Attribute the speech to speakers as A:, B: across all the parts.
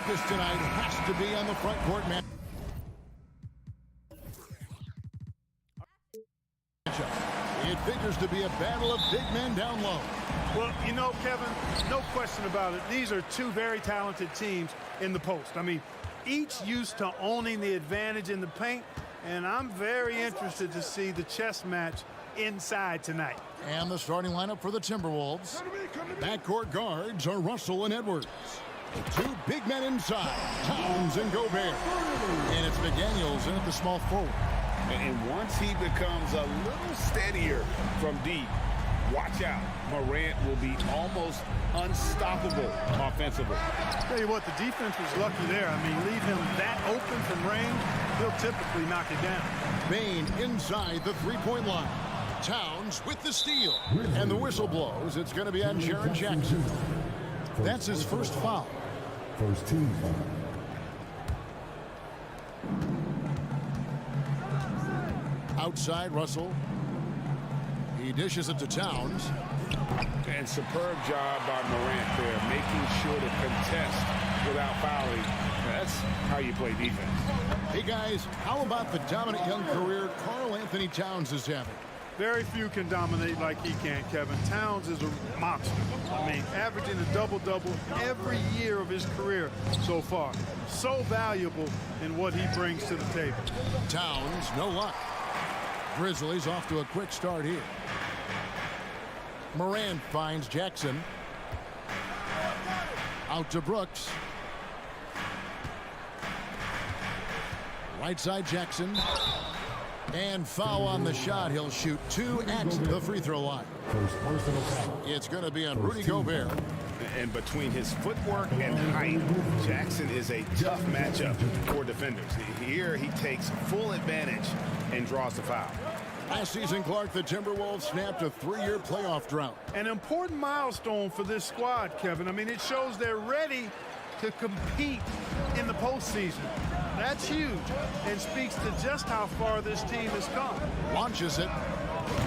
A: focus tonight has to be on the front court match. It figures to be a battle of big men down low.
B: Well, you know, Kevin, no question about it. These are two very talented teams in the post. I mean, each used to owning the advantage in the paint, and I'm very interested to see the chess match inside tonight.
A: And the starting lineup for the Timberwolves. Backcourt guards are Russell and Edwards. The two big men inside, Towns and Gobert. And it's McDaniels in at the small forward.
C: And once he becomes a little steadier from deep, watch out. Morant will be almost unstoppable offensively.
B: Tell you what, the defense was lucky there. I mean, leave him that open from range, he'll typically knock it down.
A: Bane inside the three-point line. Towns with the steal. And the whistle blows. It's going to be on Jaren Jackson. That's his first foul.
D: First team foul.
A: Outside, Russell. He dishes it to Towns.
C: And superb job by Morant there, making sure to contest without fouling. That's how you play defense.
A: Hey, guys, how about the dominant young career Karl Anthony Towns is having?
B: Very few can dominate like he can, Kevin. Towns is a monster. I mean, averaging a double-double every year of his career so far. So valuable in what he brings to the table.
A: Towns, no luck. Grizzlies off to a quick start here. Morant finds Jackson. Out to Brooks. Right side Jackson. And foul on the shot. He'll shoot two at the free throw line. It's going to be on Rudy Gobert.
C: And between his footwork and height, Jackson is a tough matchup for defenders. Here he takes full advantage and draws the foul.
A: Last season, Clark, the Timberwolves snapped a 3-year playoff drought.
B: An important milestone for this squad, Kevin. I mean, it shows they're ready to compete in the postseason. That's huge and speaks to just how far this team has come.
A: Launches it.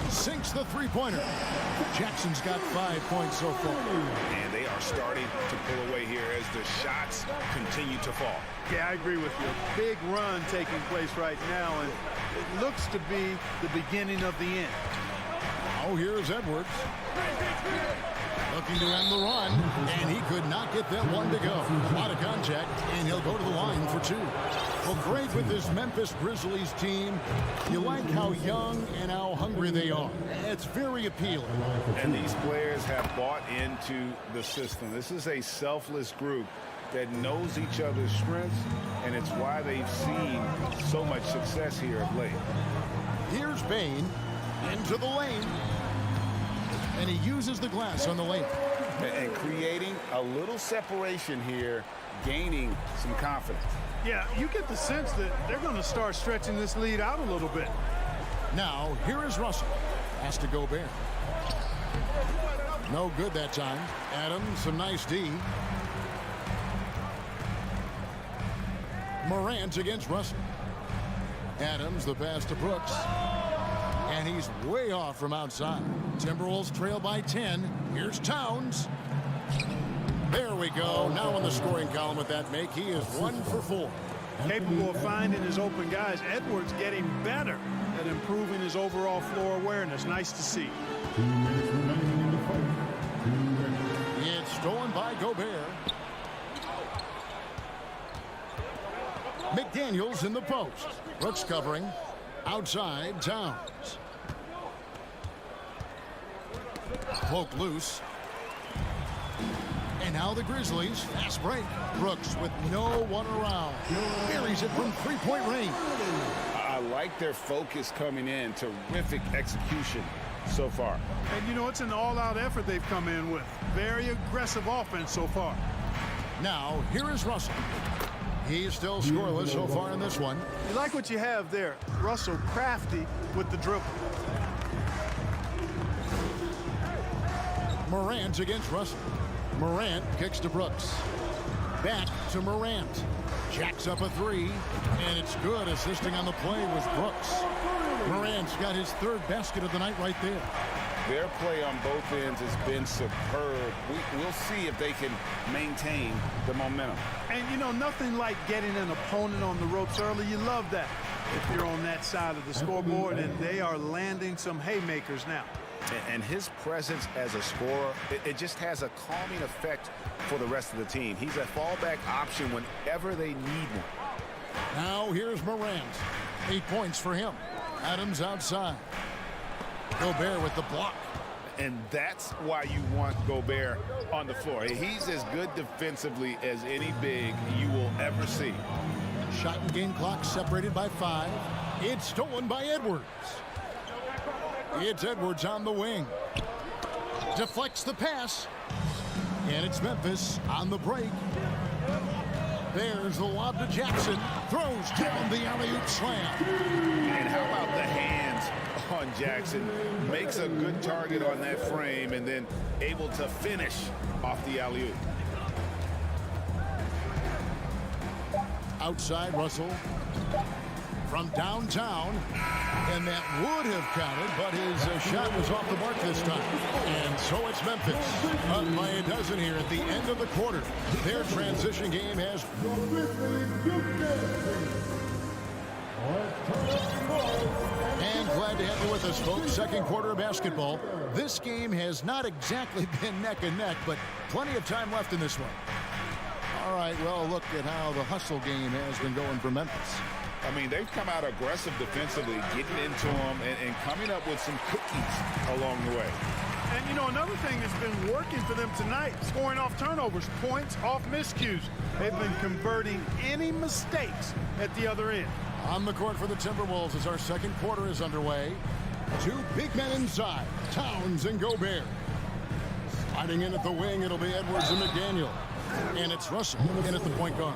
A: Sinks the three-pointer. Jackson's got 5 points so far.
C: And they are starting to pull away here as the shots continue to fall.
B: Yeah, I agree with you. A big run taking place right now, and it looks to be the beginning of the end.
A: Oh, here's Edwards. Looking to end the run, and he could not get that one to go. A lot of contact, and he'll go to the line for two. Well, great with this Memphis Grizzlies team. You like how young and how hungry they are. It's very appealing.
C: And these players have bought into the system. This is a selfless group that knows each other's strengths, and it's why they've seen so much success here of late.
A: Here's Bane into the lane. And he uses the glass on the lane.
C: And creating a little separation here, gaining some confidence.
B: Yeah, you get the sense that they're going to start stretching this lead out a little bit.
A: Now, here is Russell. Has to go Bear. No good that time. Adams, some nice D. Morant against Russell. Adams, the pass to Brooks. And he's way off from outside. Timberwolves trail by 10. Here's Towns. There we go. Now in the scoring column with that make. He is 1 for 4.
B: Capable of finding his open guys. Edwards getting better at improving his overall floor awareness. Nice to see.
D: 2 minutes remaining in the fight. 2 minutes.
A: It's stolen by Gobert. McDaniels in the post. Brooks covering. Outside, Towns. Poke loose. And now the Grizzlies. Fast break. Brooks with no one around. Buries it from three-point range.
C: I like their focus coming in. Terrific execution so far.
B: And, you know, it's an all-out effort they've come in with. Very aggressive offense so far.
A: Now, here is Russell. He's still scoreless so far in this one.
B: You like what you have there. Russell crafty with the dribble.
A: Morant against Russell. Morant kicks to Brooks. Back to Morant. Jacks up a three, and it's good. Assisting on the play was Brooks. Morant's got his third basket of the night right there.
C: Their play on both ends has been superb. We'll see if they can maintain the momentum.
B: And, you know, nothing like getting an opponent on the ropes early. You love that if you're on that side of the scoreboard, and they are landing some haymakers now.
C: And his presence as a scorer, it just has a calming effect for the rest of the team. He's a fallback option whenever they need one.
A: Now here's Morant. 8 points for him. Adams outside. Gobert with the block.
C: And that's why you want Gobert on the floor. He's as good defensively as any big you will ever see.
A: Shot and game clock separated by 5. It's stolen by Edwards. It's Edwards on the wing. Deflects the pass. And it's Memphis on the break. There's the lob to Jackson. Throws down the alley-oop slam.
C: And how about the hands on Jackson? Makes a good target on that frame and then able to finish off the alley-oop.
A: Outside Russell from downtown, and that would have counted, but his shot was off the mark this time. And so it's Memphis up by a dozen here at the end of the quarter. Their transition game has and glad to have you with us, folks. Second quarter of basketball. This game has not exactly been neck and neck, but plenty of time left in this one. All right, well, look at how the hustle game has been going for Memphis.
C: I mean, they've come out aggressive defensively, getting into them and coming up with some cookies along the way.
B: And, you know, another thing that's been working for them tonight, scoring off turnovers, points off miscues. They've been converting any mistakes at the other end.
A: On the court for the Timberwolves as our second quarter is underway. 2 big men inside, Towns and Gobert. Sliding in at the wing, it'll be Edwards and McDaniel. And it's Russell in at the point guard.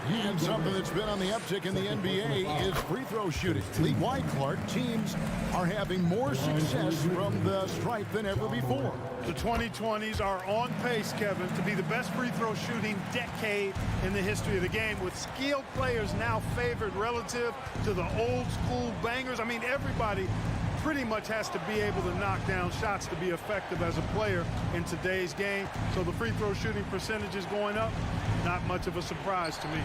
A: And something that's been on the uptick in the NBA is free throw shooting. League-wide, Clark, teams are having more success from the stripe than ever before.
B: The 2020s are on pace, Kevin, to be the best free throw shooting decade in the history of the game, with skilled players now favored relative to the old school bangers. I mean, everybody pretty much has to be able to knock down shots to be effective as a player in today's game. So the free throw shooting percentage is going up. Not much of a surprise to me.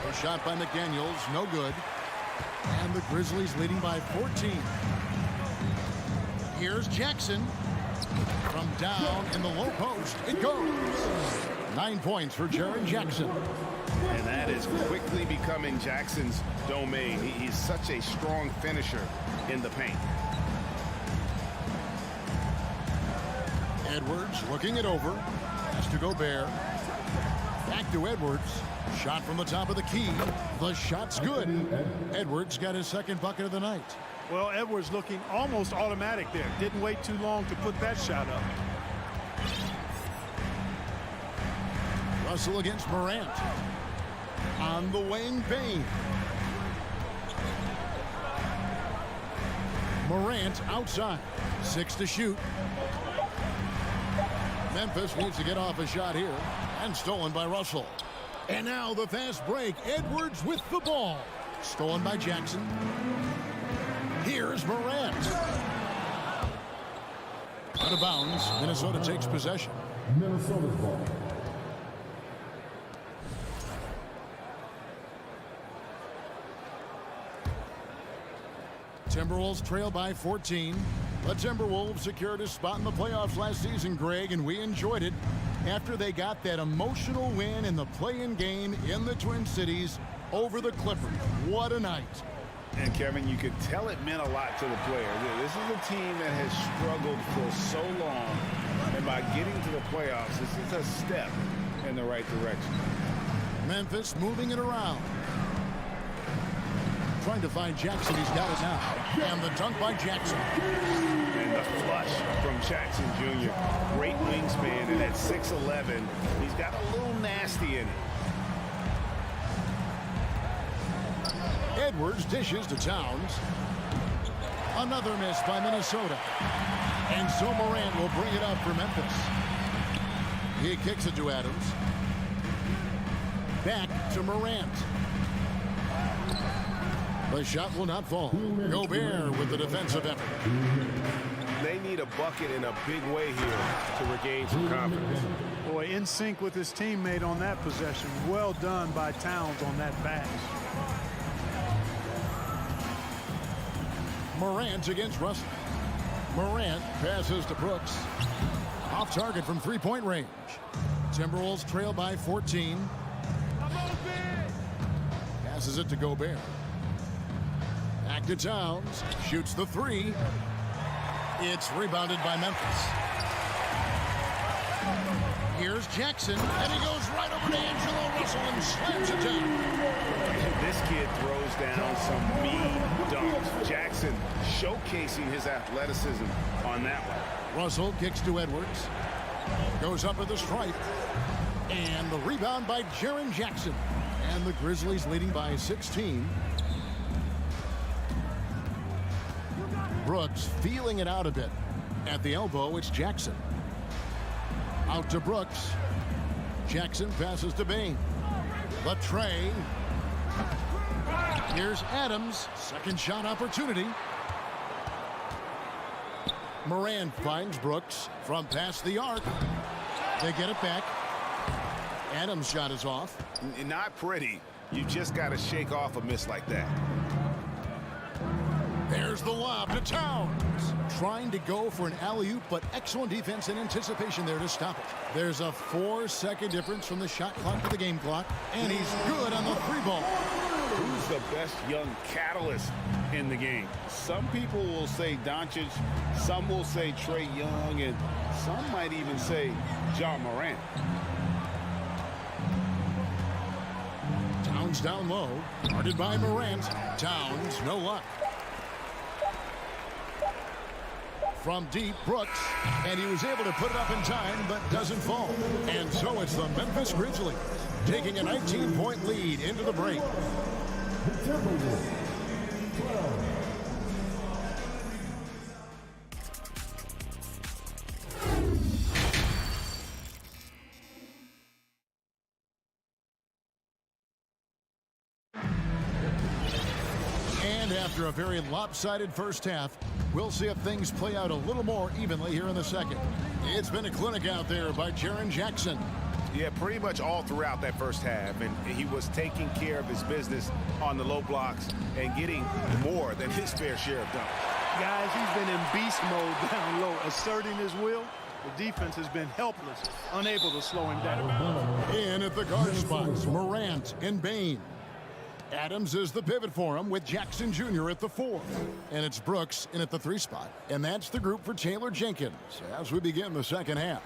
A: A shot by McDaniels, no good. And the Grizzlies leading by 14. Here's Jackson. From down in the low post, it goes. 9 points for Jaren Jackson.
C: And that is quickly becoming Jackson's domain. He's such a strong finisher in the paint.
A: Edwards looking it over. Has to Gobert. Back to Edwards. Shot from the top of the key. The shot's good. Edwards got his second bucket of the night.
B: Well, Edwards looking almost automatic there. Didn't wait too long to put that shot up.
A: Russell against Morant. On the wing, Payne. Morant outside. 6 to shoot. Memphis needs to get off a shot here. And stolen by Russell. And now the fast break. Edwards with the ball. Stolen by Jackson. Here's Morant. Out of bounds. Minnesota takes possession.
D: Minnesota's ball.
A: Timberwolves trail by 14. The Timberwolves secured a spot in the playoffs last season, Greg, and we enjoyed it after they got that emotional win in the play-in game in the Twin Cities over the Clippers. What a night.
C: And, Kevin, you could tell it meant a lot to the players. This is a team that has struggled for so long, and by getting to the playoffs, this is a step in the right direction.
A: Memphis moving it around. Trying to find Jackson. He's got it now. And the dunk by Jackson.
C: And the flush from Jackson Jr. Great wingspan, and at 6'11", he's got a little nasty in it.
A: Edwards dishes to Towns. Another miss by Minnesota. And so Morant will bring it up for Memphis. He kicks it to Adams. Back to Morant. The shot will not fall. Gobert with the defensive effort.
C: They may need a bucket in a big way here to regain some confidence.
B: Boy, in sync with his teammate on that possession. Well done by Towns on that pass.
A: Morant against Russell. Morant passes to Brooks. Off target from three-point range. Timberwolves trail by 14. Passes it to Gobert. Back to Towns. Shoots the three. It's rebounded by Memphis. Here's Jackson, and he goes right over to Angelo Russell and slams it down.
C: This kid throws down some mean dunks. Jackson showcasing his athleticism on that one.
A: Russell kicks to Edwards. Goes up at the stripe. And the rebound by Jaren Jackson. And the Grizzlies leading by 16. Brooks feeling it out a bit. At the elbow, it's Jackson. Out to Brooks. Jackson passes to Bain. The tray. Here's Adams. Second shot opportunity. Moran finds Brooks from past the arc. They get it back. Adams' shot is off.
C: Not pretty. You just got to shake off a miss like that.
A: There's the lob to Towns. Trying to go for an alley-oop, but excellent defense and anticipation there to stop it. There's a 4-second difference from the shot clock to the game clock, and he's good on the three ball.
C: Who's the best young catalyst in the game? Some people will say Doncic, some will say Trae Young, and some might even say Ja Morant.
A: Towns down low, guarded by Morant. Towns, no luck. From deep, Brooks, and he was able to put it up in time, but doesn't fall. And so it's the Memphis Grizzlies taking a 19-point lead into the break.
D: The Timberwolves, 12.
A: And after a very lopsided first half, we'll see if things play out a little more evenly here in the second. It's been a clinic out there by Jaren Jackson.
C: Yeah, pretty much all throughout that first half, and he was taking care of his business on the low blocks and getting more than his fair share of dunks.
B: Guys, he's been in beast mode down low, asserting his will. The defense has been helpless, unable to slow him down.
A: In at the guard spots, Morant and Bain. Adams is the pivot for him with Jackson Jr. at the 4. And it's Brooks in at the 3 spot. And that's the group for Taylor Jenkins as we begin the second half.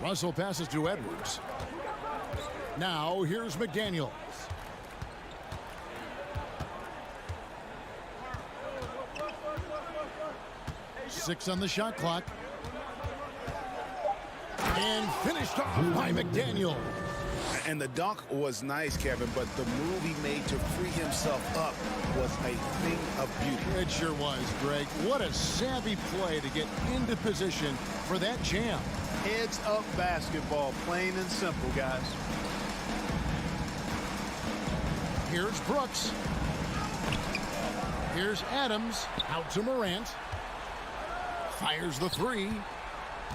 A: Russell passes to Edwards. Now here's McDaniels. Six on the shot clock. And finished off by McDaniels.
C: And the dunk was nice, Kevin, but the move he made to free himself up was a thing of beauty.
A: It sure was, Greg. What a savvy play to get into position for that jam.
B: Heads up basketball, plain and simple, guys.
A: Here's Brooks. Here's Adams. Out to Morant. Fires the 3.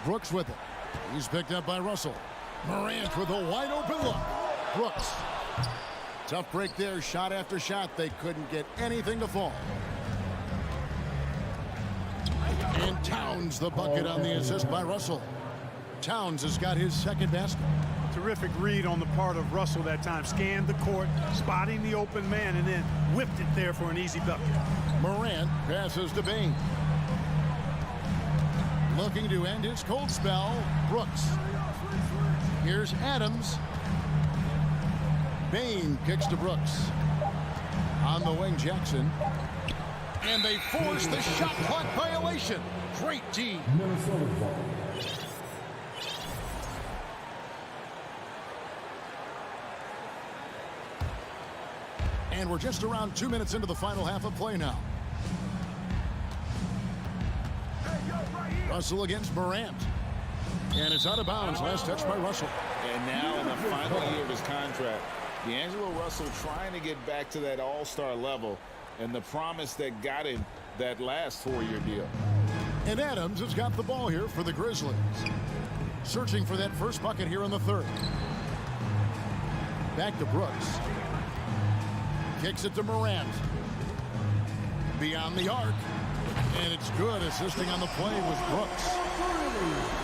A: Brooks with it. He's picked up by Russell. Morant with a wide open look. Brooks. Tough break there. Shot after shot. They couldn't get anything to fall. And Towns the bucket on the assist by Russell. Towns has got his second basket.
B: Terrific read on the part of Russell that time. Scanned the court, spotting the open man, and then whipped it there for an easy bucket.
A: Morant passes to Bain. Looking to end his cold spell, Brooks. Here's Adams. Bain kicks to Brooks. On the wing, Jackson. And they force the shot clock violation. Great D.
D: Minnesota ball.
A: And we're just around 2 minutes into the final half of play now. Russell against Morant. And it's out of bounds. Last touch by Russell.
C: And now in the final year of his contract, D'Angelo Russell trying to get back to that all-star level. and the promise that got him that last 4-year deal.
A: And Adams has got the ball here for the Grizzlies. Searching for that first bucket here in the third. Back to Brooks. Kicks it to Morant. Beyond the arc. And it's good. Assisting on the play was Brooks.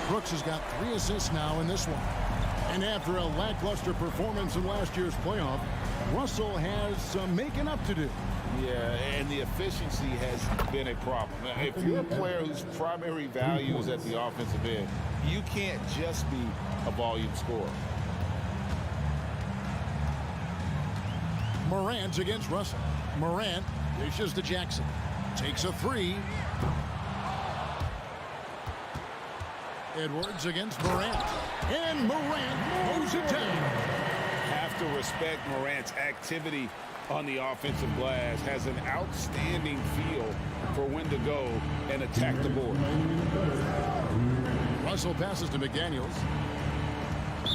A: Brooks has got 3 assists now in this one. And after a lackluster performance in last year's playoff, Russell has some making up to do.
C: Yeah, and the efficiency has been a problem. If you're a player whose primary value is at the offensive end, you can't just be a volume scorer.
A: Morant against Russell. Morant dishes to Jackson. Takes a 3. Edwards against Morant. And Morant mows it down.
C: Have to respect Morant's activity on the offensive glass. Has an outstanding feel for when to go and attack the board.
A: Russell passes to McDaniels.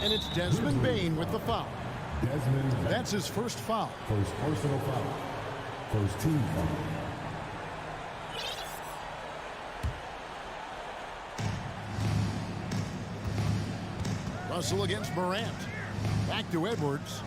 A: And it's Desmond Bane with the foul. That's his first foul.
D: First personal foul. First team foul.
A: Russell against Morant. Back to Edwards.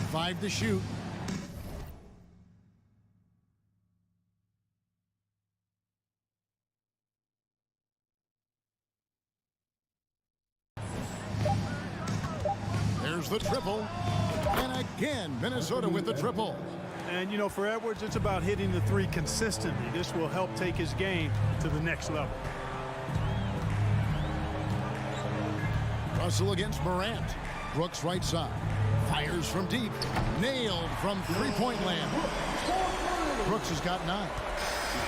A: Five to shoot. There's the triple. And again, Minnesota with the triple.
B: And, you know, for Edwards, it's about hitting the 3 consistently. This will help take his game to the next level.
A: Russell against Morant. Brooks right side. Fires from deep. Nailed from three-point land. Brooks has got 9.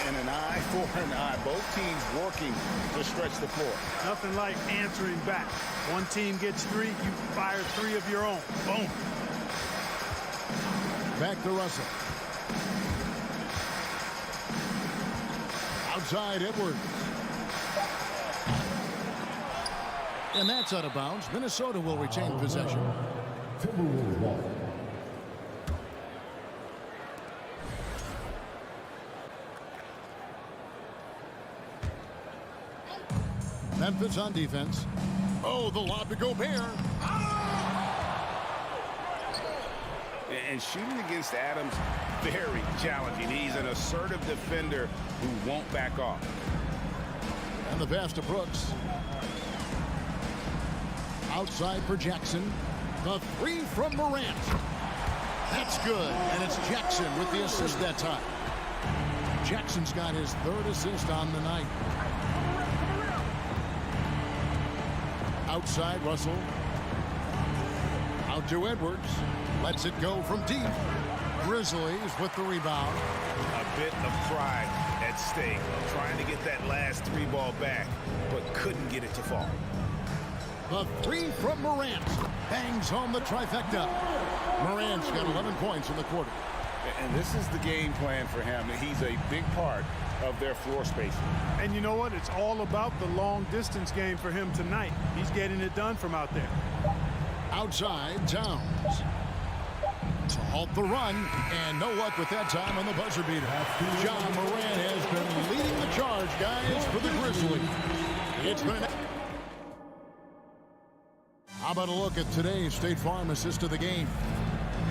C: And an eye for an eye. Both teams working to stretch the floor.
B: Nothing like answering back. One team gets 3, you fire 3 of your own. Boom.
A: Back to Russell. Outside Edwards. And that's out of bounds. Minnesota will retain possession.
D: Timberwolves ball.
A: Memphis on defense. Oh, the lob to Gobert.
C: And shooting against Adams, very challenging. He's an assertive defender who won't back off.
A: And the pass to Brooks. Outside for Jackson. The 3 from Morant. That's good. And it's Jackson with the assist that time. Jackson's got his 3rd assist on the night. Outside Russell. Out to Edwards. Lets it go from deep. Grizzlies with the rebound.
C: A bit of pride at stake. Trying to get that last 3 ball back, but couldn't get it to fall.
A: The 3 from Morant. Bangs home the trifecta. Morant's got 11 points in the quarter.
C: And this is the game plan for him. He's a big part of their floor spacing.
B: And you know what? It's all about the long distance game for him tonight. He's getting it done from out there.
A: Outside Towns. To halt the run. And no luck with that time on the buzzer beater. John Morant has been leading the charge, guys, for the Grizzlies. It's been How about a look at today's State Farm assist of the game?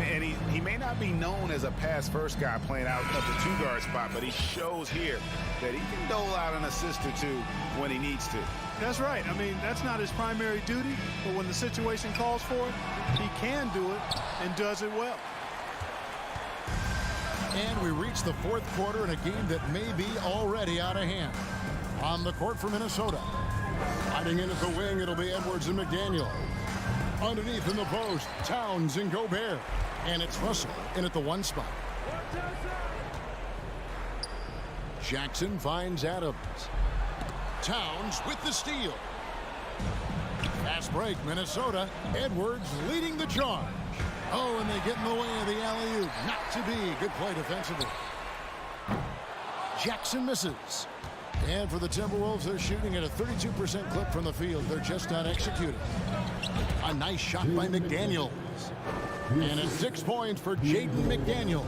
C: And he may not be known as a pass-first guy playing out of the 2-guard spot, but he shows here that he can dole out an assist or 2 when he needs to.
B: That's right. I mean, that's not his primary duty, but when the situation calls for it, he can do it and does it well.
A: And we reach the 4th quarter in a game that may be already out of hand. On the court for Minnesota. Sliding in at the wing, it'll be Edwards and McDaniel. Underneath in the post, Towns and Gobert. And it's Russell in at the 1 spot. Jackson finds Adams. Towns with the steal. Fast break, Minnesota. Edwards leading the charge. Oh, and they get in the way of the alley-oop. Not to be. Good play defensively. Jackson misses. And for the Timberwolves, they're shooting at a 32% clip from the field. They're just not executing. A nice shot by McDaniels. And it's 6 points for Jaden McDaniel.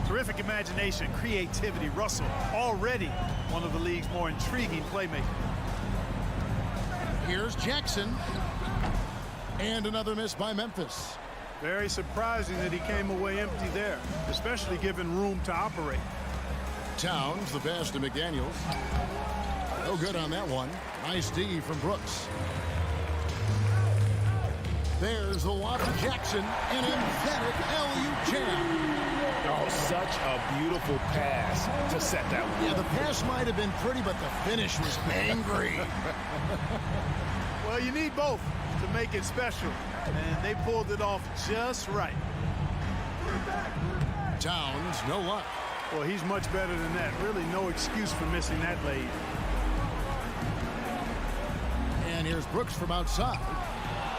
B: Terrific imagination, creativity. Russell already one of the league's more intriguing playmakers.
A: Here's Jackson. And another miss by Memphis.
B: Very surprising that he came away empty there, especially given room to operate.
A: Towns, the pass to McDaniels. No good on that one. Nice D from Brooks. There's the lob to Jackson. An emphatic alley-oop jam.
C: Oh, such a beautiful pass to set that one.
A: Yeah, the pass might have been pretty, but the finish was angry.
B: Well, you need both to make it special, and they pulled it off just right.
A: Towns, no luck.
B: Well, he's much better than that. Really no excuse for missing that lead.
A: And here's Brooks from outside.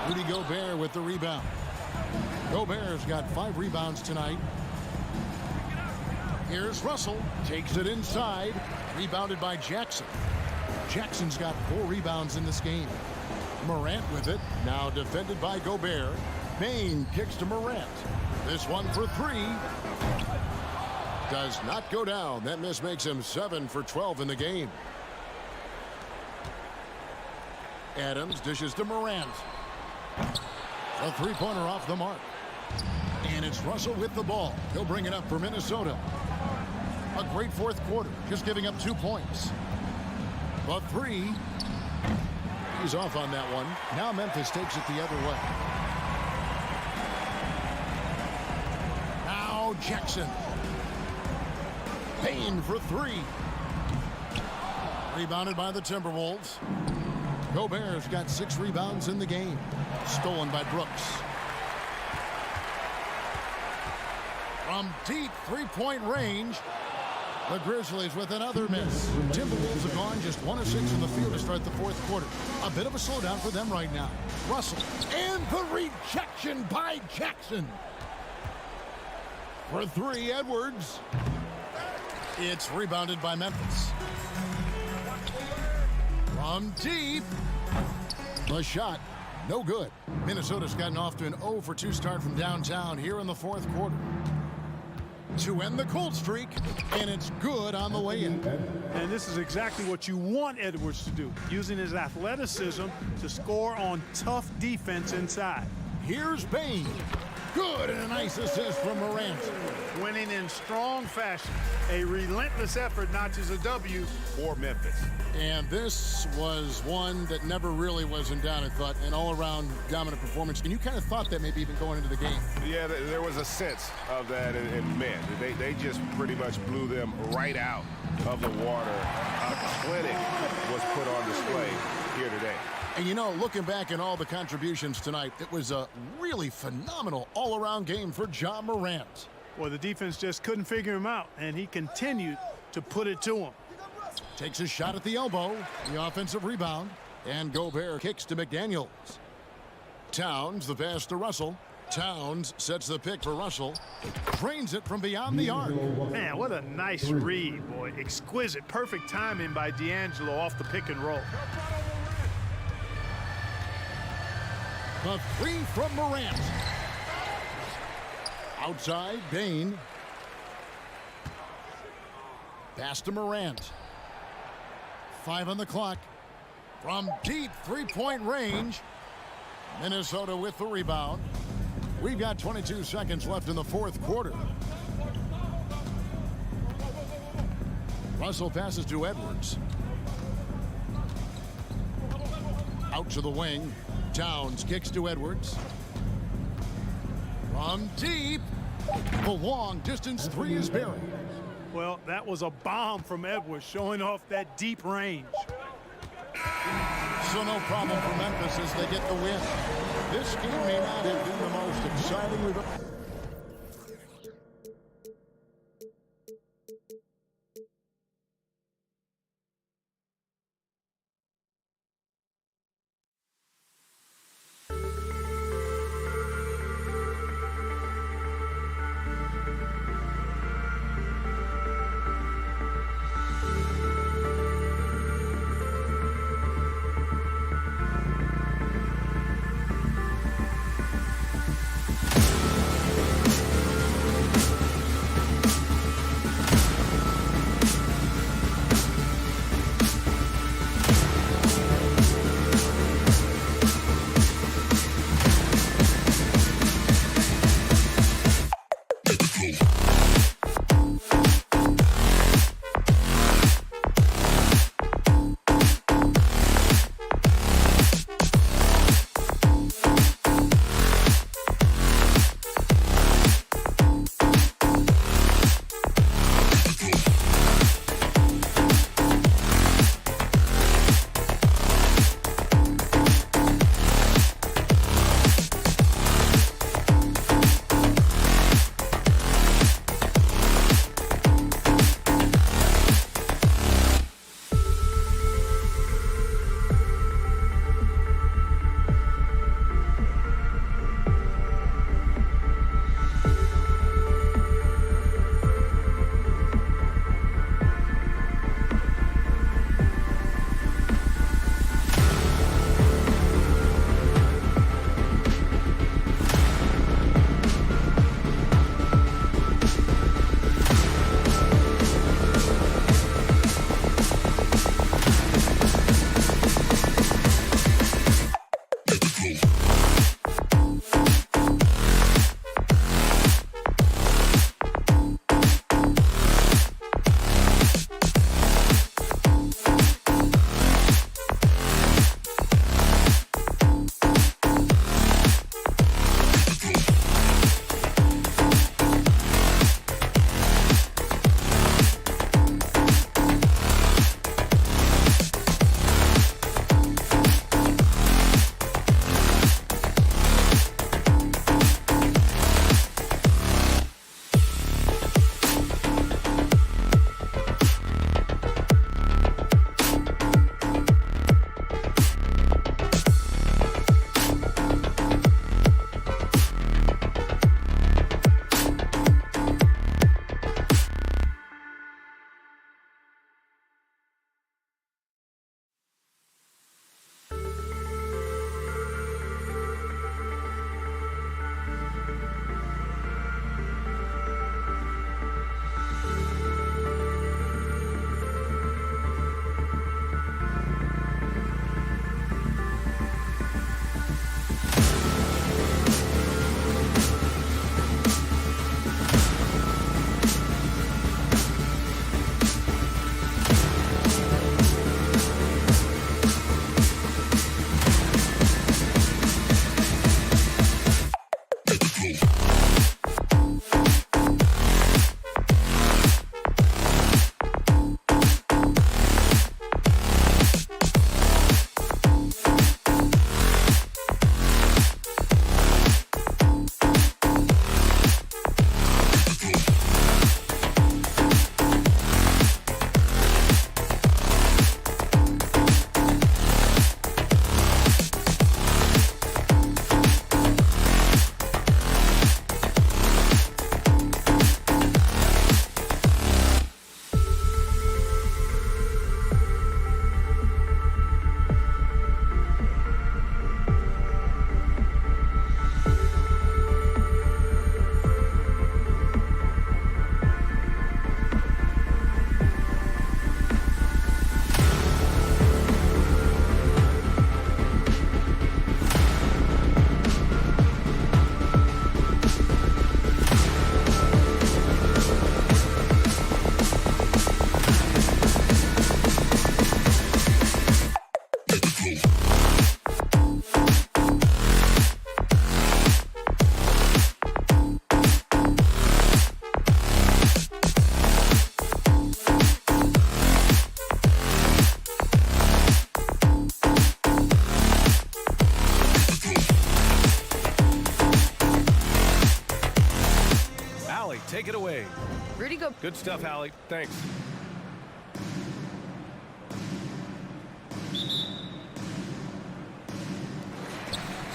A: Rudy Gobert with the rebound. Gobert's got 5 rebounds tonight. Here's Russell. Takes it inside. Rebounded by Jackson. Jackson's got 4 rebounds in this game. Morant with it. Now defended by Gobert. Bain kicks to Morant. This one for 3. Does not go down. That miss makes him 7 for 12 in the game. Adams dishes to Morant. A 3-pointer off the mark. And it's Russell with the ball. He'll bring it up for Minnesota. A great 4th quarter, just giving up 2 points. But 3. He's off on that one. Now Memphis takes it the other way. Now Jackson. Payne for 3. Rebounded by the Timberwolves. Gobert's got 6 rebounds in the game. Stolen by Brooks. From deep 3-point range, the Grizzlies with another miss. Timberwolves have gone just 1 of 6 in the field to start the 4th quarter. A bit of a slowdown for them right now. Russell, and the rejection by Jackson. For 3, Edwards. It's rebounded by Memphis. From deep. The shot, no good. Minnesota's gotten off to an 0 for 2 start from downtown here in the 4th quarter. To end the cold streak, and it's good on the way in.
B: And this is exactly what you want Edwards to do, using his athleticism to score on tough defense inside.
A: Here's Bain. Good, and a nice assist from Morant.
B: Winning in strong fashion. A relentless effort notches a W for Memphis.
A: And this was one that never really was in doubt, I thought, an all-around dominant performance. And you kind of thought that maybe even going into the game.
C: Yeah, there was a sense of that in men. They just pretty much blew them right out of the water. A clinic was put on display here today.
A: And you know, looking back at all the contributions tonight, it was a really phenomenal all-around game for Ja Morant.
B: Well, the defense just couldn't figure him out, and he continued to put it to him.
A: Takes a shot at the elbow, the offensive rebound, and Gobert kicks to McDaniels. Towns, the pass to Russell. Towns sets the pick for Russell. Drains it from beyond the arc.
B: Man, what a nice read, boy. Exquisite, perfect timing by D'Angelo off the pick and roll.
A: The 3 from Morant. Outside, Bain. Pass to Morant. 5 on the clock. From deep 3-point range. Minnesota with the rebound. We've got 22 seconds left in the 4th quarter. Russell passes to Edwards. Out to the wing. Towns kicks to Edwards. From deep. The long distance 3 is buried.
B: Well, that was a bomb from Edwards, showing off that deep range.
A: So no problem for Memphis as they get the win. This game may not have been the most exciting we've ever.
E: Good stuff, Hallie. Thanks.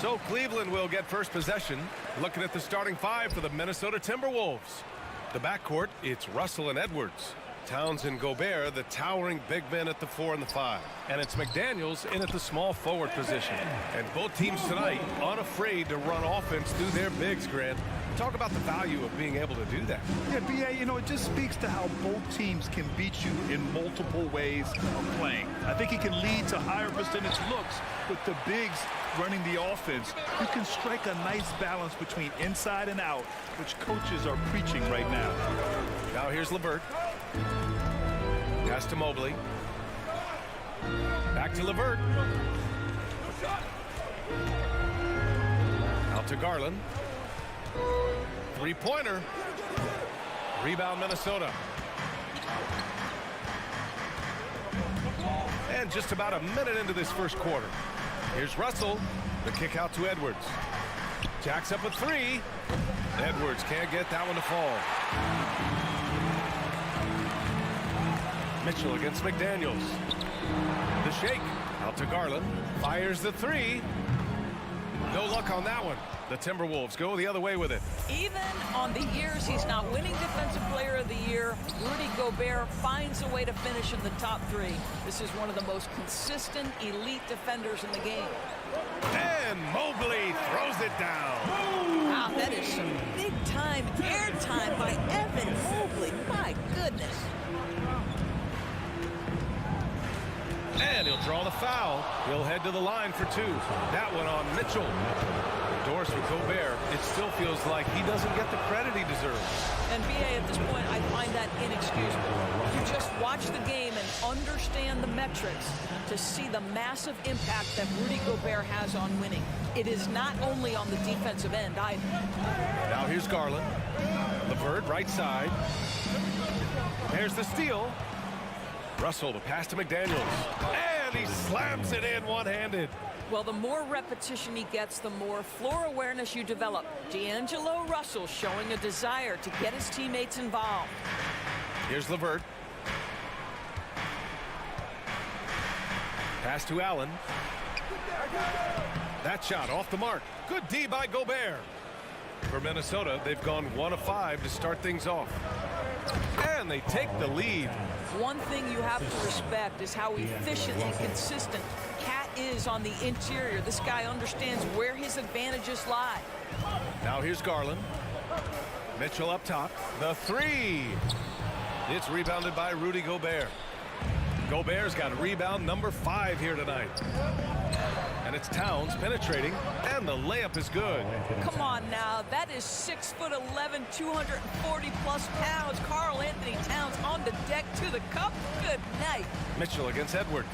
E: So Cleveland will get first possession. Looking at the starting five for the Minnesota Timberwolves. The backcourt, it's Russell and Edwards. Towns and Gobert, the towering big men at the 4 and the 5. And it's McDaniels in at the small forward position. And both teams tonight unafraid to run offense through their bigs, Grant. Talk about the value of being able to do that.
F: Yeah, B.A., you know, it just speaks to how both teams can beat you in multiple ways of playing. I think it can lead to higher percentage looks with the bigs running the offense. You can strike a nice balance between inside and out, which coaches are preaching right now.
E: Now here's LeVert. Pass to Mobley. Back to LeVert. Out to Garland. Three-pointer. Rebound Minnesota. And just about a minute into this first quarter. Here's Russell. The kick out to Edwards. Jacks up a three. Edwards can't get that one to fall. Mitchell against McDaniels. The shake. Out to Garland. Fires the three. No luck on that one. The Timberwolves go the other way with it.
G: Even on the years he's not winning Defensive Player of the Year, Rudy Gobert finds a way to finish in the top 3. This is one of the most consistent elite defenders in the game.
E: And Mobley throws it down.
G: Wow, that is some big-time airtime by Evan Mobley. My goodness.
E: And he'll draw the foul. He'll head to the line for 2. That one on Mitchell. Doors for Gobert. It still feels like he doesn't get the credit he deserves.
G: And B.A., at this point, I find that inexcusable. You just watch the game and understand the metrics to see the massive impact that Rudy Gobert has on winning. It is not only on the defensive end either.
E: Now here's Garland. LeVert, right side. There's the steal. Russell, the pass to McDaniels. And he slams it in one-handed.
G: Well, the more repetition he gets, the more floor awareness you develop. D'Angelo Russell showing a desire to get his teammates involved.
E: Here's LeVert. Pass to Allen. That shot off the mark. Good D by Gobert. For Minnesota, they've gone 1 of 5 to start things off. And they take the lead.
G: One thing you have to respect is how efficient and consistent Cat is on the interior. This guy understands where his advantages lie.
E: Now here's Garland. Mitchell up top. The three. It's rebounded by Rudy Gobert. Gobert's got rebound number 5 here tonight. And it's Towns penetrating, and the layup is good.
G: Come on now, that is 6'11", 240-plus pounds. Karl Anthony Towns on the deck to the cup. Good night.
E: Mitchell against Edwards.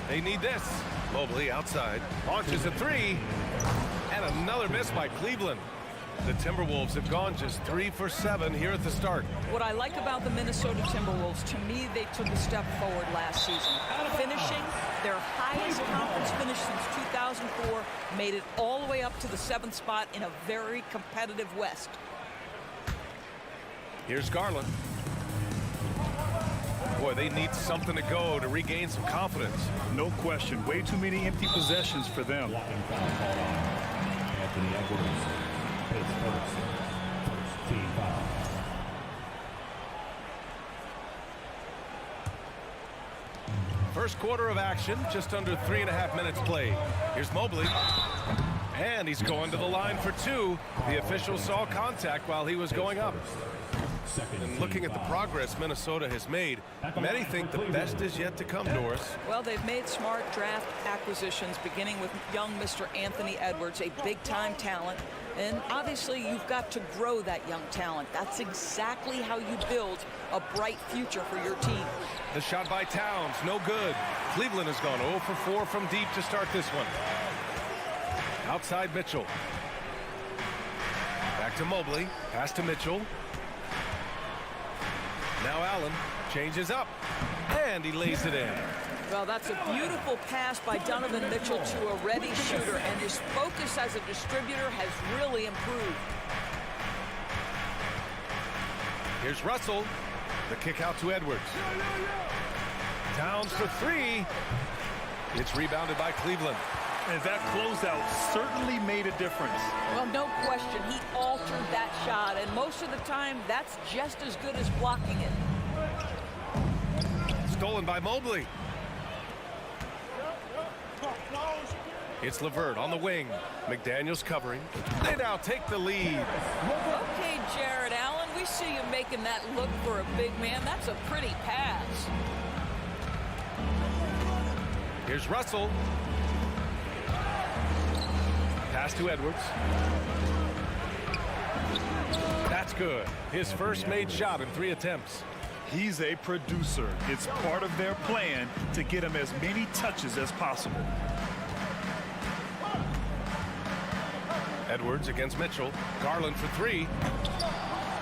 E: They need this. Mobley outside. Launches a three. And another miss by Cleveland. The Timberwolves have gone just 3 for 7 here at the start.
G: What I like about the Minnesota Timberwolves, to me, they took a step forward last season. Finishing their highest conference finish since 2004, made it all the way up to the 7th spot in a very competitive West.
E: Here's Garland. Boy, they need something to go to regain some confidence.
F: No question. Way too many empty possessions for them.
D: Blocking foul called on Anthony Edwards. His first team foul.
E: First quarter of action, just under 3.5 minutes played. Here's Mobley. And he's going to the line for 2. The official saw contact while he was going up. And looking at the progress Minnesota has made, many think the best is yet to come, Doris.
G: Well, they've made smart draft acquisitions, beginning with young Mr. Anthony Edwards, a big-time talent. And obviously, you've got to grow that young talent. That's exactly how you build a bright future for your team.
E: The shot by Towns, no good. Cleveland has gone 0 for 4 from deep to start this one. Outside Mitchell. Back to Mobley. Pass to Mitchell. Now Allen changes up. And he lays it in.
G: Well, that's a beautiful pass by Donovan Mitchell to a ready shooter, and his focus as a distributor has really improved.
E: Here's Russell. The kick out to Edwards. Towns for three. It's rebounded by Cleveland.
F: And that closeout certainly made a difference.
G: Well, no question. He altered that shot, and most of the time, that's just as good as blocking it.
E: Stolen by Mobley. It's LeVert on the wing. McDaniels covering. They now take the lead.
G: Okay, Jared Allen, we see you making that look for a big man. That's a pretty pass.
E: Here's Russell. Pass to Edwards. That's good. His first made shot in 3 attempts.
F: He's a producer. It's part of their plan to get him as many touches as possible.
E: Edwards against Mitchell. Garland for 3.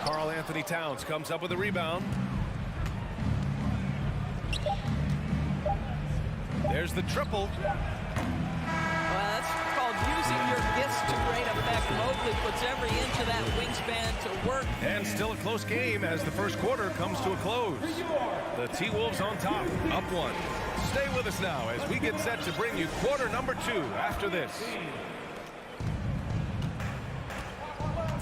E: Karl Anthony Towns comes up with a rebound. There's the triple.
G: Well, that's called using your gifts to great effect. Mobley puts every inch of that wingspan to work.
E: And still a close game as the first quarter comes to a close. The T-Wolves on top, up 1. Stay with us now as we get set to bring you quarter number 2 after this.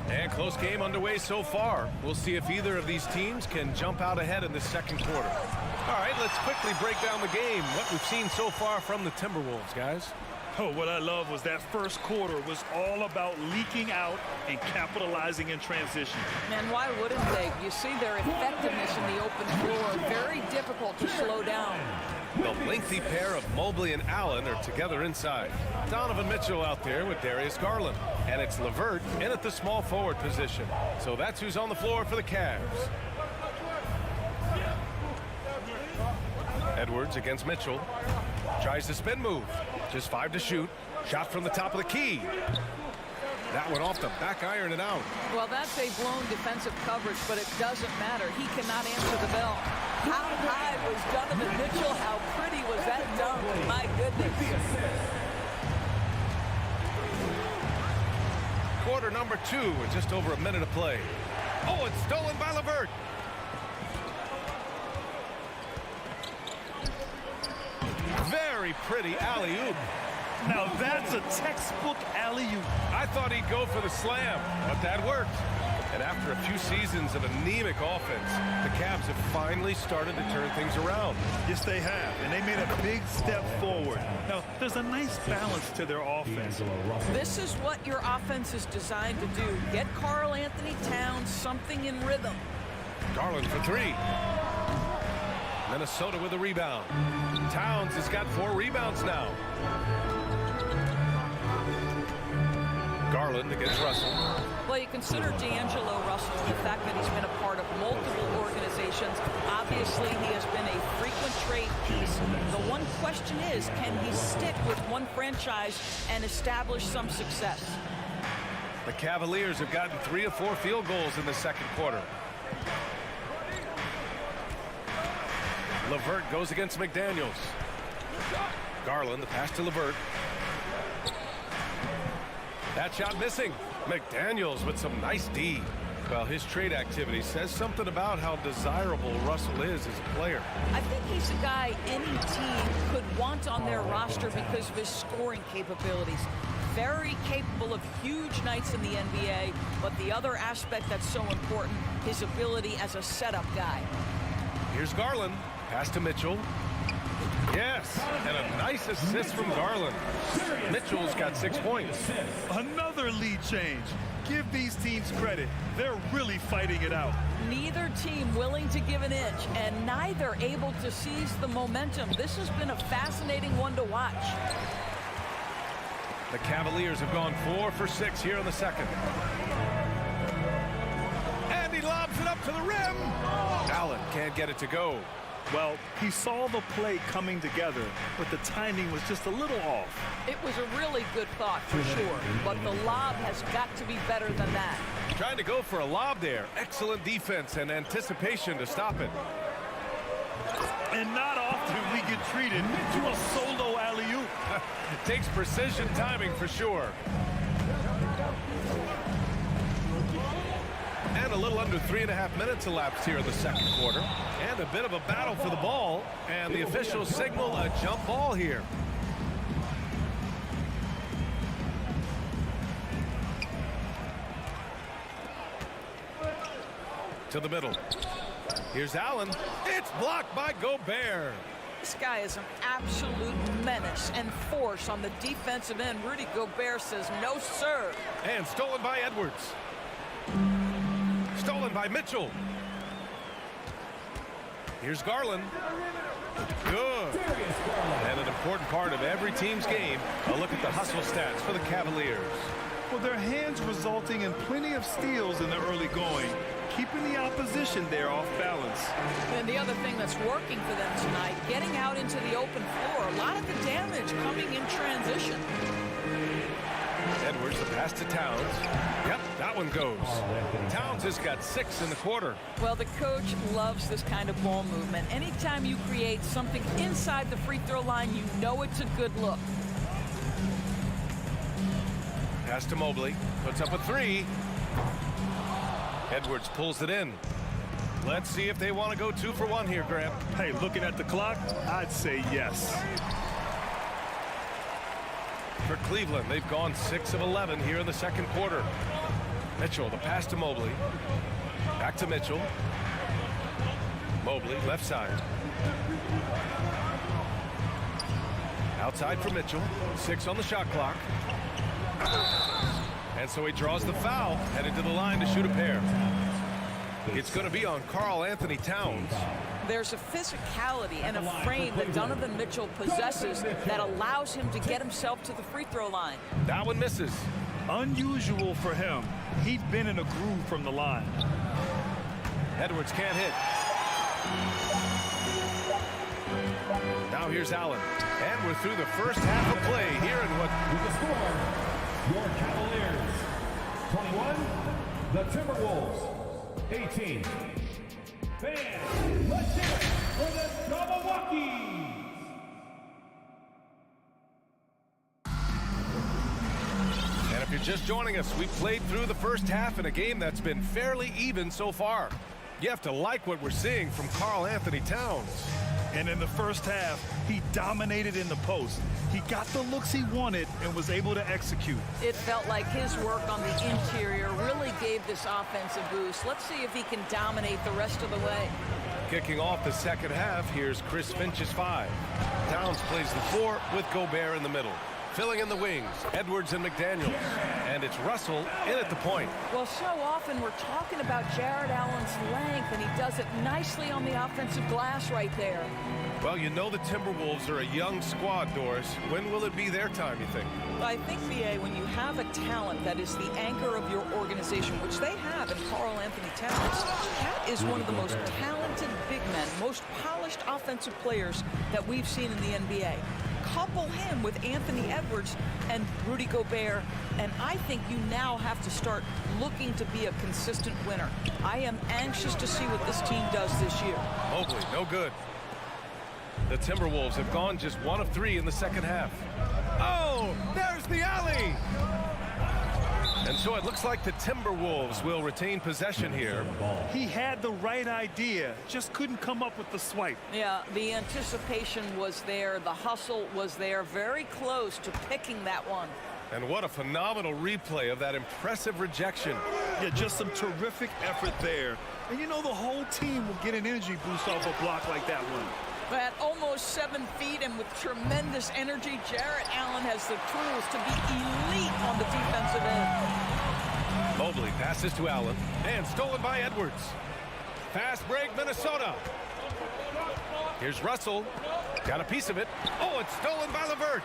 E: And close game underway so far. We'll see if either of these teams can jump out ahead in the second quarter. All right, let's quickly break down the game. What we've seen so far from the Timberwolves, guys.
F: Oh, what I love was that first quarter was all about leaking out and capitalizing in transition.
G: And why wouldn't they? You see their effectiveness in the open floor. Very difficult to slow down.
E: The lengthy pair of Mobley and Allen are together inside. Donovan Mitchell out there with Darius Garland. And it's LeVert in at the small forward position. So that's who's on the floor for the Cavs. Edwards against Mitchell. Tries the spin move. Just 5 to shoot. Shot from the top of the key. That one off the back iron and out.
G: Well, that's a blown defensive coverage, but it doesn't matter. He cannot answer the bell. How high was Donovan Mitchell? How pretty was that dunk? My goodness.
E: Quarter number 2 with just over a minute of play. Oh, it's stolen by LeVert. Very pretty alley-oop.
F: Now that's a textbook alley-oop.
E: I thought he'd go for the slam, but that worked. And after a few seasons of anemic offense, the Cavs have finally started to turn things around.
F: Yes, they have, and they made a big step forward. Now, there's a nice balance to their offense.
G: This is what your offense is designed to do. Get Karl Anthony Towns something in rhythm.
E: Garland for 3. Minnesota with a rebound. Towns has got 4 rebounds now. Garland against Russell.
G: Well, you consider D'Angelo Russell the fact that he's been a part of multiple organizations. Obviously, he has been a frequent trade piece. The one question is, can he stick with one franchise and establish some success?
E: The Cavaliers have gotten 3 of 4 field goals in the second quarter. LeVert goes against McDaniels. Garland, the pass to LeVert. That shot missing. McDaniels with some nice D. Well, his trade activity says something about how desirable Russell is as a player.
G: I think he's a guy any team could want on their roster because of his scoring capabilities. Very capable of huge nights in the NBA, but the other aspect that's so important, his ability as a setup guy.
E: Here's Garland. Pass to Mitchell. Yes, and a nice assist from Garland. Mitchell's got 6 points.
F: Another lead change. Give these teams credit. They're really fighting it out.
G: Neither team willing to give an inch, and neither able to seize the momentum. This has been a fascinating one to watch.
E: The Cavaliers have gone 4 for 6 here in the second. And he lobs it up to the rim. Allen can't get it to go.
F: Well, he saw the play coming together, but the timing was just a little off.
G: It was a really good thought for sure, but the lob has got to be better than that.
E: Trying to go for a lob there. Excellent defense and anticipation to stop it.
F: And not often we get treated to a solo alley-oop.
E: Takes precision timing for sure. And And a little under 3.5 minutes elapsed here in the second quarter. And a bit of a battle for the ball. And the officials signal a jump ball here. To the middle. Here's Allen. It's blocked by Gobert.
G: This guy is an absolute menace and force on the defensive end. Rudy Gobert says no, sir.
E: And stolen by Edwards. Stolen by Mitchell. Here's Garland. Good. And an important part of every team's game, a look at the hustle stats for the Cavaliers.
F: Well, their hands resulting in plenty of steals in the early going, keeping the opposition there off balance.
G: And the other thing that's working for them tonight, getting out into the open floor. A lot of the damage coming in transition.
E: Edwards, the pass to Towns. Yep, that one goes. Towns has got 6 in the quarter.
G: Well, the coach loves this kind of ball movement. Anytime you create something inside the free throw line, you know it's a good look.
E: Pass to Mobley. Puts up a 3. Edwards pulls it in. Let's see if they want to go 2 for 1 here, Grant.
F: Hey, looking at the clock, I'd say yes.
E: For Cleveland, they've gone 6 of 11 here in the second quarter. Mitchell, the pass to Mobley. Back to Mitchell. Mobley, left side. Outside for Mitchell. 6 on the shot clock. And so he draws the foul, headed to the line to shoot a pair. It's going to be on Karl Anthony Towns.
G: There's a physicality and a frame that Donovan Mitchell possesses that allows him to get himself to the free throw line.
E: That one misses.
F: Unusual for him. He'd been in a groove from the line.
E: Edwards can't hit. Now here's Allen. And we're through the first half of play here in what...
D: With the score, your Cavaliers, 21, the Timberwolves, 18. Fans, let's hear it for the Milwaukee.
E: And if you're just joining us, we played through the first half in a game that's been fairly even so far. You have to like what we're seeing from Karl Anthony Towns.
F: And in the first half, he dominated in the post. He got the looks he wanted and was able to execute.
G: It felt like his work on the interior really gave this offense a boost. Let's see if he can dominate the rest of the way.
E: Kicking off the second half, here's Chris Finch's 5. Towns plays the 4 with Gobert in the middle. Filling in the wings, Edwards and McDaniels. And it's Russell in at the point.
G: Well, so often we're talking about Jared Allen's length, and he does it nicely on the offensive glass right there.
E: Well, you know the Timberwolves are a young squad, Doris. When will it be their time, you think?
G: Well, I think, B.A., when you have a talent that is the anchor of your organization, which they have in Karl Anthony Towns, Cat is one of the most talented big men, most polished offensive players that we've seen in the NBA. Couple him with Anthony Edwards and Rudy Gobert, and I think you now have to start looking to be a consistent winner. I am anxious to see what this team does this year.
E: Mobley, no good. The Timberwolves have gone just 1 of 3 in the second half. Oh, there's the alley! And so it looks like the Timberwolves will retain possession here.
F: He had the right idea, just couldn't come up with the swipe.
G: Yeah, the anticipation was there, the hustle was there, very close to picking that one.
E: And what a phenomenal replay of that impressive rejection.
F: Yeah, just some terrific effort there. And you know the whole team will get an energy boost off a block like that one.
G: At almost 7 feet and with tremendous energy, Jarrett Allen has the tools to be elite on the defensive end.
E: Mobley passes to Allen and stolen by Edwards. Fast break, Minnesota. Here's Russell. Got a piece of it. Oh, it's stolen by LeVert.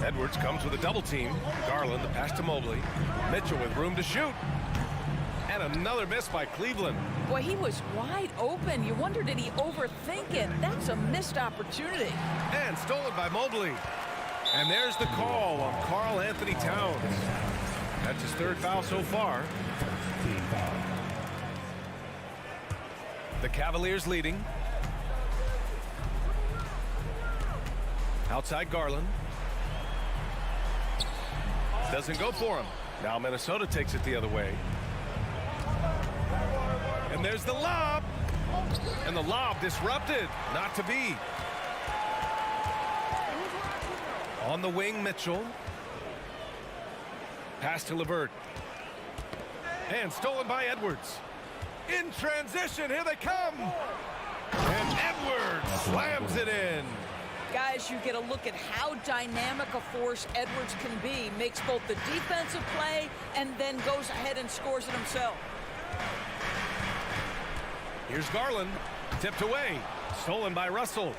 E: Edwards comes with a double team. Garland, the pass to Mobley. Mitchell with room to shoot. And another miss by Cleveland.
G: Boy, he was wide open. You wonder, did he overthink it? That's a missed opportunity.
E: And stolen by Mobley. And there's the call on Karl Anthony Towns. That's his 3rd foul so far. The Cavaliers leading. Outside Garland. Doesn't go for him. Now Minnesota takes it the other way. And there's the lob. And the lob disrupted. Not to be. On the wing, Mitchell. Pass to LeVert. And stolen by Edwards. In transition, here they come. And Edwards slams it in.
G: Guys, you get a look at how dynamic a force Edwards can be. Makes both the defensive play and then goes ahead and scores it himself.
E: Here's Garland. Tipped away. Stolen by Russell.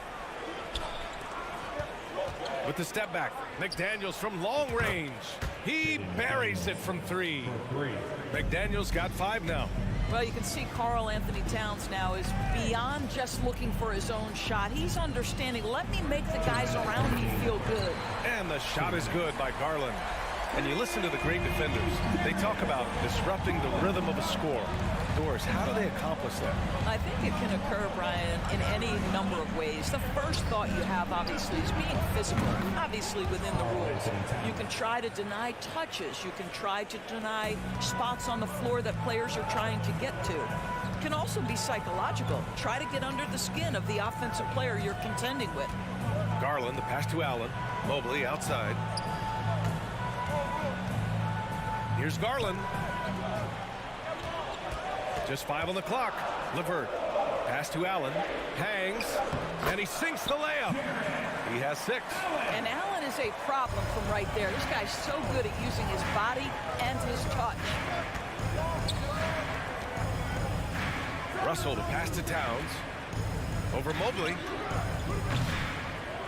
E: With the step back. McDaniels from long range. He buries it from 3. McDaniels got 5 now.
G: Well, you can see Karl Anthony Towns now is beyond just looking for his own shot. He's understanding, let me make the guys around me feel good.
E: And the shot is good by Garland. And you listen to the great defenders. They talk about disrupting the rhythm of a score. Doris, how do they accomplish that?
G: I think it can occur, Brian, in any number of ways. The first thought you have, obviously, is being physical, obviously within the rules. You can try to deny touches. You can try to deny spots on the floor that players are trying to get to. It can also be psychological. Try to get under the skin of the offensive player you're contending with.
E: Garland, the pass to Allen. Mobley outside. Here's Garland. Just 5 on the clock. LeVert. Pass to Allen. Hangs. And he sinks the layup. He has 6.
G: And Allen is a problem from right there. This guy's so good at using his body and his touch.
E: Russell to pass to Towns. Over Mobley.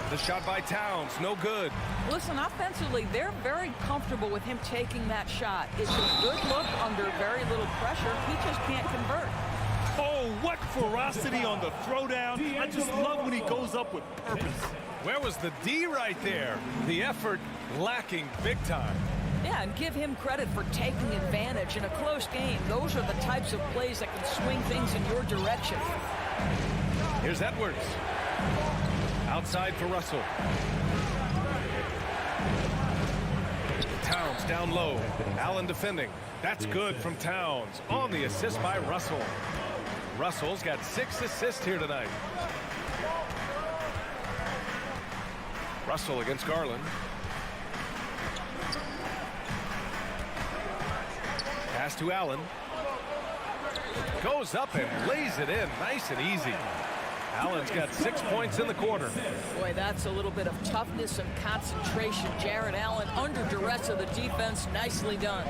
E: The shot by Towns. No good.
G: Listen, offensively, they're very comfortable with him taking that shot. It's a good look under very little pressure. He just can't convert.
F: Oh, what ferocity on the throwdown. I just love when he goes up with purpose.
E: Where was the D right there? The effort lacking big time.
G: Yeah, and give him credit for taking advantage in a close game. Those are the types of plays that can swing things in your direction.
E: Here's Edwards. Outside for Russell. Towns down low. Allen defending. That's good from Towns. On the assist by Russell. Russell's got 6 assists here tonight. Russell against Garland. Pass to Allen. Goes up and lays it in. Nice and easy. Allen's got 6 points in the quarter.
G: Boy, that's a little bit of toughness and concentration. Jarrett Allen under duress of the defense. Nicely done.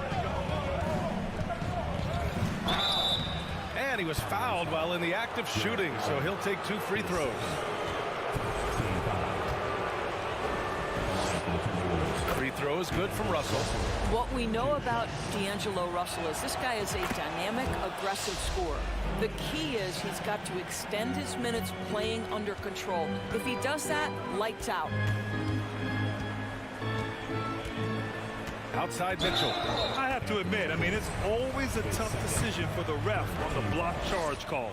E: And he was fouled while in the act of shooting, so he'll take 2 free throws. Free throw is good from Russell.
G: What we know about D'Angelo Russell is this guy is a dynamic, aggressive scorer. The key is he's got to extend his minutes playing under control. If he does that, lights out.
E: Outside Mitchell.
F: I have to admit, it's always a tough decision for the ref on the block charge call.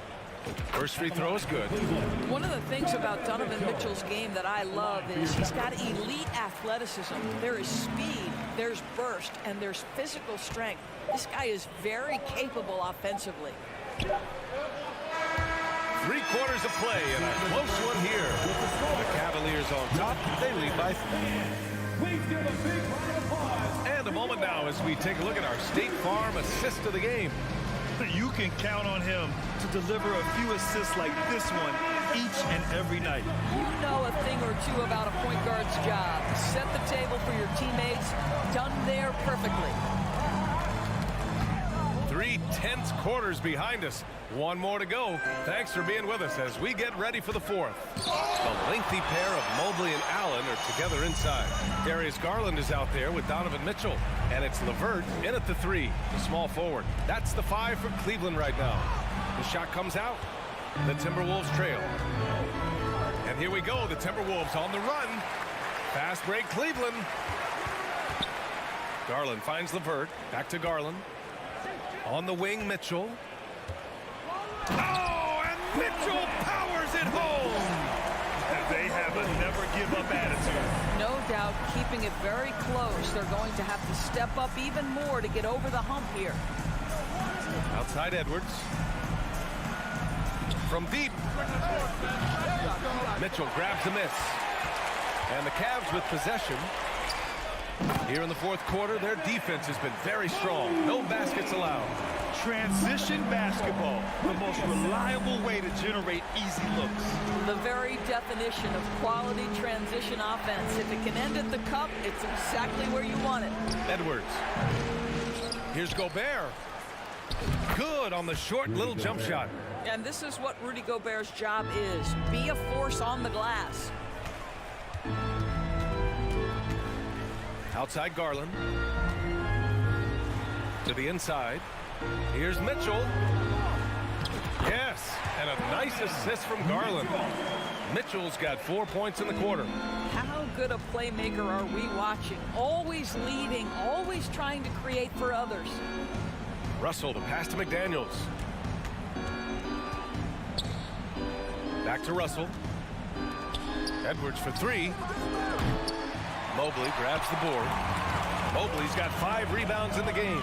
E: First free throw is good.
G: One of the things about Donovan Mitchell's game that I love is he's got elite athleticism. There is speed, there's burst, and there's physical strength. This guy is very capable offensively.
E: 3 quarters of play and a close one here. The Cavaliers on top. They lead by 3. And a moment now as we take a look at our State Farm assist of the game.
F: You can count on him to deliver a few assists like this one each and every night.
G: You know a thing or two about a point guard's job. Set the table for your teammates. Done there perfectly.
E: 3 tense quarters behind us. 1 more to go. Thanks for being with us as we get ready for the 4th. The lengthy pair of Mobley and Allen are together inside. Darius Garland is out there with Donovan Mitchell. And it's LeVert in at the 3, the small forward. That's the 5 for Cleveland right now. The shot comes out. The Timberwolves trail. And here we go. The Timberwolves on the run. Fast break Cleveland. Garland finds LeVert. Back to Garland. On the wing, Mitchell. Oh, and Mitchell powers it home.
F: They have a never-give-up attitude.
G: No doubt, keeping it very close. They're going to have to step up even more to get over the hump here.
E: Outside Edwards. From deep. Mitchell grabs a miss. And the Cavs with possession. Here in the fourth quarter, their defense has been very strong. No baskets allowed.
F: Transition basketball, the most reliable way to generate easy looks.
G: The very definition of quality transition offense. If it can end at the cup, it's exactly where you want it.
E: Edwards. Here's Gobert. Good on the short little jump shot.
G: And this is what Rudy Gobert's job is. Be a force on the glass.
E: Outside Garland. To the inside. Here's Mitchell. Yes, and a nice assist from Garland. Mitchell's got 4 points in the quarter.
G: How good a playmaker are we watching? Always leading, always trying to create for others.
E: Russell to pass to McDaniels. Back to Russell. Edwards for three. Mobley grabs the board. Mobley's got 5 rebounds in the game.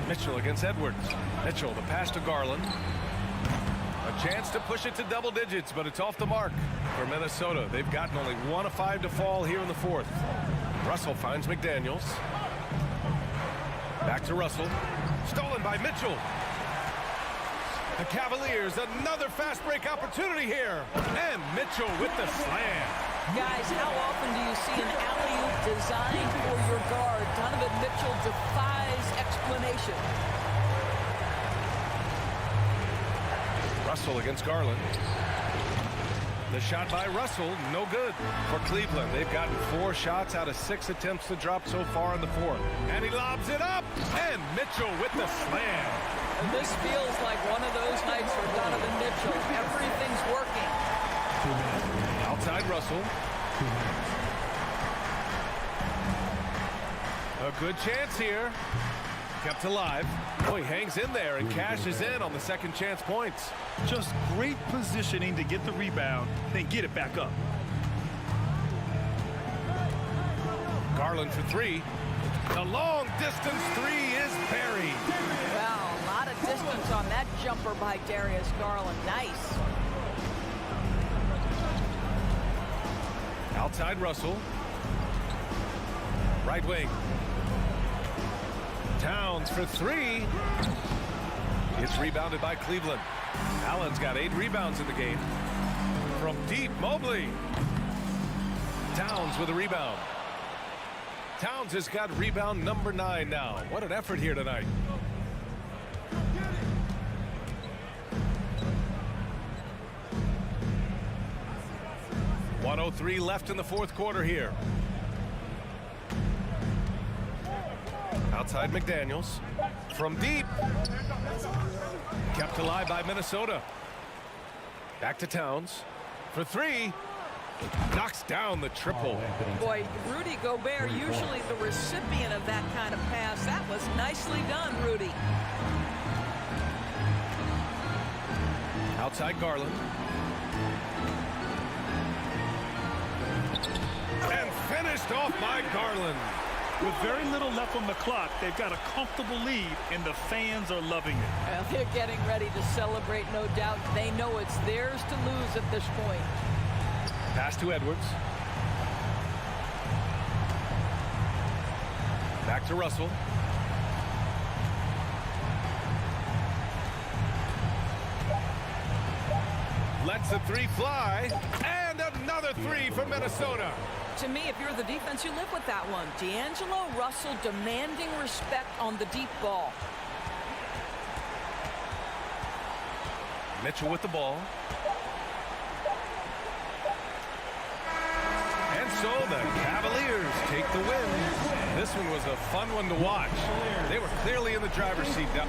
E: Mitchell against Edwards. Mitchell the pass to Garland. A chance to push it to double digits, but it's off the mark for Minnesota. They've gotten only 1 of 5 to fall here in the fourth. Russell finds McDaniels. Back to Russell. Stolen by Mitchell. The Cavaliers, another fast break opportunity here. And Mitchell with the slam.
G: Guys, how often do you see an alley-oop designed for your guard? Donovan Mitchell defies explanation.
E: Russell against Garland. The shot by Russell, no good for Cleveland. They've gotten 4 shots out of 6 attempts to drop so far in the fourth. And he lobs it up. And Mitchell with the slam.
G: And this feels like one of those nights for Donovan Mitchell. Everything's working.
E: Outside Russell. A good chance here. Kept alive. Oh, he hangs in there and cashes in on the second chance points.
F: Just great positioning to get the rebound, then get it back up.
E: Garland for 3. The long distance 3 is buried.
G: Wow, a lot of distance on that jumper by Darius Garland. Nice.
E: Outside Russell. Right wing. Towns for 3. It's rebounded by Cleveland. Allen's got 8 rebounds in the game. From deep, Mobley. Towns with a rebound. Towns has got rebound number 9 now. What an effort here tonight. .103 left in the fourth quarter here. Outside McDaniels. From deep. Kept alive by Minnesota. Back to Towns. For 3. Knocks down the triple.
G: Boy, Rudy Gobert, usually the recipient of that kind of pass. That was nicely done, Rudy.
E: Outside Garland. And finished off by Garland.
F: With very little left on the clock, they've got a comfortable lead, and the fans are loving it.
G: Well, they're getting ready to celebrate, no doubt. They know it's theirs to lose at this point.
E: Pass to Edwards. Back to Russell. Lets the 3 fly. And another 3 for Minnesota.
G: To me, if you're the defense, you live with that one. D'Angelo Russell demanding respect on the deep ball.
E: Mitchell with the ball. And so the Cavaliers take the win. This one was a fun one to watch. They were clearly in the driver's seat now.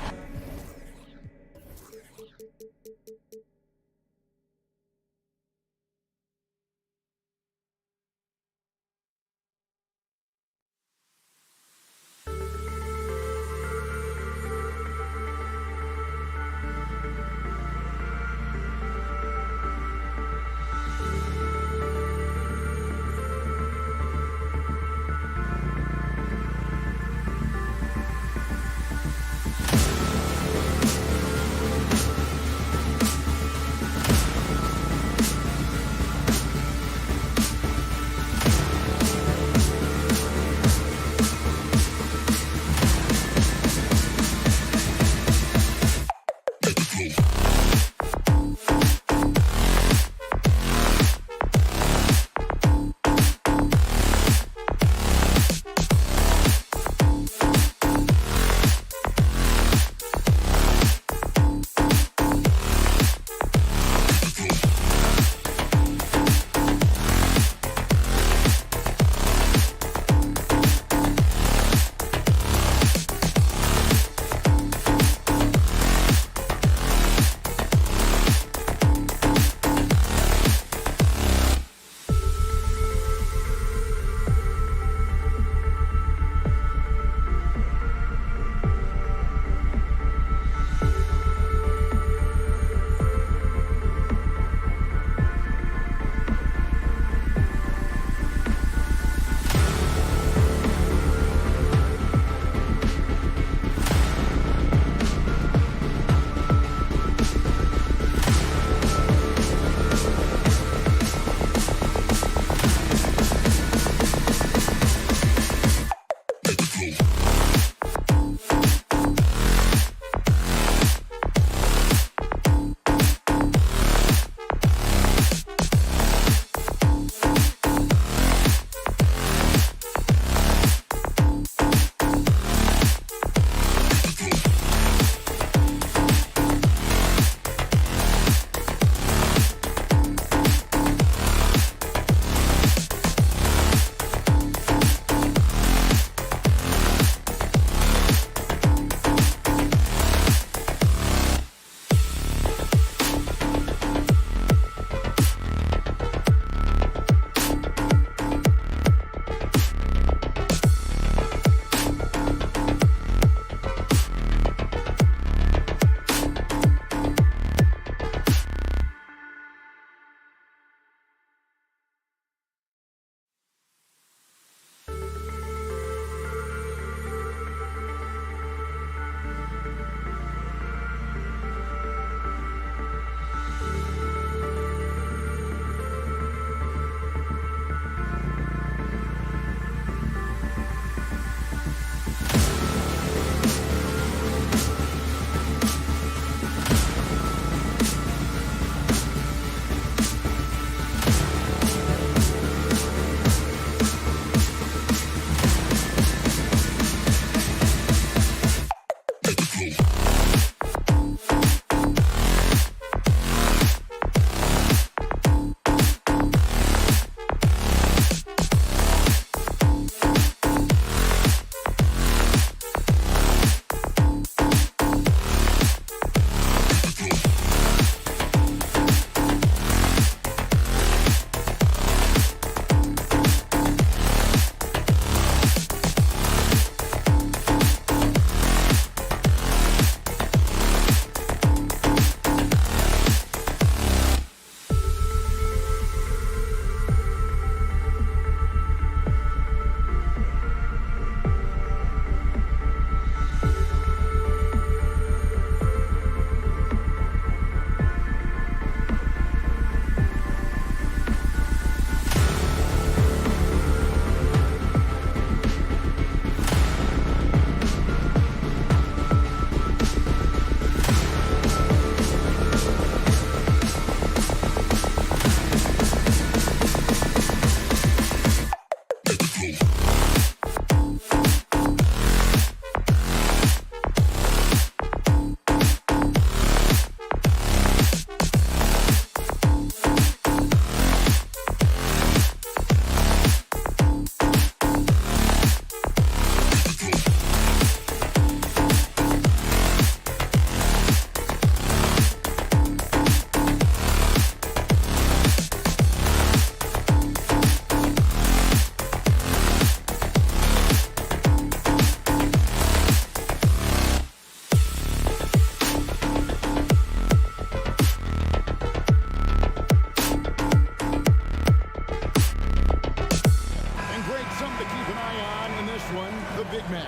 A: big men.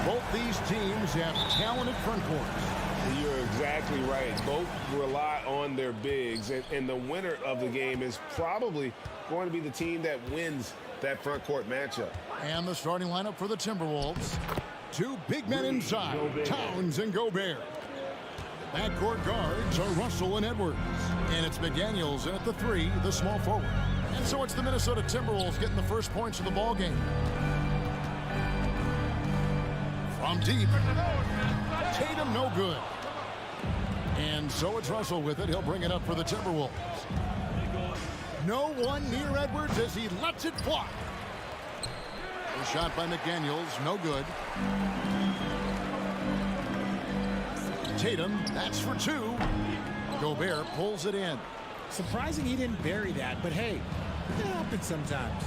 A: Both these teams have talented front courts.
C: You're exactly right. Both rely on their bigs, and the winner of the game is probably going to be the team that wins that front court matchup.
A: And the starting lineup for the Timberwolves. Two big men inside, Towns and Gobert. Backcourt guards are Russell and Edwards. And it's McDaniels in at the 3, the small forward. And so it's the Minnesota Timberwolves getting the first points of the ball game. From deep, Tatum no good. And so it's Russell with it. He'll bring it up for the Timberwolves. No one near Edwards as he lets it fly. A shot by McDaniels, no good. Tatum, that's for 2. Gobert pulls it in.
H: Surprising he didn't bury that, but hey, it happens sometimes.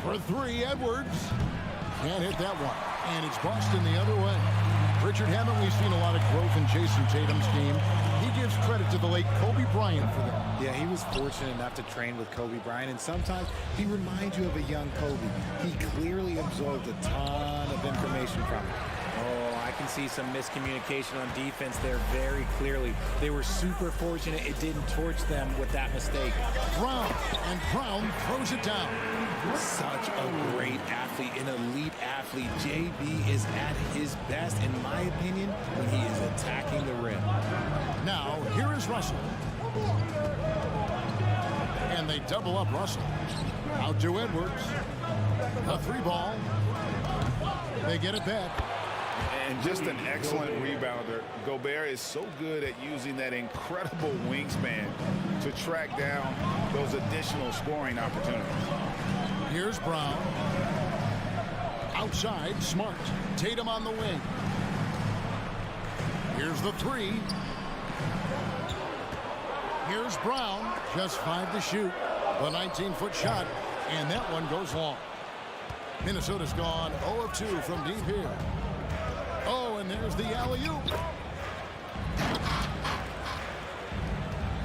A: For 3, Edwards. Can't hit that one. And it's Boston the other way. Richard, haven't we seen a lot of growth in Jason Tatum's game? He gives credit to the late Kobe Bryant for that.
H: Yeah, he was fortunate enough to train with Kobe Bryant, and sometimes he reminds you of a young Kobe. He clearly absorbed a ton of information from him. Oh, I can see some miscommunication on defense there very clearly. They were super fortunate it didn't torch them with that mistake.
A: Brown, and Brown throws it down.
H: Such a great athlete, an elite athlete. JB is at his best, in my opinion, when he is attacking the rim.
A: Now, here is Russell. And they double up Russell. Out to Edwards. A 3 ball. They get it back.
C: And just an excellent rebounder. Gobert is so good at using that incredible wingspan to track down those additional scoring opportunities.
A: Here's Brown. Outside, Smart. Tatum on the wing. Here's the 3. Here's Brown. Just 5 to shoot. A 19-foot shot, and that one goes long. Minnesota's gone 0 of 2 from deep here. Oh, and there's the alley-oop.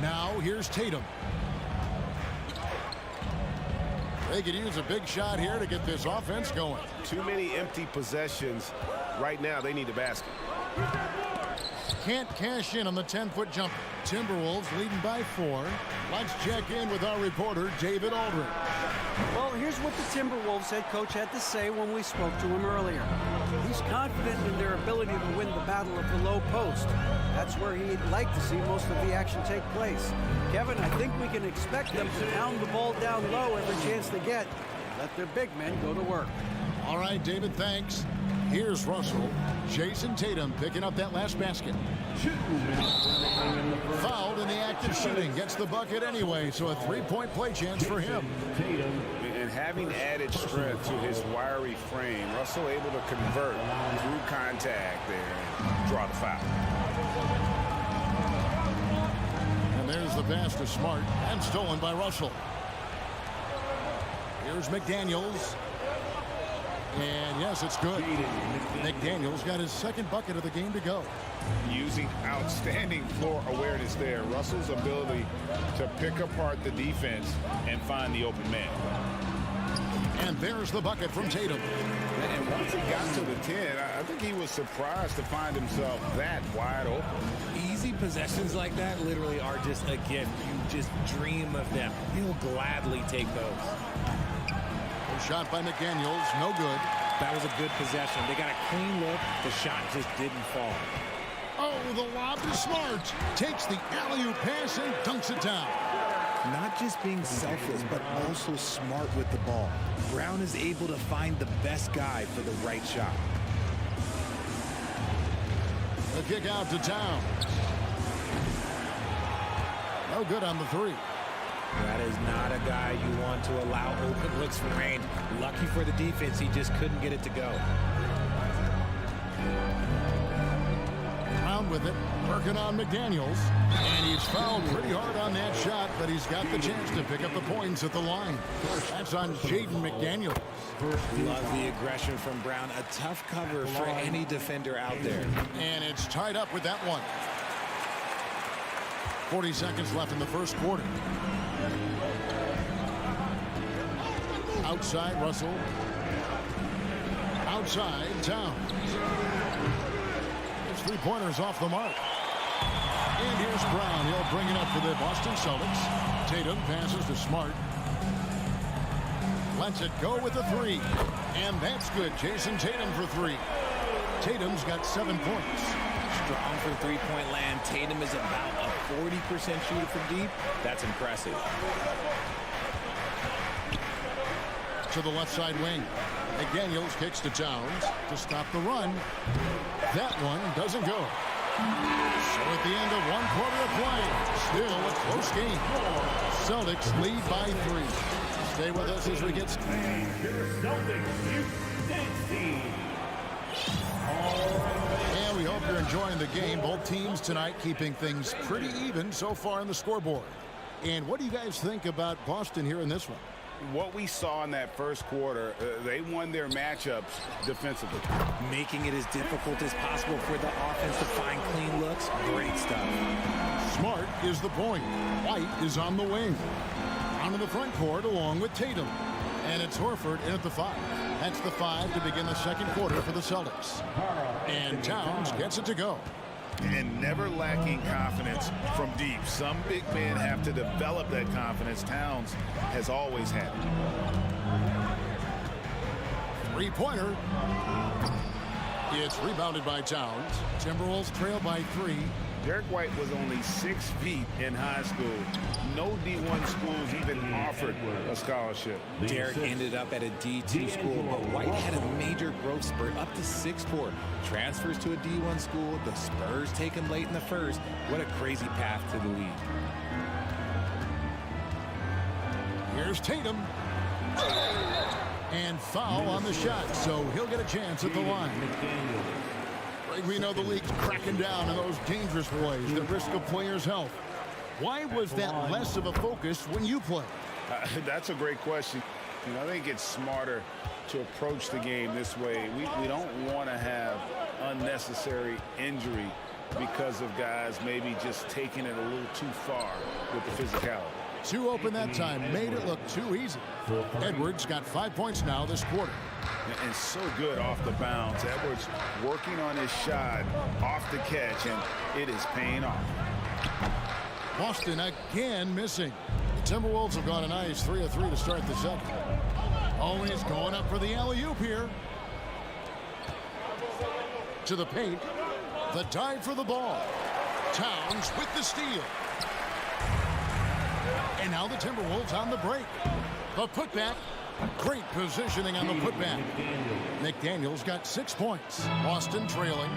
A: Now, here's Tatum. They could use a big shot here to get this offense going.
C: Too many empty possessions. Right now, they need a basket.
A: Can't cash in on the 10-foot jumper. Timberwolves leading by 4. Let's check in with our reporter, David Aldridge.
I: Well, here's what the Timberwolves head coach had to say when we spoke to him earlier. He's confident in their ability to win the battle of the low post. That's where he'd like to see most of the action take place. Kevin, I think we can expect them to pound the ball down low every chance they get. Let their big men go to work.
A: All right, David, thanks. Here's Russell. Jason Tatum picking up that last basket. Fouled in the act of shooting. Gets the bucket anyway, so a 3-point play chance for him.
C: And having added strength to his wiry frame, Russell able to convert through contact there and draw the foul.
A: And there's the pass to Smart, and stolen by Russell. Here's McDaniels. And yes, it's good. McDaniels got his 2nd bucket of the game to go.
C: Using outstanding floor awareness there. Russell's ability to pick apart the defense and find the open man.
A: And there's the bucket from Tatum.
C: And once he got to the 10, I think he was surprised to find himself that wide open.
H: Easy possessions like that literally are just a gift. You just dream of them. He'll gladly take those.
A: Shot by McDaniels, no good.
H: That was a good possession. They got a clean look. The shot just didn't fall.
A: Oh, the lob to Smart. Takes the alley-oop pass and dunks it down.
H: Not just being selfless, but also smart with the ball. Brown is able to find the best guy for the right shot.
A: The kick out to Towns. No good on the 3.
H: That is not a guy you want to allow open looks from range. Lucky for the defense, he just couldn't get it to go.
A: Brown with it, working on McDaniels. And he's fouled pretty hard on that shot, but he's got the chance to pick up the points at the line. That's on Jaden McDaniels.
H: Love the aggression from Brown. A tough cover for any defender out there.
A: And it's tied up with that one. 40 seconds left in the first quarter. Outside, Russell. outside, Towns. His three-pointers off the mark. And here's Brown. He'll bring it up for the Boston Celtics. Tatum passes to Smart. Lets it go with a three. And that's good. Jason Tatum for three. Tatum's got 7 points.
H: Strong from three-point land. Tatum is about a 40% shooter from deep. That's impressive.
A: To the left side wing. McDaniels kicks to Towns to stop the run. That one doesn't go. So at the end of 1 quarter of play, still a close game. Celtics lead by 3. Stay with us as we get started. And we hope you're enjoying the game. Both teams tonight keeping things pretty even so far on the scoreboard. And what do you guys think about Boston here in this one?
C: What we saw in that first quarter, they won their matchups defensively.
H: Making it as difficult as possible for the offense to find clean looks. Great stuff.
A: Smart is the point. White is on the wing. On to the front court along with Tatum. And it's Horford in at the 5. That's the 5 to begin the second quarter for the Celtics. And Towns gets it to go.
C: And never lacking confidence from deep. Some big men have to develop that confidence. Towns has always had it.
A: Three-pointer. It's rebounded by Towns. Timberwolves trail by 3.
C: Derek White was only 6 feet in high school. No D1 schools even offered a scholarship.
H: Derek ended up at a D2 school, but White had a major growth spurt up to 6'4". Transfers to a D1 school. The Spurs take him late in the first. What a crazy path to the league.
A: Here's Tatum. And foul on the shot, so he'll get a chance at the line. We know the league's cracking down on those dangerous plays that risk a player's health. Why was that less of a focus when you play?
C: That's a great question. You know, I think it's smarter to approach the game this way. We don't want to have unnecessary injury because of guys maybe just taking it a little too far with the physicality.
A: 2 open that time, made it look too easy. Edwards got 5 points now this quarter.
C: And so good off the bounce. Edwards working on his shot off the catch, and it is paying off.
A: Boston again missing. The Timberwolves have gone a nice 3 of 3 to start the second. Always going up for the alley-oop here. To the paint. The dive for the ball. Towns with the steal. And now the Timberwolves on the break. The putback. Great positioning on the putback. McDaniels got 6 points. Boston trailing.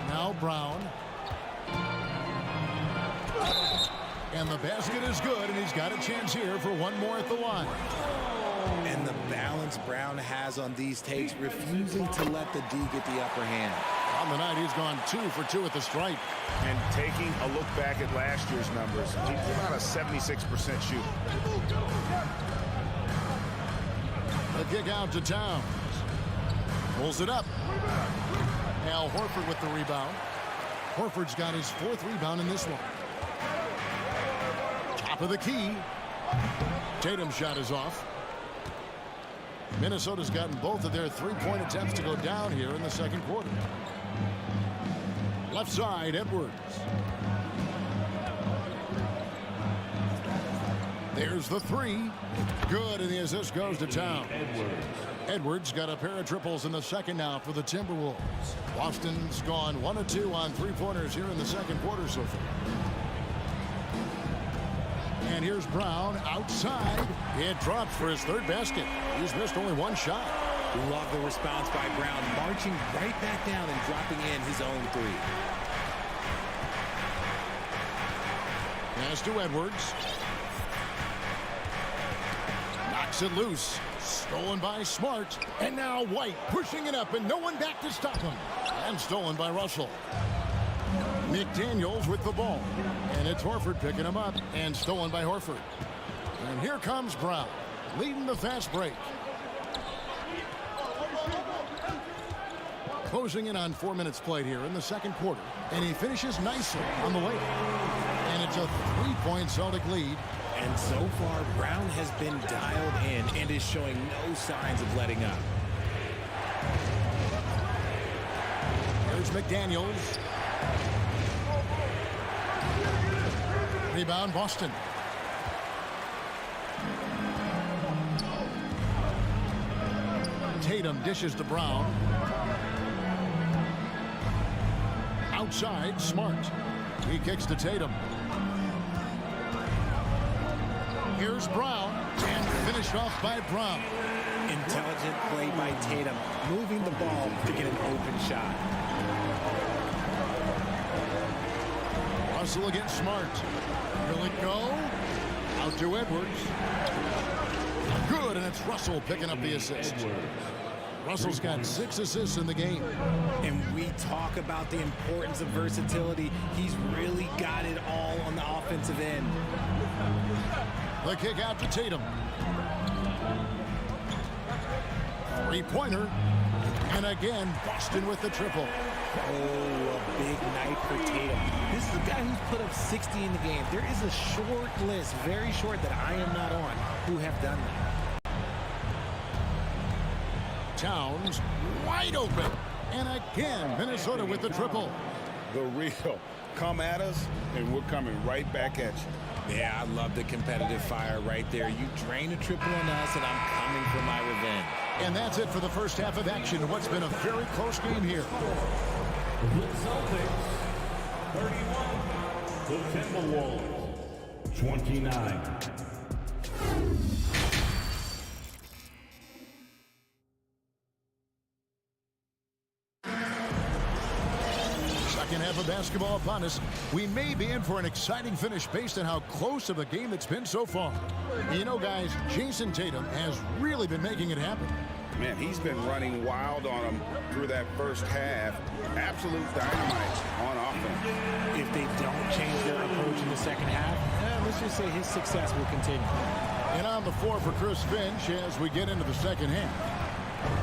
A: Now Brown. And the basket is good, and he's got a chance here for one more at the line.
H: And the balance Brown has on these takes, refusing to let the D get the upper hand.
A: On the night, he's gone 2 for 2 at the stripe.
C: And taking a look back at last year's numbers, he's about a 76% shooter.
A: The kick out to Towns. Pulls it up. Al Horford with the rebound. Horford's got his 4th rebound in this one. Top of the key. Tatum's shot is off. Minnesota's gotten both of their 3-point attempts to go down here in the second quarter. Left side, Edwards. There's the 3. Good, and the assist goes to Towns. Edwards got a pair of triples in the second now for the Timberwolves. Boston's gone 1 of 2 on 3-pointers here in the second quarter so far. And here's Brown outside. It drops for his 3rd basket. He's missed only 1 shot.
H: Love the response by Brown, marching right back down and dropping in his own 3.
A: Pass to Edwards. Knocks it loose. Stolen by Smart. And now White pushing it up and no one back to stop him. And stolen by Russell. McDaniels with the ball. And it's Horford picking him up and stolen by Horford. And here comes Brown, leading the fast break. Closing in on 4 minutes played here in the second quarter. And he finishes nicely on the way. And it's a 3-point Celtic lead.
H: And so far, Brown has been dialed in and is showing no signs of letting up.
A: Here's McDaniels. Rebound, Boston. Tatum dishes to Brown. Outside, Smart. He kicks to Tatum. Here's Brown, and finished off by Brown.
H: Intelligent play by Tatum, moving the ball to get an open shot.
A: Russell against Smart. Will it go? Out to Edwards. Good, and it's Russell picking up the assist. Russell's got 6 assists in the game.
H: And we talk about the importance of versatility. He's really got it all on the offensive end.
A: The kick out to Tatum. 3-pointer. And again, Boston with the triple.
H: Oh, a big night for Tatum. This is a guy who's put up 60 in the game. There is a short list, very short, that I am not on, who have done that.
A: Towns wide open. And again, Minnesota with the triple.
C: The real. Come at us, and we're coming right back at you.
H: Yeah, I love the competitive fire right there. You drain a triple on us, and I'm coming for my revenge.
A: And that's it for the first half of action in what's been a very close game here.
D: The Celtics, 31. The Timberwolves, 29.
A: Second half of basketball upon us. We may be in for an exciting finish based on how close of a game it's been so far. You know, guys, Jason Tatum has really been making it happen.
C: Man, he's been running wild on them through that first half. Absolute dynamite on offense.
H: If they don't change their approach in the second half, let's just say his success will continue.
A: And on the floor for Chris Finch as we get into the second half.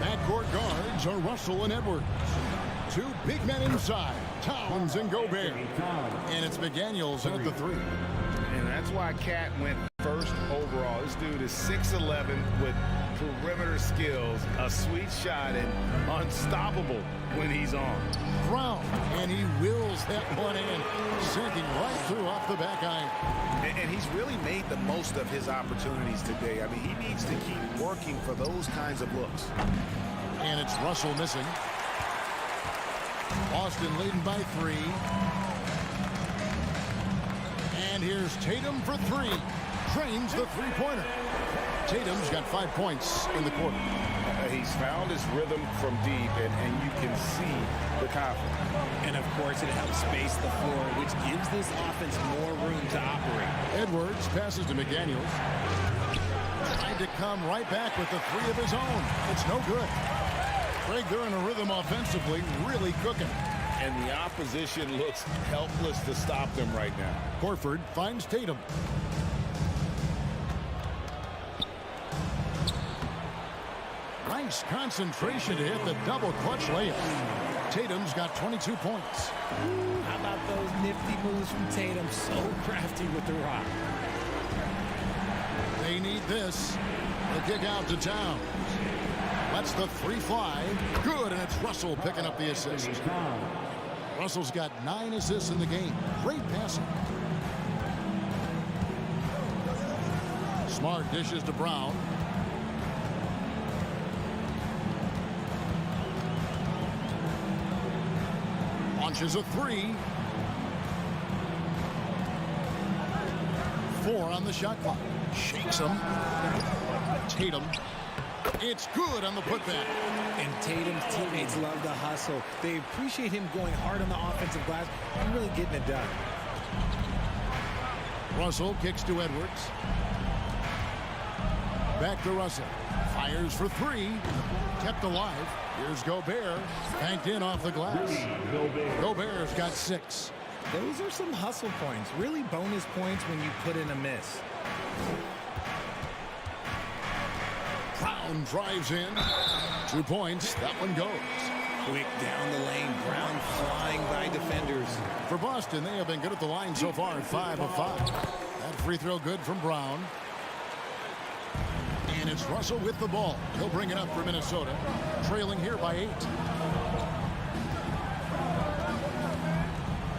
A: Backcourt guards are Russell and Edwards. 2 big men inside, Towns and Gobert. And it's McDaniels in at the 3.
C: And that's why Cat went first overall. This dude is 6'11" with perimeter skills, a sweet shot, and unstoppable when he's on.
A: Brown, and he wills that one in, sinking right through off the back iron.
C: And he's really made the most of his opportunities today. I mean, he needs to keep working for those kinds of looks.
A: And it's Russell missing. Boston leading by 3. And here's Tatum for 3. Drains the 3-pointer. Tatum's got 5 points in the quarter.
C: He's found his rhythm from deep, and you can see the confidence.
H: And, of course, it helps space the floor, which gives this offense more room to operate.
A: Edwards passes to McDaniels. Tried to come right back with the 3 of his own. It's no good. Greg, they're in a rhythm offensively, really cooking.
C: And the opposition looks helpless to stop them right now.
A: Horford finds Tatum. Nice concentration to hit the double clutch layup. Tatum's got 22 points.
H: How about those nifty moves from Tatum? So crafty with the rock.
A: They need this. The kick out to Towns. Lets the 3 fly. Good, and it's Russell picking up the assist. Russell's got 9 assists in the game. Great passing. Smart dishes to Brown. Launches a 3. 4 on the shot clock. Shakes him. Tatum. It's good on the putback.
H: And Tatum's teammates love the hustle. They appreciate him going hard on the offensive glass and really getting it done.
A: Russell kicks to Edwards. Back to Russell. Fires for 3. Kept alive. Here's Gobert. Banked in off the glass. Gobert's got 6.
H: Those are some hustle points. Really bonus points when you put in a miss.
A: Brown drives in. 2 points. That one goes.
H: Quick down the lane. Brown flying by defenders.
A: For Boston, they have been good at the line so far at 5 of 5. That free throw good from Brown. And it's Russell with the ball. He'll bring it up for Minnesota, trailing here by 8.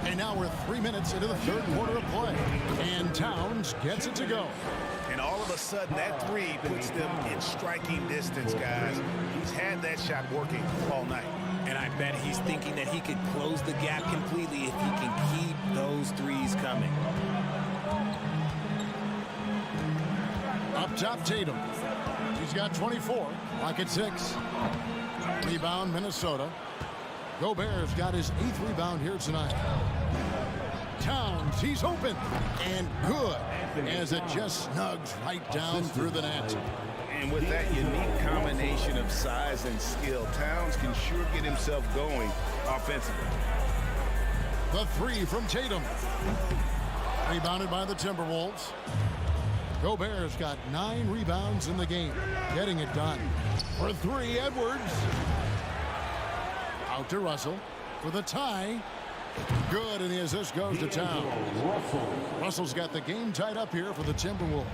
A: And now we're 3 minutes into the third quarter of play. And Towns gets it to go.
C: And all of a sudden, that three puts them in striking distance, guys. He's had that shot working all night.
H: And I bet he's thinking that he could close the gap completely if he can keep those threes coming.
A: Up top, Tatum. He's got 24. Lock at 6. Rebound, Minnesota. Gobert's got his 8th rebound here tonight. Towns, he's open. And good, as it just snugs right down through the net.
C: And with that unique combination of size and skill, Towns can sure get himself going offensively.
A: The 3 from Tatum. Rebounded by the Timberwolves. Gobert's got 9 rebounds in the game. Getting it done. For 3, Edwards. Out to Russell for the tie. Good, and the assist goes to Towns. Russell's got the game tied up here for the Timberwolves.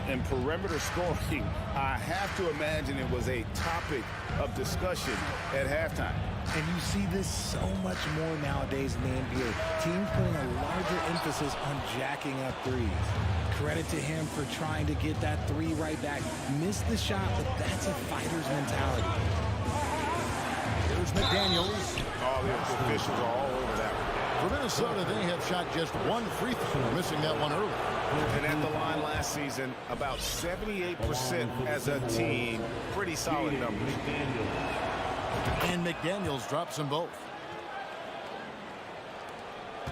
C: And perimeter scoring, I have to imagine it was a topic of discussion at halftime.
H: And you see this so much more nowadays in the NBA. Teams putting a larger emphasis on jacking up threes. Credit to him for trying to get that 3 right back. Missed the shot, but that's a fighter's mentality.
A: Here's McDaniels.
C: Oh, the officials are all over that one.
A: For Minnesota, they have shot just 1 free throw, missing that one early.
C: And at the line last season, about 78% as a team. Pretty solid numbers.
A: And McDaniels drops them both.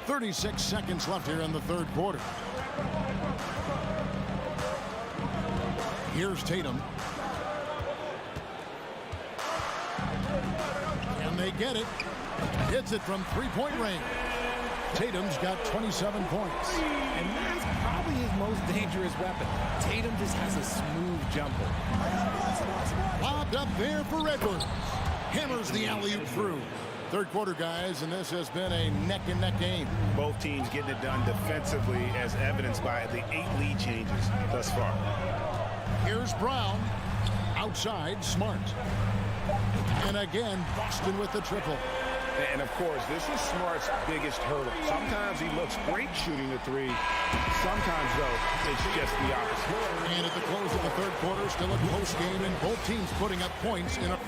A: 36 seconds left here in the third quarter. Here's Tatum. And they get it. Hits it from 3-point range. Tatum's got 27 points.
H: And that's probably his most dangerous weapon. Tatum just has a smooth jumper.
A: Lobbed up there for Edwards. Hammers the alley-oop through. Third quarter, guys, and this has been a neck-and-neck game.
C: Both teams getting it done defensively, as evidenced by the 8 lead changes thus far.
A: Here's Brown. Outside, Smart. And again, Boston with the triple.
C: And, of course, this is Smart's biggest hurdle. Sometimes he looks great shooting the 3. Sometimes, though, it's just the opposite.
A: And at the close of the third quarter, still a close game, and both teams putting up points in a...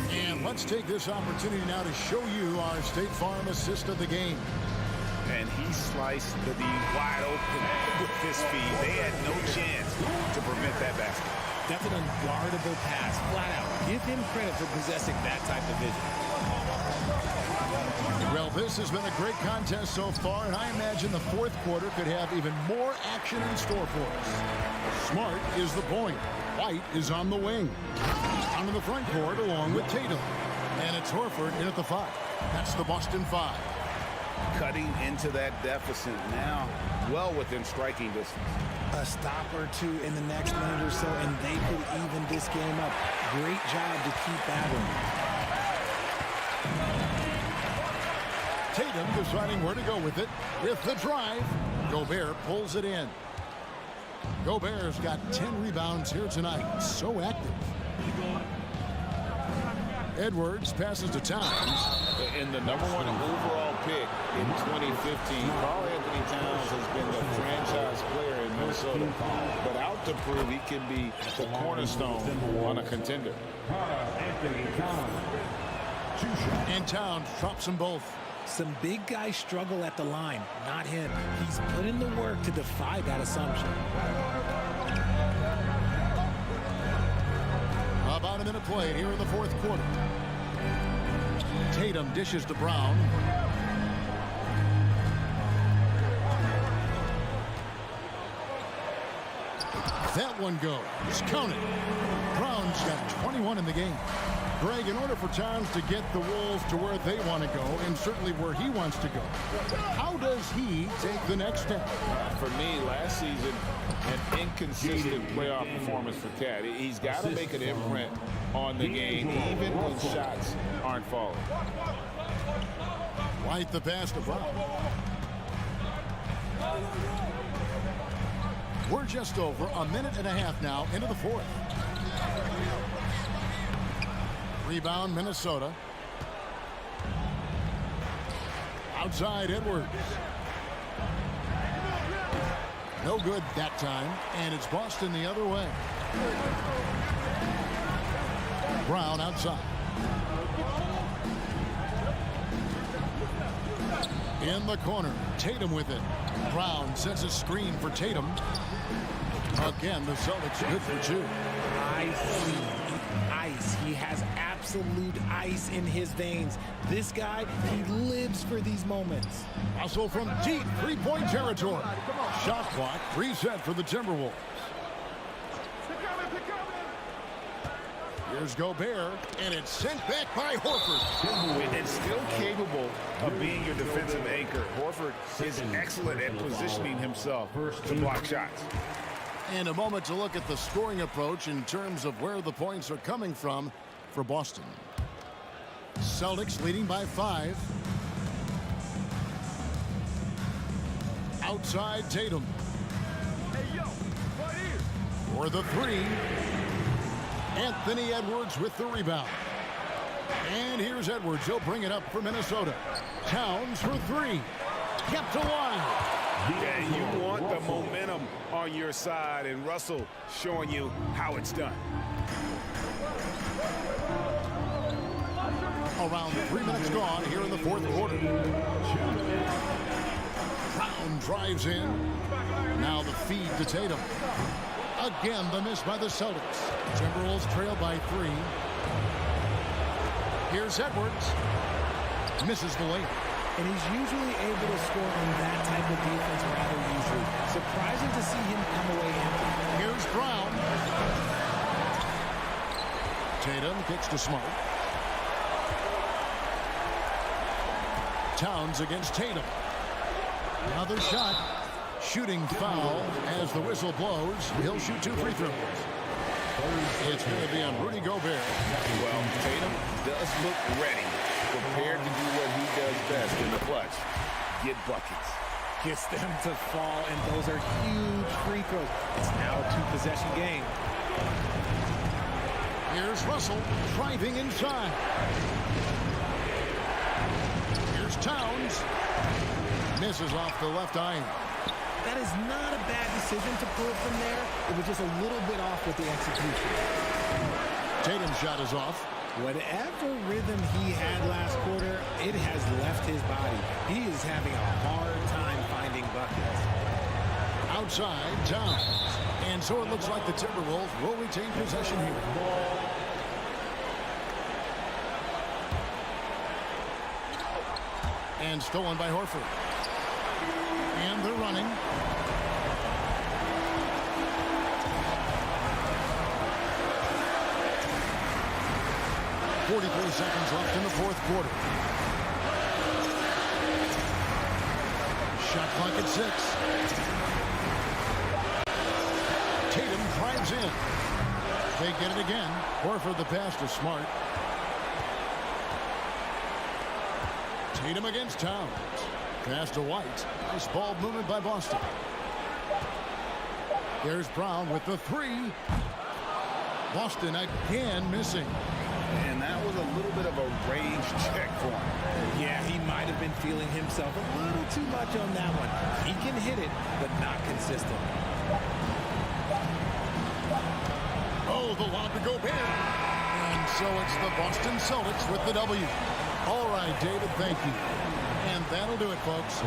A: And let's take this opportunity now to show you our State Farm assist of the game.
C: And he sliced the D wide open with his feet. They had no chance to prevent that basket.
H: That's an unguardable pass, flat out. Give him credit for possessing that type of vision.
A: Well, this has been a great contest so far, and I imagine the fourth quarter could have even more action in store for us. Smart is the point. White is on the wing. Down in the front court along with Tatum. And it's Horford in at the 5. That's the Boston 5.
C: Cutting into that deficit now, well within striking distance.
H: A stop or 2 in the next minute or so, and they could even this game up. Great job to keep battling.
A: Tatum deciding where to go with it. With the drive, Gobert pulls it in. Gobert's got 10 rebounds here tonight. So active. Edwards passes to Towns.
C: And the number 1 overall pick in 2015, Karl Anthony Towns has been the franchise player in Minnesota. But out to prove he can be the cornerstone on a contender.
A: And Towns drops them both.
H: Some big guys struggle at the line, not him. He's put in the work to defy that assumption.
A: About a minute played here in the fourth quarter. Tatum dishes to Brown. That one goes. Count it. Brown's got 21 in the game. Greg, in order for Towns to get the Wolves to where they want to go, and certainly where he wants to go, how does he take the next step?
C: For me, last season, an inconsistent playoff performance for Cat. He's got to make an imprint on the game, even when shots aren't falling.
A: White the pass to Brown. We're just over a minute and a half now into the fourth. Rebound, Minnesota. Outside, Edwards. No good that time, and it's Boston the other way. Brown outside. In the corner, Tatum with it. Brown sets a screen for Tatum. Again, the Celtics good for two.
H: Ice. He has absolute ice in his veins. This guy, he lives for these moments.
A: Russell from deep three-point territory. Shot clock reset for the Timberwolves. Here's Gobert, and it's sent back by Horford.
C: And still capable of being your defensive anchor. Horford is excellent at positioning himself to block shots.
A: And a moment to look at the scoring approach in terms of where the points are coming from for Boston. Celtics leading by 5. Outside Tatum. For the 3. Anthony Edwards with the rebound. And here's Edwards. He'll bring it up for Minnesota. Towns for 3. Kept alive.
C: Yeah, you want the momentum on your side, and Russell showing you how it's done.
A: Around 3 minutes gone here in the fourth quarter. Brown drives in. Now the feed to Tatum. Again, the miss by the Celtics. Timberwolves trail by 3. Here's Edwards. Misses the layup.
H: And he's usually able to score on that type of defense rather easily. Surprising to see him come away empty.
A: Here's Brown. Tatum kicks to Smart. Towns against Tatum. Another shot. Shooting foul as the whistle blows. He'll shoot 2 free throws. It's going to be on Rudy Gobert.
C: Well, Tatum does look ready, prepared to do what he does best in the clutch. Get buckets.
H: Gets them to fall, and those are huge free throws. It's now a 2-possession game.
A: Here's Russell driving inside. Here's Towns. Misses off the left iron.
H: That is not a bad decision to pull it from there. It was just a little bit off with the execution.
A: Tatum's shot is off.
H: Whatever rhythm he had last quarter, it has left his body. He is having a hard time finding buckets.
A: Outside, Towns. And so it looks like the Timberwolves will retain possession here. And stolen by Horford. And they're running. .43 seconds left in the fourth quarter. Shot clock at 6. Tatum drives in. They get it again. Horford the pass to Smart. Tatum against Towns. Pass to White. Nice ball movement by Boston. There's Brown with the 3. Boston again missing.
C: And that was a little bit of a rage check for him.
H: Yeah, he might have been feeling himself a little too much on that one. He can hit it, but not consistent.
A: Oh, the lob to Gobert. And so it's the Boston Celtics with the W. All right, David, thank you. And that'll do it, folks.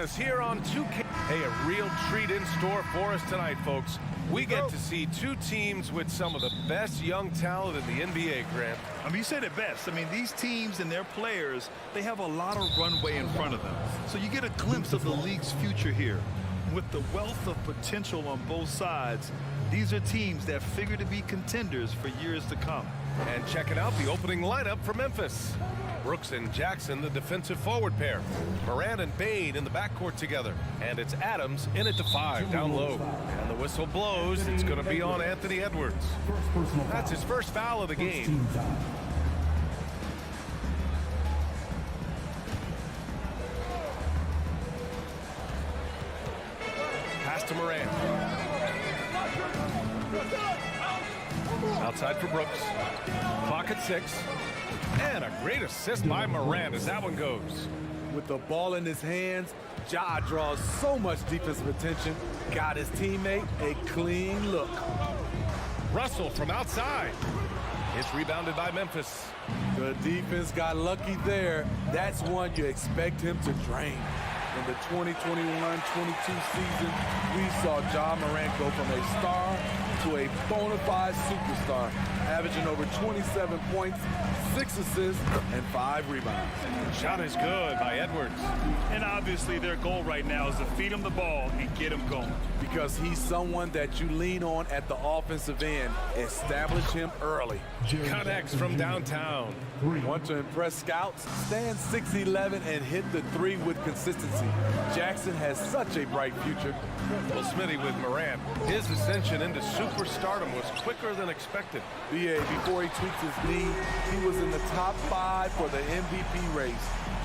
E: us here on 2K. Hey, a real treat in store for us tonight, folks. We get to see two teams with some of the best young talent in the NBA, Grant.
F: I mean, you said it best. I mean, these teams and their players, they have a lot of runway in front of them. So you get a glimpse of the league's future here. With the wealth of potential on both sides, these are teams that figure to be contenders for years to come.
E: And checking out the opening lineup for Memphis. Brooks and Jackson, the defensive forward pair. Morant and Bane in the backcourt together. And it's Adams in at the 5 down low. And the whistle blows. It's going to be on Anthony Edwards. That's his first foul of the game. Pass to Morant. Outside for Brooks. Clock at 6. And a great assist by Morant as that one goes.
J: With the ball in his hands, Ja draws so much defensive attention. Got his teammate a clean look.
E: Russell from outside. It's rebounded by Memphis.
J: The defense got lucky there. That's one you expect him to drain. In the 2021-22 season, we saw Ja Morant go from a star to a bona fide superstar, averaging over 27 points, 6 assists, and 5 rebounds.
E: Shot is good by Edwards.
F: And obviously their goal right now is to feed him the ball and get him going.
J: Because he's someone that you lean on at the offensive end. Establish him early.
E: Connects from downtown.
J: Want to impress scouts? Stand 6'11" and hit the 3 with consistency. Jackson has such a bright future.
E: Well, Smitty with Morant. His ascension into superstardom was quicker than expected.
J: BA, before he tweaked his knee, he was in the top 5 for the MVP race,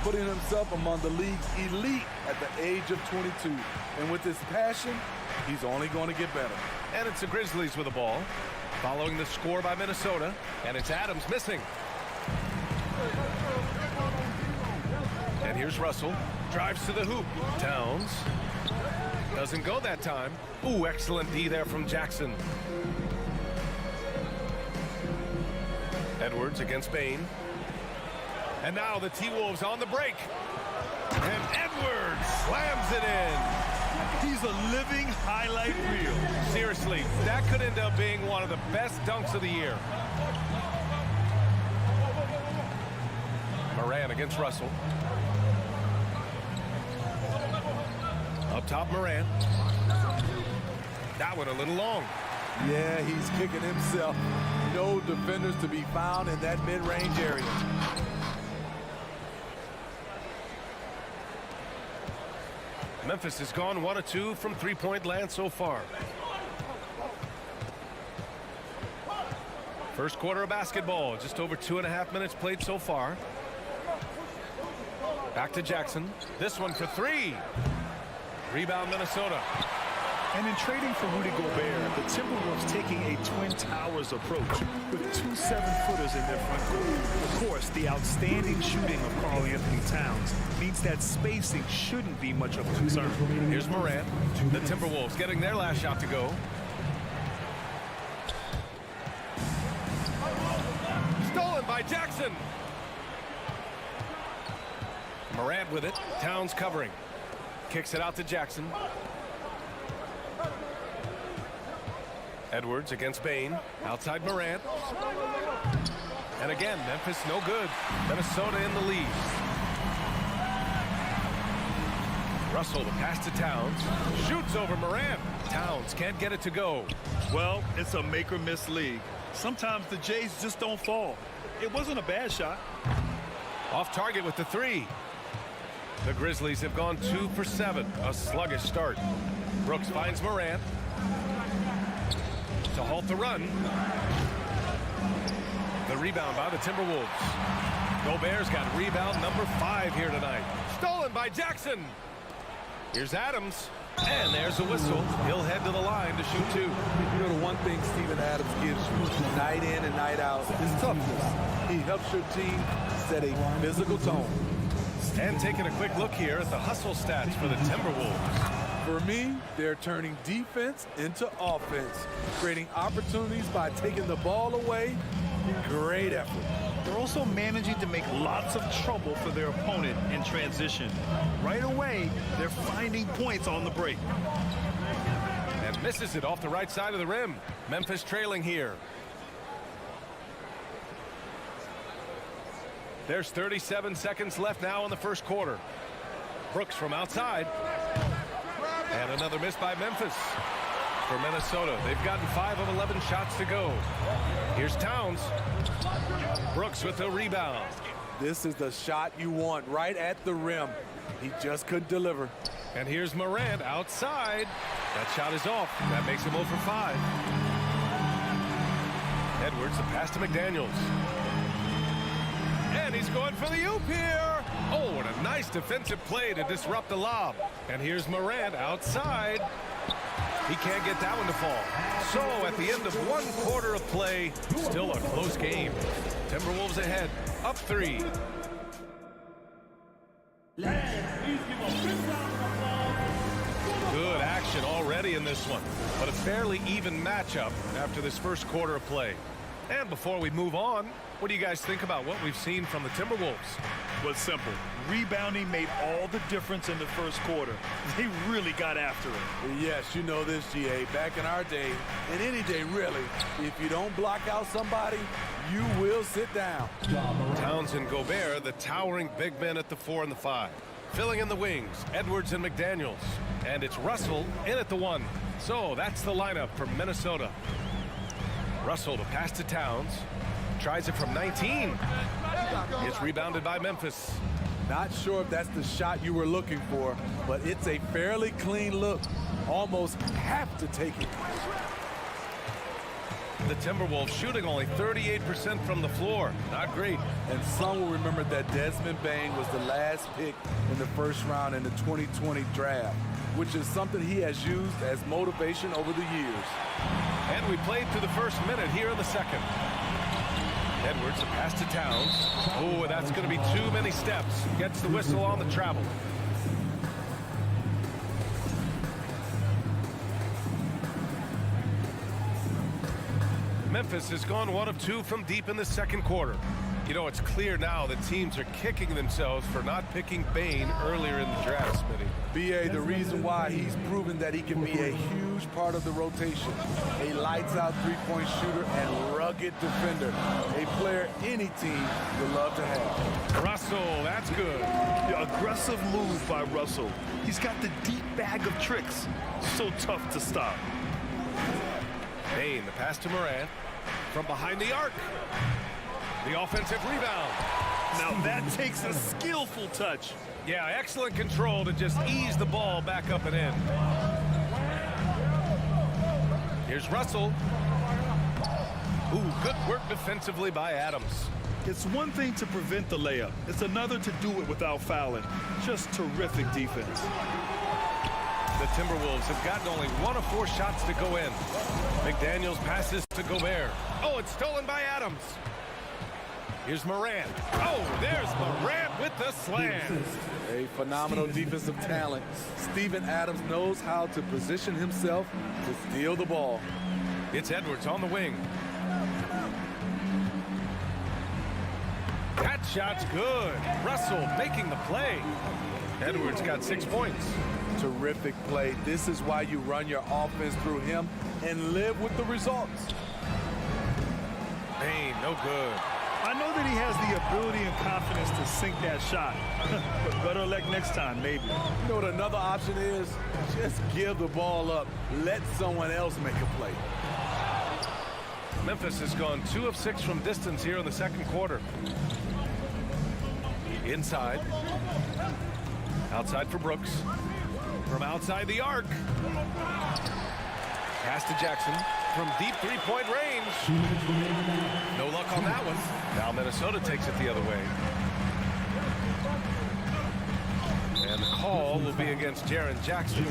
J: putting himself among the league's elite at the age of 22. And with his passion, he's only going to get better.
E: And it's the Grizzlies with the ball, following the score by Minnesota, and it's Adams missing. And here's Russell, drives to the hoop. Towns doesn't go that time. Ooh, excellent D there from Jackson. Edwards against Bane. And now the T-Wolves on the break. And Edwards slams it in.
F: He's a living highlight reel.
E: Seriously, that could end up being one of the best dunks of the year. Morant against Russell. Up top, Morant. That one a little long.
J: Yeah, he's kicking himself. No defenders to be found in that mid-range area.
E: Memphis has gone 1 of 2 from three-point land so far. First quarter of basketball, just over 2.5 minutes played so far. Back to Jackson. This one for 3. Rebound Minnesota.
F: And in trading for Rudy Gobert, the Timberwolves taking a Twin Towers approach with 2 7-footers in their front court. Of course, the outstanding shooting of Karl Anthony Towns means that spacing shouldn't be much of a concern.
E: Here's Morant. The Timberwolves getting their last shot to go. Stolen by Jackson. Morant with it. Towns covering. Kicks it out to Jackson. Edwards against Bane. Outside Morant. And again, Memphis no good. Minnesota in the lead. Russell, the pass to Towns. Shoots over Morant. Towns can't get it to go.
F: Well, it's a make-or-miss league. Sometimes the Jays just don't fall. It wasn't a bad shot.
E: Off target with the 3. The Grizzlies have gone 2 for 7. A sluggish start. Brooks finds Morant. To halt the run. The rebound by the Timberwolves. Gobert's got rebound number 5 here tonight. Stolen by Jackson. Here's Adams. And there's a whistle. He'll head to the line to shoot 2.
J: You know, the one thing Steven Adams gives you night in and night out is toughness. He helps your team set a physical tone.
E: And taking a quick look here at the hustle stats for the Timberwolves.
J: For me, they're turning defense into offense, creating opportunities by taking the ball away. Great effort.
F: they're also managing to make lots of trouble for their opponent in transition. Right away, they're finding points on the break.
E: And misses it off the right side of the rim. Memphis trailing here. There's 37 seconds left now in the first quarter. Brooks from outside. And another miss by Memphis. For Minnesota, they've gotten 5 of 11 shots to go. Here's Towns. Brooks with the rebound.
J: This is the shot you want, right at the rim. He just couldn't deliver.
E: And here's Morant outside. That shot is off. That makes him 0 for 5. Edwards, the pass to McDaniels. And he's going for the oop here. Oh, what a nice defensive play to disrupt the lob. And here's Morant outside. He can't get that one to fall. So at the end of 1 quarter of play, still a close game. Timberwolves ahead, up 3. Good action already in this one, but a fairly even matchup after this first quarter of play. And before we move on, what do you guys think about what we've seen from the Timberwolves?
F: Was simple. Rebounding made all the difference in the first quarter. They really got after it.
J: Yes, you know this, GA. Back in our day, and any day really, if you don't block out somebody, you will sit down.
E: Towns and Gobert, the towering big men at the 4 and the 5. Filling in the wings, Edwards and McDaniels. And it's Russell in at the 1. So that's the lineup for Minnesota. Russell to pass to Towns. Tries it from 19. It's rebounded by Memphis.
J: Not sure if that's the shot you were looking for, but it's a fairly clean look. Almost have to take it.
E: The Timberwolves shooting only 38% from the floor. Not great.
J: And some will remember that Desmond Bane was the last pick in the first round in the 2020 draft, which is something he has used as motivation over the years.
E: And we played through the first minute here in the second. Edwards, a pass to Towns. Oh, that's going to be too many steps. Gets the whistle on the travel. Memphis has gone 1 of 2 from deep in the second quarter. You know, it's clear now that teams are kicking themselves for not picking Bane earlier in the draft, Smitty.
J: BA, the reason why he's proven that he can be a huge part of the rotation. A lights-out three-point shooter and rugged defender. A player any team would love to have.
E: Russell, that's good.
F: The aggressive move by Russell. He's got the deep bag of tricks. So tough to stop.
E: Bane, the pass to Morant. From behind the arc. The offensive rebound.
F: Now that takes a skillful touch.
E: Yeah, excellent control to just ease the ball back up and in. Here's Russell. Ooh, good work defensively by Adams.
F: It's one thing to prevent the layup. It's another to do it without fouling. Just terrific defense.
E: The Timberwolves have gotten only 1 of 4 shots to go in. McDaniels passes to Gobert. Oh, it's stolen by Adams. Here's Morant. Oh, there's Morant with the slam.
J: A phenomenal defensive talent. Steven Adams knows how to position himself to steal the ball.
E: It's Edwards on the wing. That shot's good. Russell making the play. Edwards got 6 points.
J: Terrific play. This is why you run your offense through him and live with the results.
E: Bane, no good.
F: I know that he has the ability and confidence to sink that shot. But better luck next time, maybe.
J: You know what another option is? Just give the ball up. Let someone else make a play.
E: Memphis has gone 2 of 6 from distance here in the second quarter. Inside. Outside for Brooks. From outside the arc. Pass to Jackson from deep three-point range. No luck on that one. Now Minnesota takes it the other way. And the call call will be against Jaren Jackson.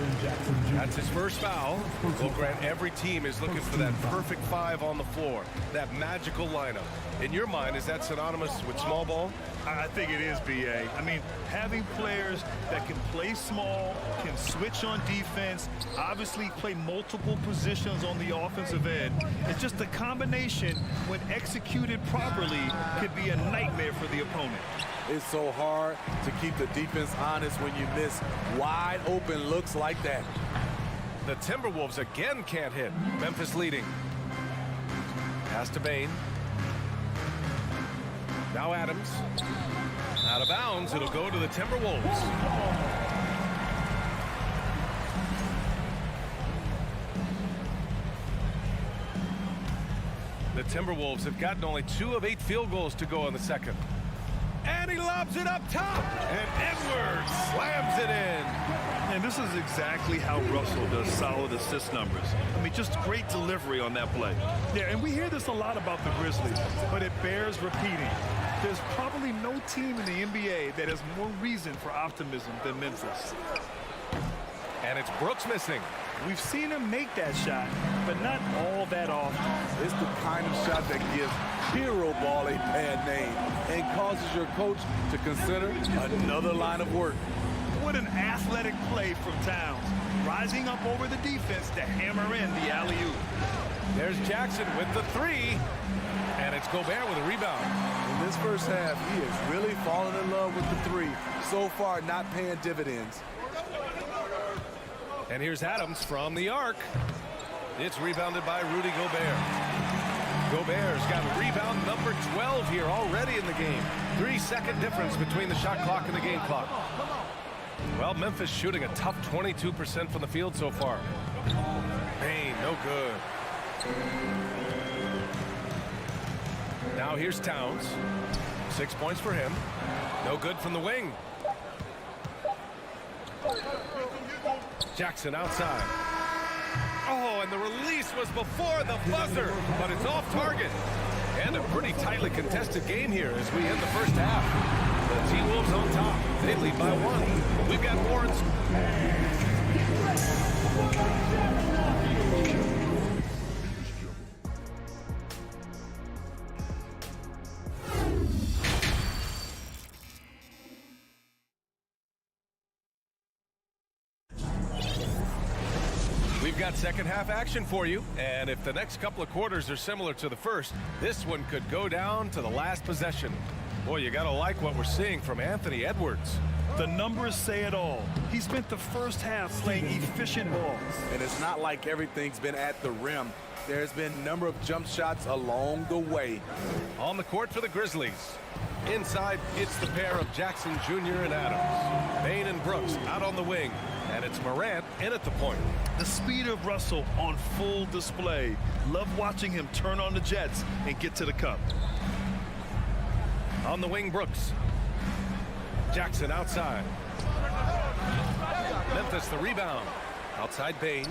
E: That's his first foul. Well, Grant, every team is looking for that perfect 5 on the floor, that magical lineup. In your mind, is that synonymous with small ball?
F: I think it is, B.A. I mean, having players that can play small, can switch on defense, obviously play multiple positions on the offensive end. It's just a combination, when executed properly, could be a nightmare for the opponent.
J: It's so hard to keep the defense honest when you miss wide open looks like that.
E: The Timberwolves again can't hit. Memphis leading. Pass to Bane. Now Adams. Out of bounds. It'll go to the Timberwolves. The Timberwolves have gotten only 2 of 8 field goals to go in the second. And he lobs it up top. And Edwards slams it in.
F: And this is exactly how Russell does solid assist numbers. I mean, just great delivery on that play. Yeah, and we hear this a lot about the Grizzlies, but it bears repeating. There's probably no team in the NBA that has more reason for optimism than Memphis.
E: And it's Brooks missing.
F: We've seen him make that shot, but not all that often.
J: It's the kind of shot that gives hero ball a bad name and causes your coach to consider another line of work.
F: What an athletic play from Towns, rising up over the defense to hammer in the alley-oop.
E: There's Jackson with the 3, and it's Gobert with a rebound.
J: In this first half, he is really falling in love with the 3. So far, not paying dividends.
E: And here's Adams from the arc. It's rebounded by Rudy Gobert. Gobert's got rebound number 12 here already in the game. 3-second difference between the shot clock and the game clock. Well, Memphis shooting a tough 22% from the field so far. Bane, no good. Now here's Towns. 6 points for him. No good from the wing. Jackson outside. Oh, and the release was before the buzzer, but it's off target. And a pretty tightly contested game here as we end the first half. The T-Wolves on top. They lead by 1. We've got more. We've got second half action for you, and if the next couple of quarters are similar to the first, this one could go down to the last possession. Boy, you gotta like what we're seeing from Anthony Edwards.
F: The numbers say it all. He spent the first half playing efficient ball.
J: And it's not like everything's been at the rim. There's been a number of jump shots along the way.
E: On the court for the Grizzlies. Inside, it's the pair of Jackson Jr. and Adams. Bane and Brooks out on the wing. And it's Morant in at the point.
F: The speed of Russell on full display. Love watching him turn on the jets and get to the cup.
E: On the wing, Brooks. Jackson outside. Memphis the rebound. Outside Bane.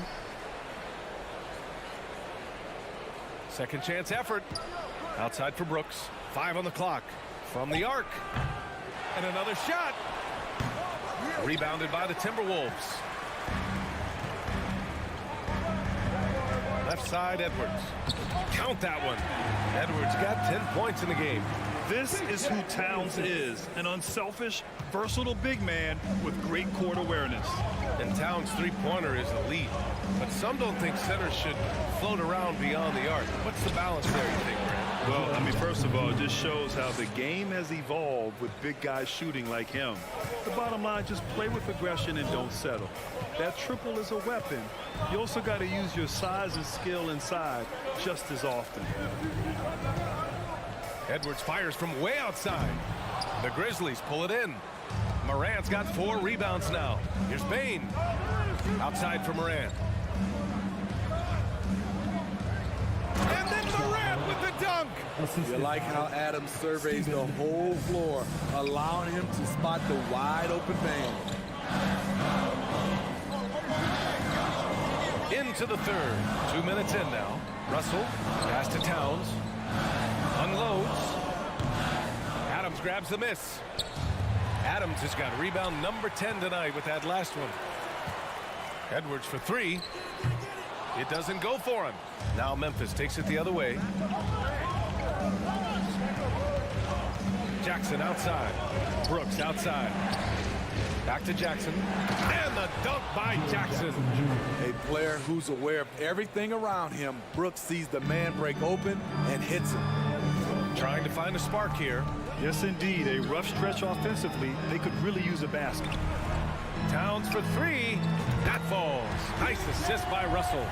E: Second chance effort. Outside for Brooks. 5 on the clock. From the arc. And another shot. Rebounded by the Timberwolves. Left side, Edwards. Count that one. Edwards got 10 points in the game.
F: This is who Towns is, an unselfish, versatile big man with great court awareness.
E: And Towns' three-pointer is elite. But some don't think centers should float around beyond the arc. What's the balance there, you think, Brad?
F: Well, I mean, first of all, it just shows how the game has evolved with big guys shooting like him. The bottom line, just play with aggression and don't settle. That triple is a weapon. You also got to use your size and skill inside just as often.
E: Edwards fires from way outside. The Grizzlies pull it in. Morant's got 4 rebounds now. Here's Bane. Outside for Morant. And then Morant with the dunk.
J: You like how Adams surveys the whole floor, allowing him to spot the wide open man.
E: Into the third. 2 minutes in now. Russell pass to Towns. Unloads. Adams grabs the miss. Adams has got rebound number 10 tonight with that last one. Edwards for three. It doesn't go for him. Now Memphis takes it the other way. Jackson outside. Brooks outside. Back to Jackson. And the dunk by Jackson.
J: A player who's aware of everything around him. Brooks sees the man break open and hits him.
E: Trying to find a spark here.
F: Yes, indeed. A rough stretch offensively. They could really use a basket.
E: Towns for three. That falls. Nice assist by Russell.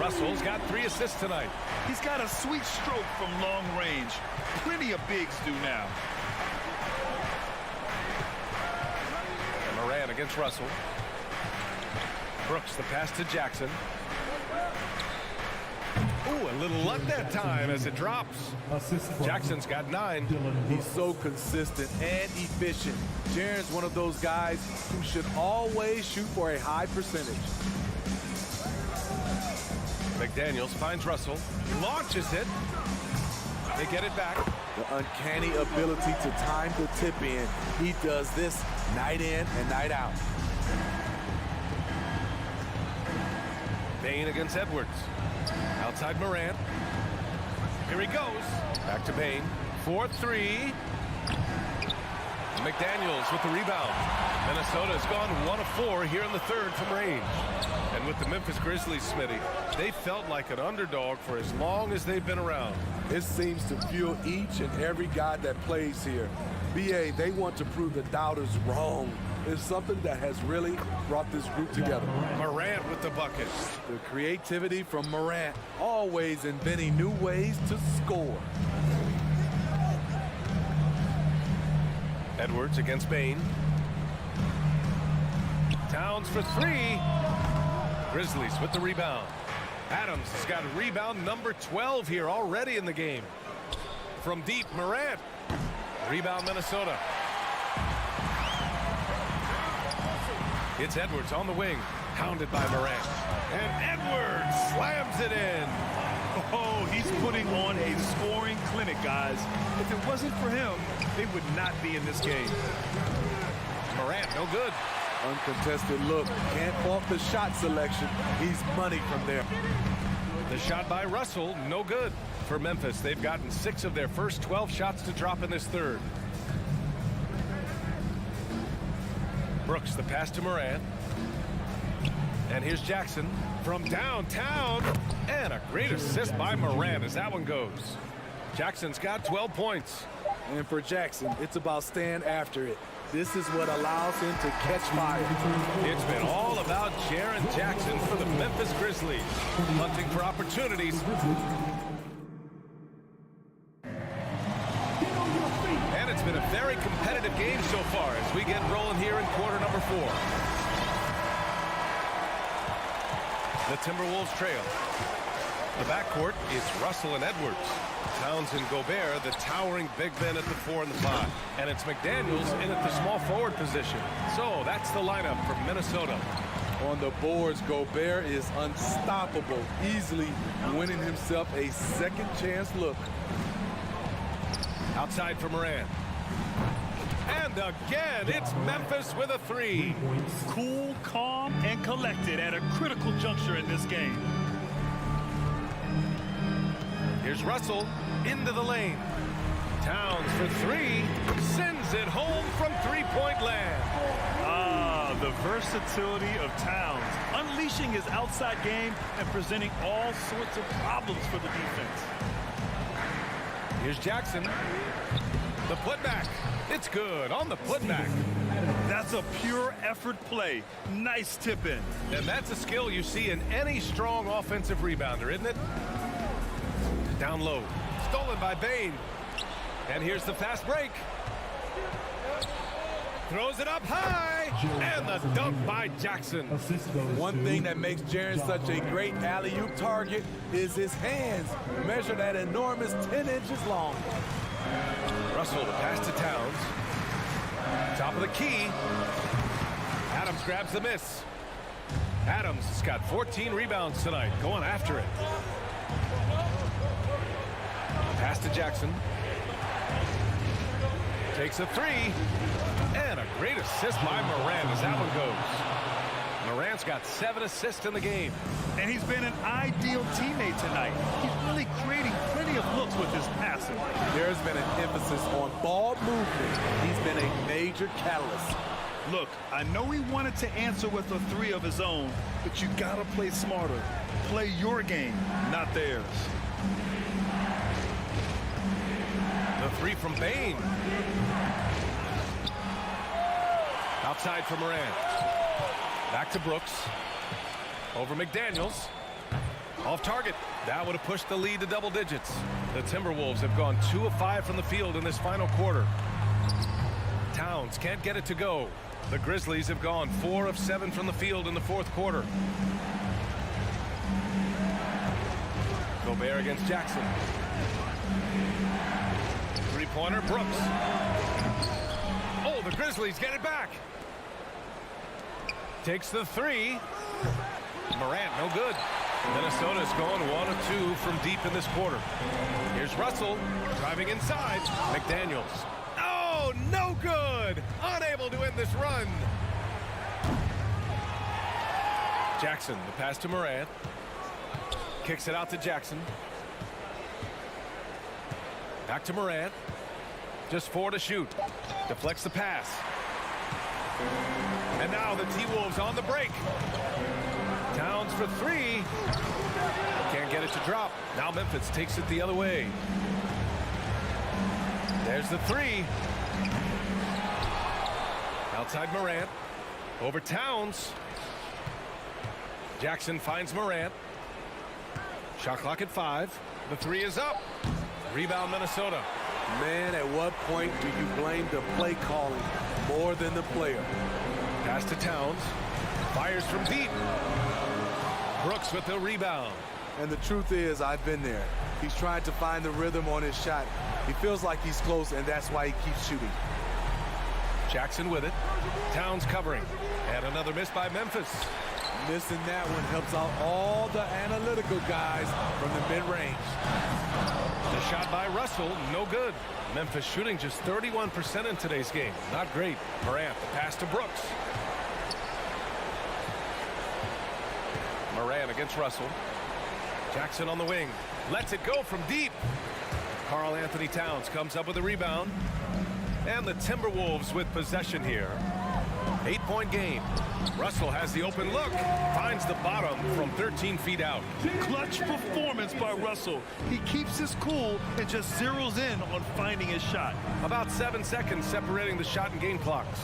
E: Russell's got 3 assists tonight.
F: He's got a sweet stroke from long range. Plenty of bigs do now.
E: Moran against Russell. Brooks the pass to Jackson. Ooh, a little luck that time as it drops. Jackson's got 9.
J: He's so consistent and efficient. Jaren's one of those guys who should always shoot for a high percentage.
E: McDaniels finds Russell. Launches it. They get it back.
J: The uncanny ability to time the tip in. He does this night in and night out.
E: Bain against Edwards. Outside Morant. Here he goes. Back to Bain. 4-3. McDaniels with the rebound. Minnesota's gone 1 of 4 here in the third from range. And with the Memphis Grizzlies, Smitty, they felt like an underdog for as long as they've been around.
J: It seems to fuel each and every guy that plays here. BA, they want to prove the doubters wrong. It's something that has really brought this group together.
E: Morant with the bucket.
J: The creativity from Morant, always inventing new ways to score.
E: Edwards against Bain. Towns for 3. Grizzlies with the rebound. Adams has got rebound number 12 here already in the game. From deep, Morant. Rebound, Minnesota. It's Edwards on the wing, hounded by Morant. And Edwards slams it in.
F: Oh, he's putting on a scoring clinic, guys. If it wasn't for him, they would not be in this game.
E: Morant, no good.
J: Uncontested look. Can't fault the shot selection. He's money from there.
E: The shot by Russell, no good. For Memphis, they've gotten 6 of their first 12 shots to drop in this third. Brooks, the pass to Morant. And here's Jackson from downtown. And a great assist by Morant as that one goes. Jackson's got 12 points.
J: And for Jackson, it's about staying after it. This is what allows him to catch fire.
E: It's been all about Jaren Jackson for the Memphis Grizzlies. Hunting for opportunities. And it's been a very competitive game so far as we get rolling here in quarter number 4. The Timberwolves trail. The backcourt is Russell and Edwards. Towns and Gobert, the towering big men at the 4 and the 5. And it's McDaniels in at the small forward position. So that's the lineup from Minnesota.
J: On the boards, Gobert is unstoppable, easily winning himself a second chance look.
E: Outside for Morant. And again, it's Memphis with a 3.
F: Cool, calm, and collected at a critical juncture in this game.
E: Here's Russell into the lane. Towns for 3. Sends it home from three-point land.
F: Ah, the versatility of Towns. Unleashing his outside game and presenting all sorts of problems for the defense.
E: Here's Jackson. The putback. It's good on the putback.
F: That's a pure effort play. Nice tip in.
E: And that's a skill you see in any strong offensive rebounder, isn't it? Down low. Stolen by Bain. And here's the fast break. Throws it up high. And the dunk by Jackson.
J: One thing that makes Jaren such a great alley-oop target is his hands, measured at enormous 10 inches long.
E: Russell, the pass to Towns. Top of the key. Adams grabs the miss. Adams has got 14 rebounds tonight, going after it. Pass to Jackson. To Takes a three. And a great assist by Morant as that one goes. Morant's got 7 assists in the game.
F: And he's been an ideal teammate tonight. He's really creating plenty of looks with his passing.
J: There's been an emphasis on ball movement. He's been a major catalyst.
F: Look, I know he wanted to answer with a 3 of his own, but you gotta play smarter. Play your game, not theirs.
E: The 3 from Bain. Outside for Morant. Back to Brooks. Over McDaniels. Off target. That would have pushed the lead to double digits. The Timberwolves have gone 2 of 5 from the field in this final quarter. Towns can't get it to go. The Grizzlies have gone 4 of 7 from the field in the fourth quarter. Gobert against Jackson. Three-pointer, Brooks. Oh, the Grizzlies get it back. Takes the 3. Morant, no good. Minnesota's going 1 of 2 from deep in this quarter. Here's Russell driving inside. McDaniels. Oh, no good. Unable to end this run. Jackson, the pass to Morant. Kicks it out to Jackson. Back to Morant. Just 4 to shoot. Deflects the pass. And now the T-Wolves on the break. Towns for 3. Can't get it to drop. Now Memphis takes it the other way. There's the 3. Outside Morant. Over Towns. Jackson finds Morant. Shot clock at 5. The 3 is up. Rebound Minnesota.
J: Man, at what point do you blame the play calling more than the player?
E: Pass to Towns. Fires from deep. Brooks with the rebound.
J: And the truth is, I've been there. He's trying to find the rhythm on his shot. He feels like he's close, and that's why he keeps shooting.
E: Jackson with it. Towns covering. And another miss by Memphis.
J: Missing that one helps out all the analytical guys from the mid-range.
E: The shot by Russell, no good. Memphis shooting just 31% in today's game. Not great. Morant, the pass to Brooks. Morant against Russell. Jackson on the wing. Lets it go from deep. Karl Anthony Towns comes up with a rebound. And the Timberwolves with possession here. 8-point game. Russell has the open look. Finds the bottom from 13 feet out.
F: Clutch performance by Russell. He keeps his cool and just zeroes in on finding his shot.
E: About 7 seconds separating the shot and game clocks.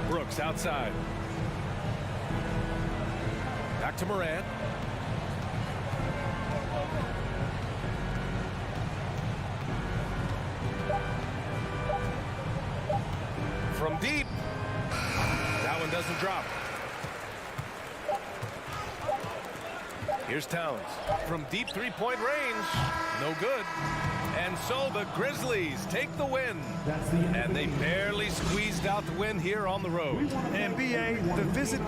E: Brooks outside. Back to Morant. From deep. That one doesn't drop. Here's Towns. From deep three-point range. No good. And so the Grizzlies take the win. And they barely squeezed out the win here on the road.
B: And BA, the visit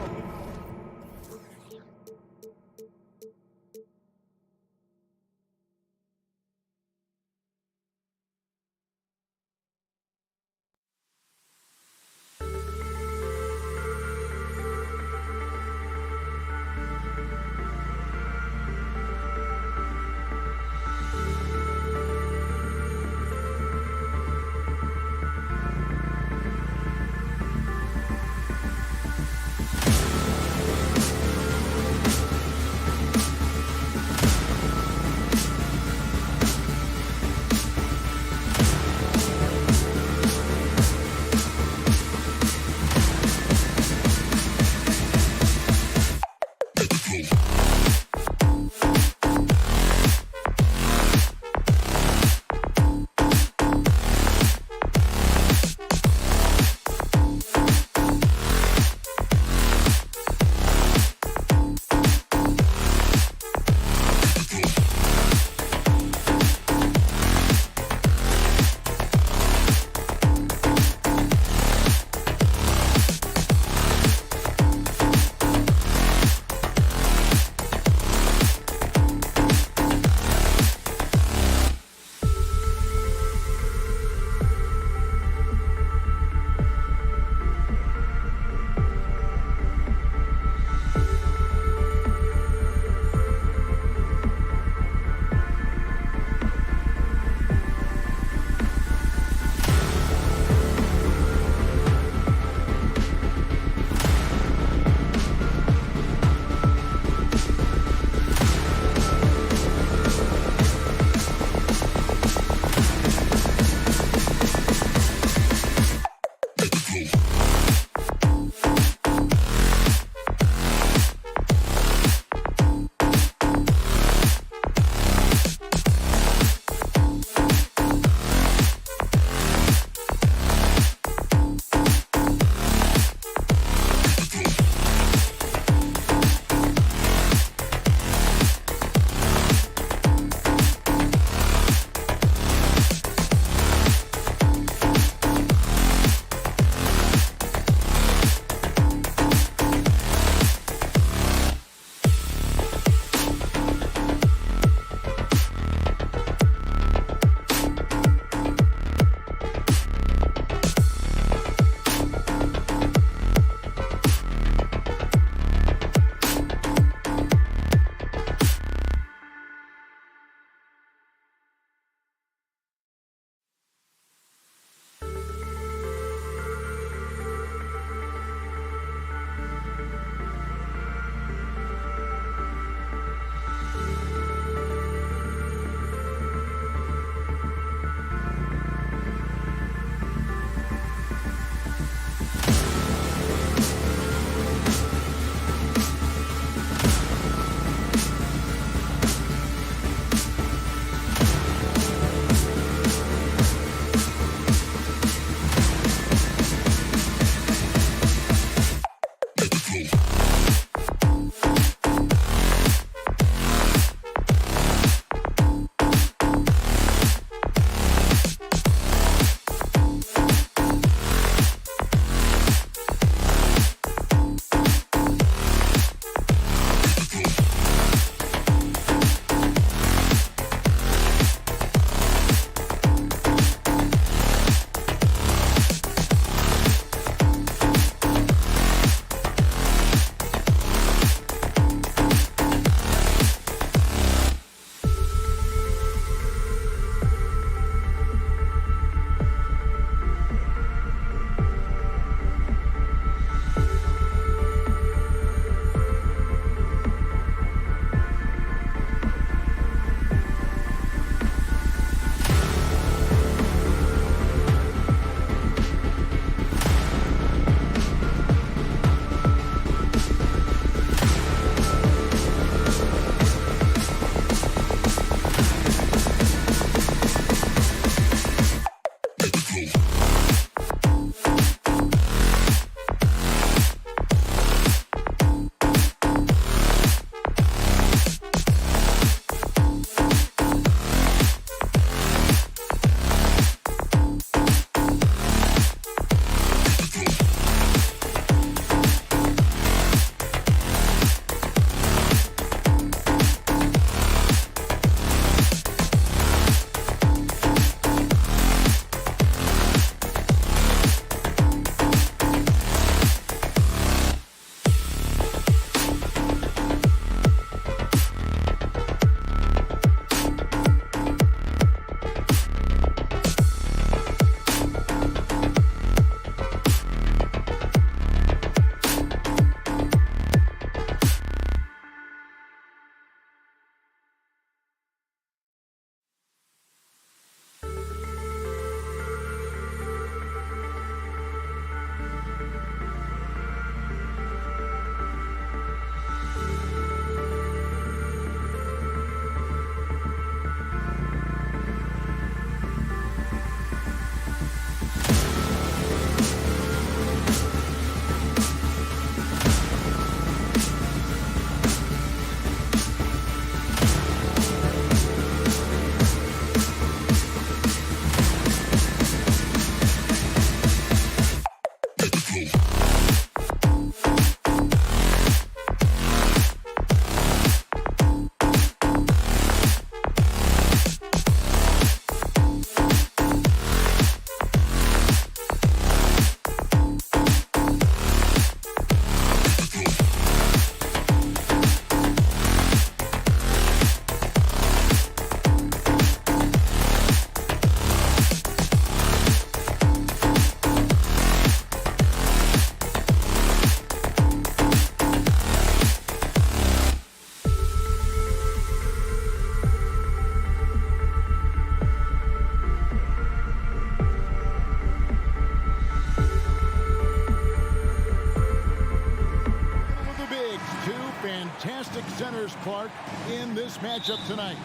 A: players, Clark, in this matchup tonight.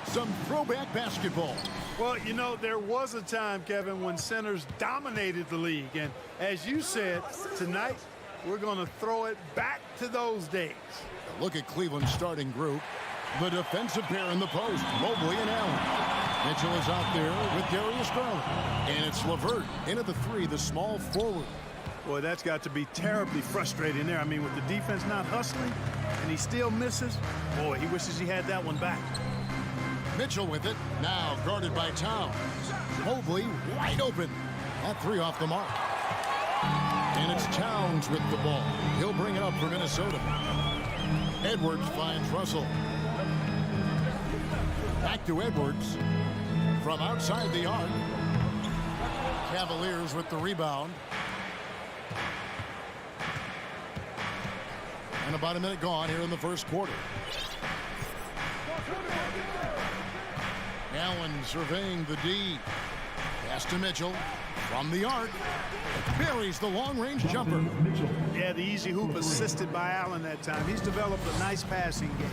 A: Some throwback basketball.
B: Well, you know, there was a time, Kevin, when centers dominated the league. And as you said, tonight we're going to throw it back to those days.
A: Look at Cleveland's starting group. The defensive pair in the post, Mobley and Allen. Mitchell is out there with Darius Garland. And it's LeVert in at the three, the small forward.
B: Boy, that's got to be terribly frustrating there. I mean, with the defense not hustling and he still misses, boy, he wishes he had that one back.
A: Mitchell with it, now guarded by Towns. Mobley wide open. That three off the mark. And it's Towns with the ball. He'll bring it up for Minnesota. Edwards finds Russell. Back to Edwards from outside the arc. Cavaliers with the rebound. And about a minute gone here in the first quarter. Allen surveying the D. Pass to Mitchell from the arc. Buries the long-range jumper.
B: Yeah, the easy hoop assisted by Allen that time. He's developed a nice passing game.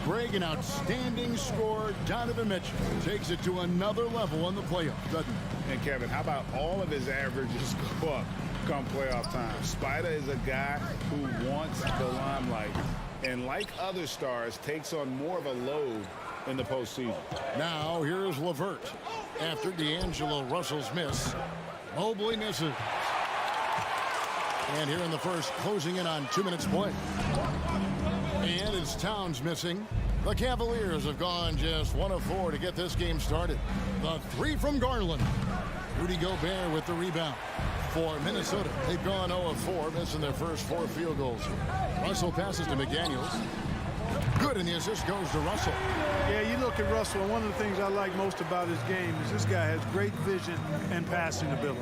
A: Greg, an outstanding scorer. Donovan Mitchell takes it to another level in the playoffs, doesn't he?
C: And Kevin, how about all of his averages go up come playoff time? Spider is a guy who wants the limelight, and like other stars, takes on more of a load in the postseason.
A: Now here's LeVert. After D'Angelo Russell's miss, Mobley misses. And here in the first, closing in on 2 minutes play. And it's Towns missing. The Cavaliers have gone just 1 of 4 to get this game started. The three from Garland. Rudy Gobert with the rebound. For Minnesota, they've gone 0 of 4, missing their first 4 field goals. Russell passes to McDaniels. Good, and the assist goes to Russell.
B: Yeah, you look at Russell, and one of the things I like most about his game is this guy has great vision and passing ability.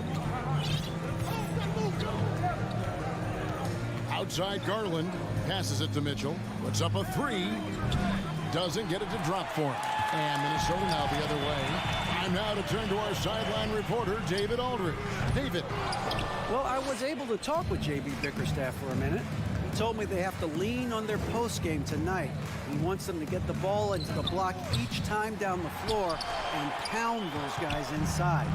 A: Outside Garland, passes it to Mitchell. Puts up a three. Doesn't get it to drop for him. And Minnesota now the other way. Time now to turn to our sideline reporter, David Aldridge. David.
I: Well, I was able to talk with J.B. Bickerstaff for a minute. He told me they have to lean on their post game tonight. He wants them to get the ball into the block each time down the floor and pound those guys inside.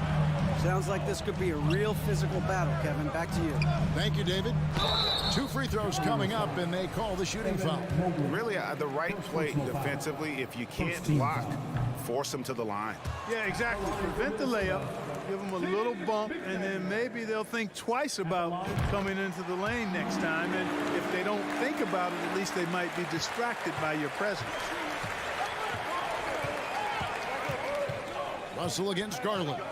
I: Sounds like this could be a real physical battle, Kevin. Back to you.
A: Thank you, David. 2 free throws coming up, and they call the shooting foul.
C: Really, the right play defensively. If you can't block, force them to the line.
B: Yeah, exactly. Prevent the layup, give them a little bump, and then maybe they'll think twice about coming into the lane next time. And if they don't think about it, at least they might be distracted by your presence.
A: Russell against Garland.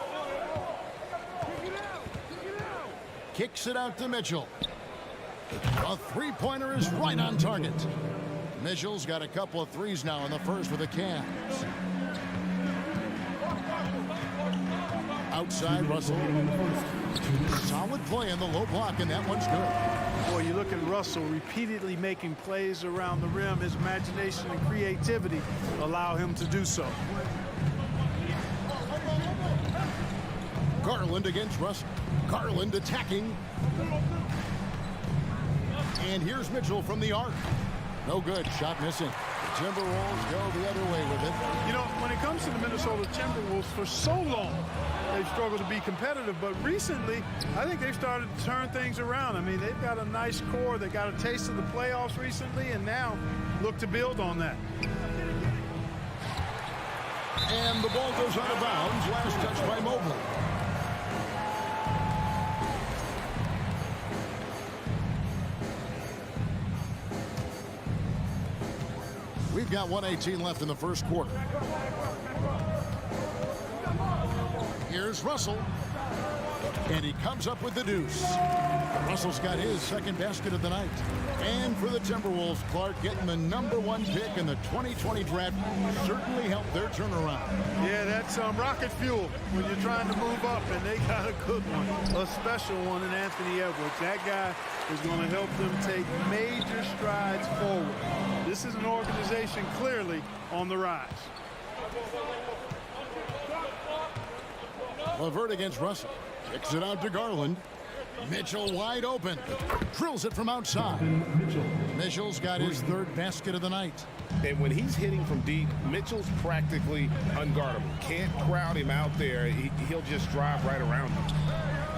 A: Kicks it out to Mitchell. A three-pointer is right on target. Mitchell's got a couple of threes now in the first for the Cavs. Outside Russell. Solid play in the low block, and that one's good.
B: Boy, you look at Russell repeatedly making plays around the rim. His imagination and creativity allow him to do so.
A: Garland against Russell. Garland attacking. And here's Mitchell from the arc. No good. Shot missing. The Timberwolves go the other way with it.
B: You know, when it comes to the Minnesota Timberwolves, for so long, they've struggled to be competitive. But recently, I think they've started to turn things around. I mean, they've got a nice core. They got a taste of the playoffs recently, and now look to build on that.
A: And the ball goes out of bounds. Last touch by Mobley. We've got 1:18 left in the first quarter. Here's Russell. And he comes up with the deuce. Russell's got his second basket of the night. And for the Timberwolves, Clark, getting the #1 pick in the 2020 draft certainly helped their turnaround.
B: Yeah, that's rocket fuel when you're trying to move up, and they got a good one, a special one in Anthony Edwards. That guy is going to help them take major strides forward. This is an organization clearly on the rise.
A: LeVert against Russell. Kicks it out to Garland. Mitchell wide open. Drills it from outside. Mitchell's got his third basket of the night.
C: And when he's hitting from deep, Mitchell's practically unguardable. Can't crowd him out there. He'll just drive right around him.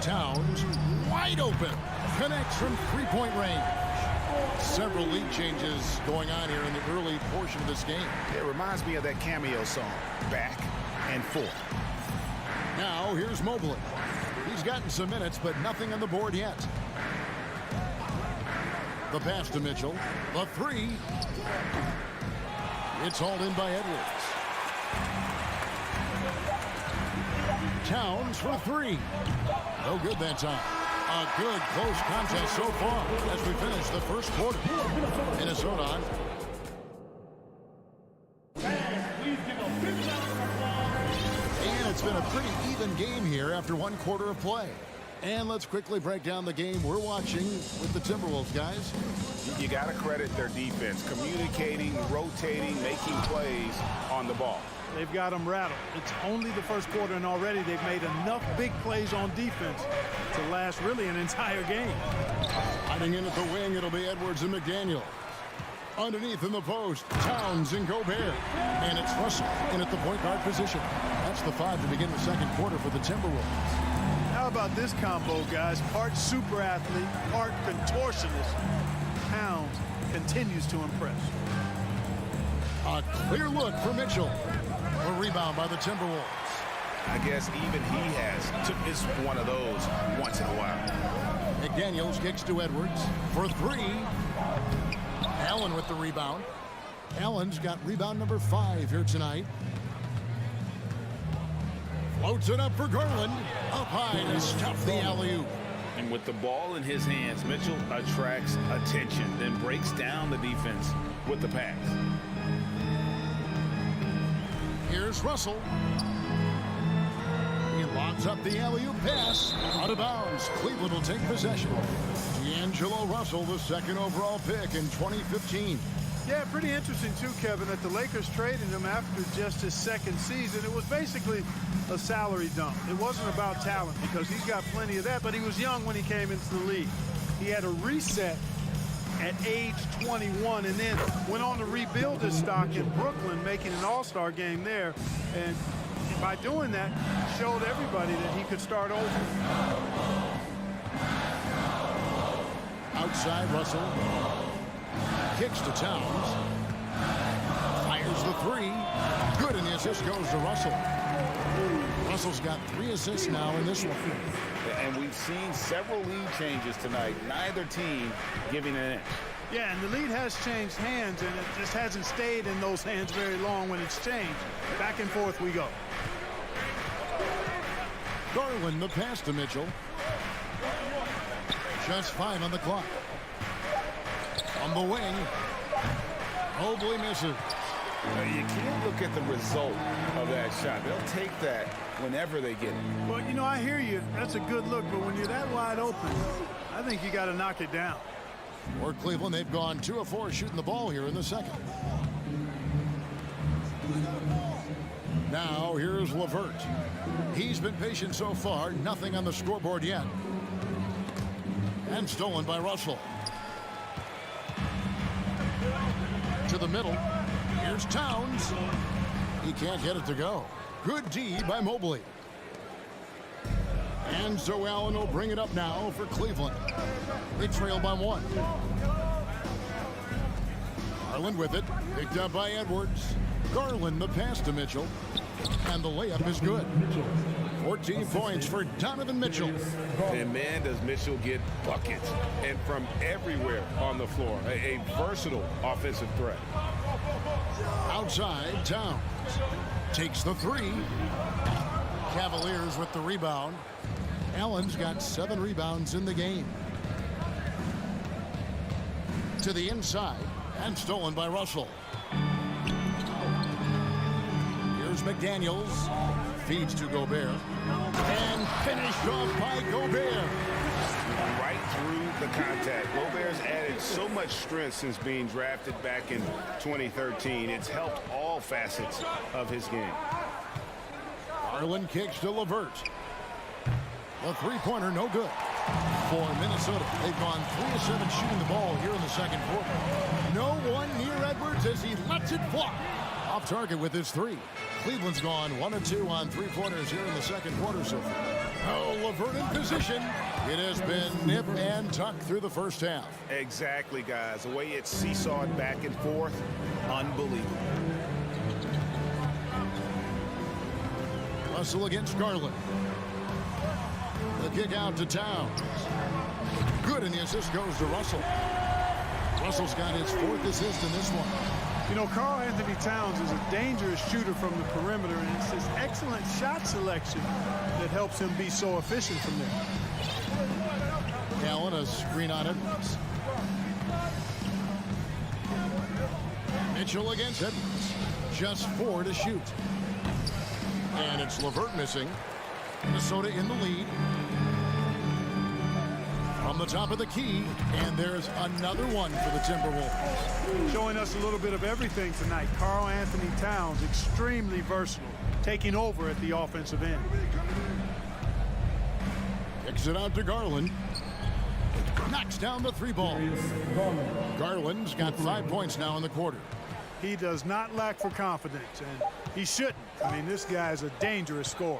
A: Towns wide open. Connects from three-point range. Several lead changes going on here in the early portion of this game.
C: It reminds me of that Cameo song, Back and Forth.
A: Now here's Mobley. He's gotten some minutes, but nothing on the board yet. The pass to Mitchell. The three. It's hauled in by Edwards. Towns for three. No good that time. A good close contest so far as we finish the first quarter. Minnesota on. And it's been a pretty even game here after one quarter of play. And let's quickly break down the game we're watching with the Timberwolves, guys.
C: You got to credit their defense, communicating, rotating, making plays on the ball.
B: They've got them rattled. It's only the first quarter, and already they've made enough big plays on defense to last really an entire game.
A: Hiding in at the wing, it'll be Edwards and McDaniel. Underneath in the post, Towns and Gobert. And it's Russell in at the point guard position. That's the 5 to begin the second quarter for the Timberwolves.
B: How about this combo, guys? Part super athlete, part contortionist. Towns continues to impress.
A: A clear look for Mitchell. A rebound by the Timberwolves.
C: I guess even he is one of those once in a while.
A: McDaniels kicks to Edwards for three. Allen with the rebound. Allen's got rebound number 5 here tonight. Floats it up for Garland. Up high to stop the alley-oop.
C: And with the ball in his hands, Mitchell attracts attention, then breaks down the defense with the pass.
A: Here's Russell. He locks up the alley-oop pass. Out of bounds. Cleveland will take possession. D'Angelo Russell, the second overall pick in 2015.
B: Yeah, pretty interesting too, Kevin, that the Lakers traded him after just his second season. It was basically a salary dump. It wasn't about talent because he's got plenty of that, but he was young when he came into the league. He had a reset at age 21 and then went on to rebuild his stock in Brooklyn, making an all-star game there. And by doing that, showed everybody that he could start over.
A: Outside, Russell. Kicks to Towns. Fires the three. Good, and the assist goes to Russell. Russell's got 3 assists now in this one.
C: And we've seen several lead changes tonight. Neither team giving an inch.
B: Yeah, and the lead has changed hands, and it just hasn't stayed in those hands very long when it's changed. Back and forth we go.
A: Garland, the pass to Mitchell. Just 5 on the clock. On the wing. Mobley misses.
C: You can't look at the result of that shot. They'll take that whenever they get it.
B: Well, you know, I hear you. That's a good look, but when you're that wide open, I think you got to knock it down.
A: For Cleveland, they've gone 2 of 4 shooting the ball here in the second. Now, here's LeVert. He's been patient so far. Nothing on the scoreboard yet. And stolen by Russell. To the middle. Here's Towns. He can't get it to go. Good D by Mobley. And so Allen will bring it up now for Cleveland. They trail by 1. Garland with it. Picked up by Edwards. Garland the pass to Mitchell. And the layup is good. 14 points for Donovan Mitchell.
C: And man, does Mitchell get buckets. And from everywhere on the floor. A versatile offensive threat.
A: Outside, Towns. Takes the 3. Cavaliers with the rebound. Allen's got 7 rebounds in the game. To the inside. And stolen by Russell. Here's McDaniels. Feeds to Gobert. And finished off by Gobert.
C: Right through the contact. Gobert's added so much strength since being drafted back in 2013. It's helped all facets of his game.
A: Garland kicks to LeVert. The three-pointer, no good. for Minnesota. They've gone 3 of 7 shooting the ball here in the second quarter. No one near Edwards as he lets it fly. Off target with his 3. Cleveland's gone 1 of 2 on 3-pointers here in the second quarter so far. Oh, LeVert in position. It has been nip and tuck through the first half.
C: Exactly, guys. The way it's seesawed back and forth, unbelievable.
A: Russell against Garland. The kick out to Towns. Good, and the assist goes to Russell. Russell's got his 4th assist in this one.
B: You know, Karl Anthony Towns is a dangerous shooter from the perimeter, and it's his excellent shot selection that helps him be so efficient from there.
A: Allen, a screen on Edwards. Mitchell against Edwards. Just 4 to shoot. And it's LeVert missing. Minnesota in the lead. From the top of the key, and there's another one for the Timberwolves.
B: Showing us a little bit of everything tonight. Karl Anthony Towns, extremely versatile, taking over at the offensive end.
A: Kicks it out to Garland. Knocks down the 3 ball. Garland's got 5 points now in the quarter.
B: He does not lack for confidence, and he shouldn't. I mean, this guy's a dangerous scorer.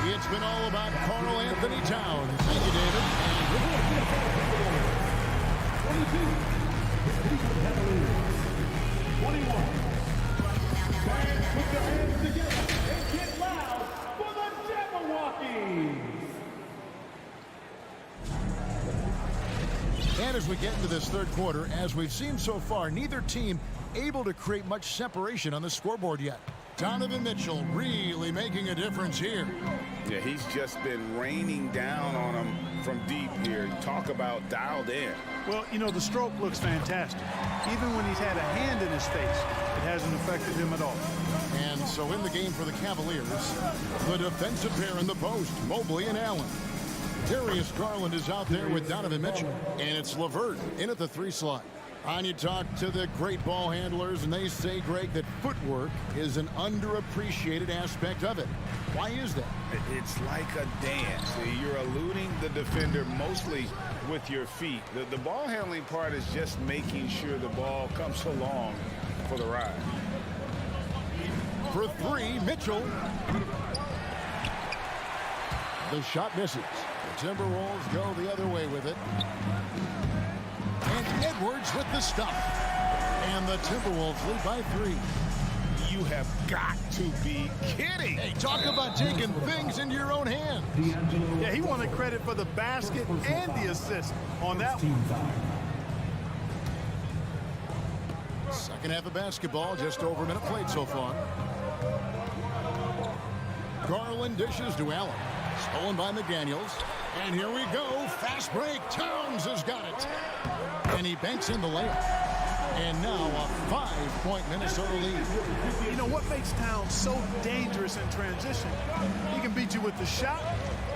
A: It's been all about Karl Anthony Towns. Thank you, David.
D: 21. Fans put their hands together and get loud for the Jabberwockies.
A: And as we get into this third quarter, as we've seen so far, neither team able to create much separation on the scoreboard yet. Donovan Mitchell really making a difference here.
C: Yeah, he's just been raining down on him from deep here. Talk about dialed in.
B: Well, you know, the stroke looks fantastic. Even when he's had a hand in his face, it hasn't affected him at all.
A: And so in the game for the Cavaliers, the defensive pair in the post, Mobley and Allen. Darius Garland is out there with Donovan Mitchell. And it's LeVert in at the 3 slot. And you talk to the great ball handlers, and they say, Greg, that footwork is an underappreciated aspect of it. Why is that?
C: It's like a dance. You're eluding the defender mostly with your feet. The ball handling part is just making sure the ball comes along for the ride.
A: For 3, Mitchell. The shot misses. The Timberwolves go the other way with it. And Edwards with the stop. And the Timberwolves lead by 3.
C: You have got to be kidding.
A: Hey, talk about taking things into your own hands.
B: Yeah, he wanted credit for the basket and the assist on that one.
A: Second half of basketball, just over a minute played so far. Garland dishes to Allen. Stolen by McDaniels. And here we go. Fast break. Towns has got it. And he banks in the layup. And now a 5-point Minnesota lead.
B: You know what makes Towns so dangerous in transition? He can beat you with the shot,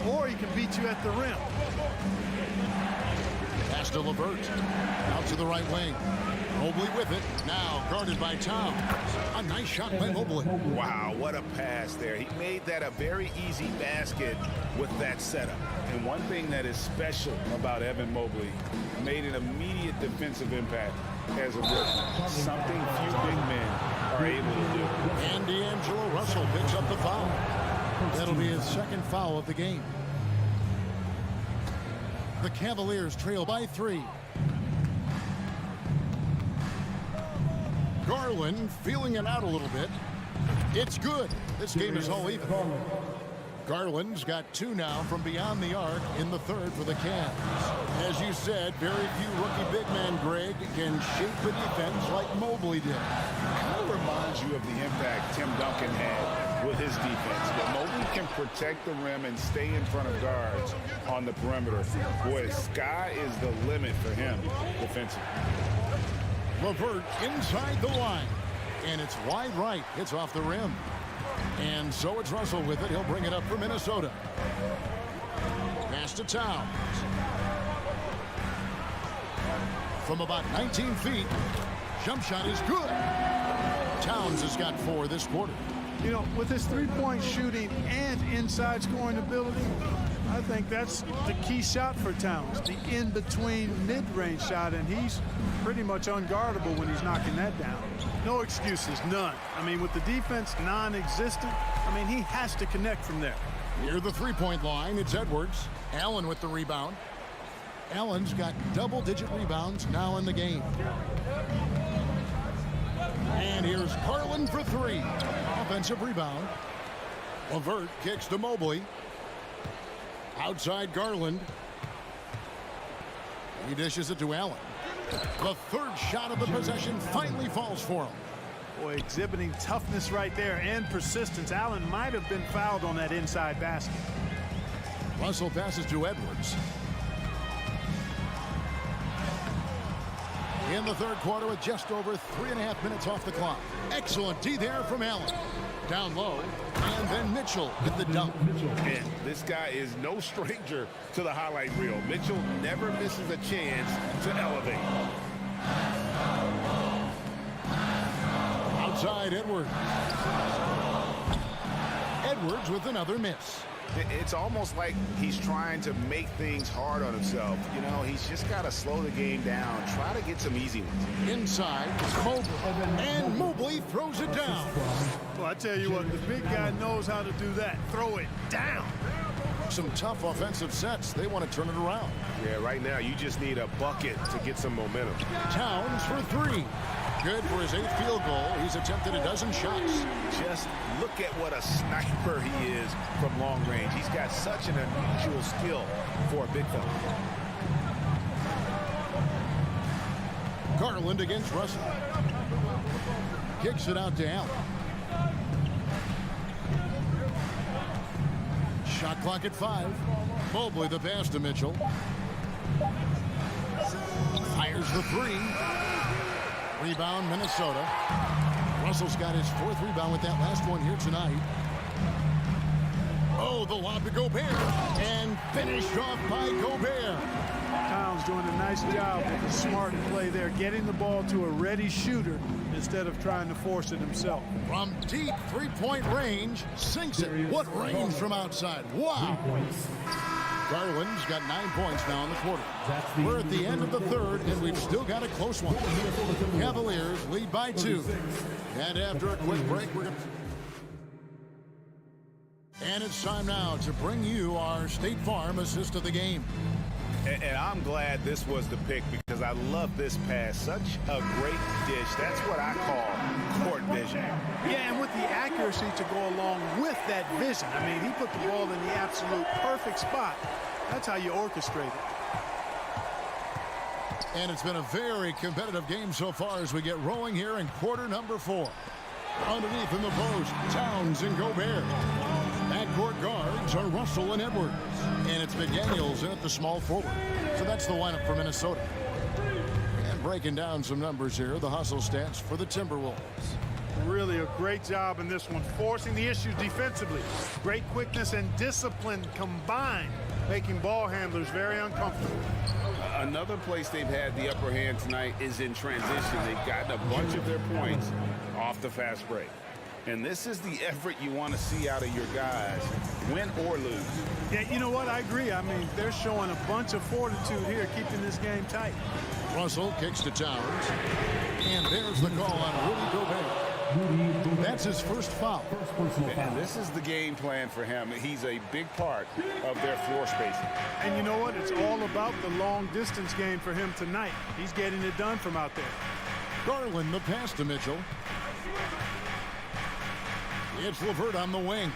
B: or he can beat you at the rim.
A: Pass to LeVert. Out to the right wing. Mobley with it. Now guarded by Towns. A nice shot by Mobley.
C: Wow, what a pass there. He made that a very easy basket with that setup. And one thing that is special about Evan Mobley, made an immediate defensive impact as a rookie. Something few big men are able to do.
A: And D'Angelo Russell picks up the foul. That'll be his second foul of the game. The Cavaliers trail by 3. Garland feeling it out a little bit. It's good. This game is all even. Garland's got 2 now from beyond the arc in the third for the Cavs. As you said, very few rookie big men, Greg, can shape the defense like Mobley did.
C: Kind of reminds you of the impact Tim Duncan had with his defense. But Mobley can protect the rim and stay in front of guards on the perimeter. Boy, sky is the limit for him defensively.
A: LeVert inside the line. And it's wide right. It's off the rim. And so it's Russell with it. He'll bring it up for Minnesota. Pass to Towns. From about 19 feet. Jump shot is good. Towns has got 4 this quarter.
B: You know, with his three-point shooting and inside scoring ability, I think that's the key shot for Towns, the in-between mid-range shot, and he's pretty much unguardable when he's knocking that down. No excuses, none. I mean, with the defense non-existent, I mean, he has to connect from there.
A: Near the three-point line, it's Edwards. Allen with the rebound. Allen's got double-digit rebounds now in the game. And here's Garland for three. Offensive rebound. LeVert kicks to Mobley. Outside Garland. He dishes it to Allen. The third shot of the possession finally falls for him.
B: Boy, exhibiting toughness right there and persistence. Allen might have been fouled on that inside basket.
A: Russell passes to Edwards. In the third quarter with just over 3.5 minutes off the clock. Excellent D there from Allen. Down low, and then Mitchell with the dunk.
C: And this guy is no stranger to the highlight reel. Mitchell never misses a chance to elevate.
A: Outside Edwards. Edwards with another miss.
C: It's almost like he's trying to make things hard on himself. You know, he's just got to slow the game down. Try to get some easy ones.
A: Inside, Mobley. And Mobley throws it down.
B: Well, I tell you what, the big guy knows how to do that. Throw it down.
A: Some tough offensive sets. They want to turn it around.
E: Yeah, right now you just need a bucket to get some momentum.
A: Towns for three. Good for his 8th field goal. He's attempted a dozen shots.
C: Just look at what a sniper he is from long range. He's got such an unusual skill for a big fella.
A: Garland against Russell. Kicks it out to Allen. Shot clock at 5. Mobley the pass to Mitchell. Fires the three. Rebound, Minnesota. Russell's got his 4th rebound with that last one here tonight. Oh, the lob to Gobert. And finished off by Gobert.
B: Towns doing a nice job with a smart play there, getting the ball to a ready shooter instead of trying to force it himself.
A: From deep three-point range, sinks it. What range from outside. Wow. Garland's got 9 points now in the quarter. We're at the end of the third, and we've still got a close one. Cavaliers lead by 2. And after a quick break, we're going to... And it's time now to bring you our State Farm assist of the game.
C: And I'm glad this was the pick because I love this pass. Such a great dish. That's what I call court vision.
B: Yeah, and with the accuracy to go along with that vision. I mean, he put the ball in the absolute perfect spot. That's how you orchestrate it.
A: And it's been a very competitive game so far as we get rolling here in quarter number 4. Underneath in the post, Towns and Gobert. Backcourt guards are Russell and Edwards. And it's McDaniels in at the small forward. So that's the lineup for Minnesota. And breaking down some numbers here, the hustle stats for the Timberwolves.
B: Really a great job in this one, forcing the issues defensively. Great quickness and discipline combined, making ball handlers very uncomfortable.
C: Another place they've had the upper hand tonight is in transition. They've gotten a bunch of their points off the fast break. And this is the effort you want to see out of your guys, win or lose.
B: Yeah, you know what? I agree. I mean, they're showing a bunch of fortitude here, keeping this game tight.
A: Russell kicks to Towns. And there's the call on Rudy Gobert. That's his first foul.
C: And this is the game plan for him. He's a big part of their floor spacing.
B: And you know what? It's all about the long-distance game for him tonight. He's getting it done from out there.
A: Garland the pass to Mitchell. It's LeVert on the wing.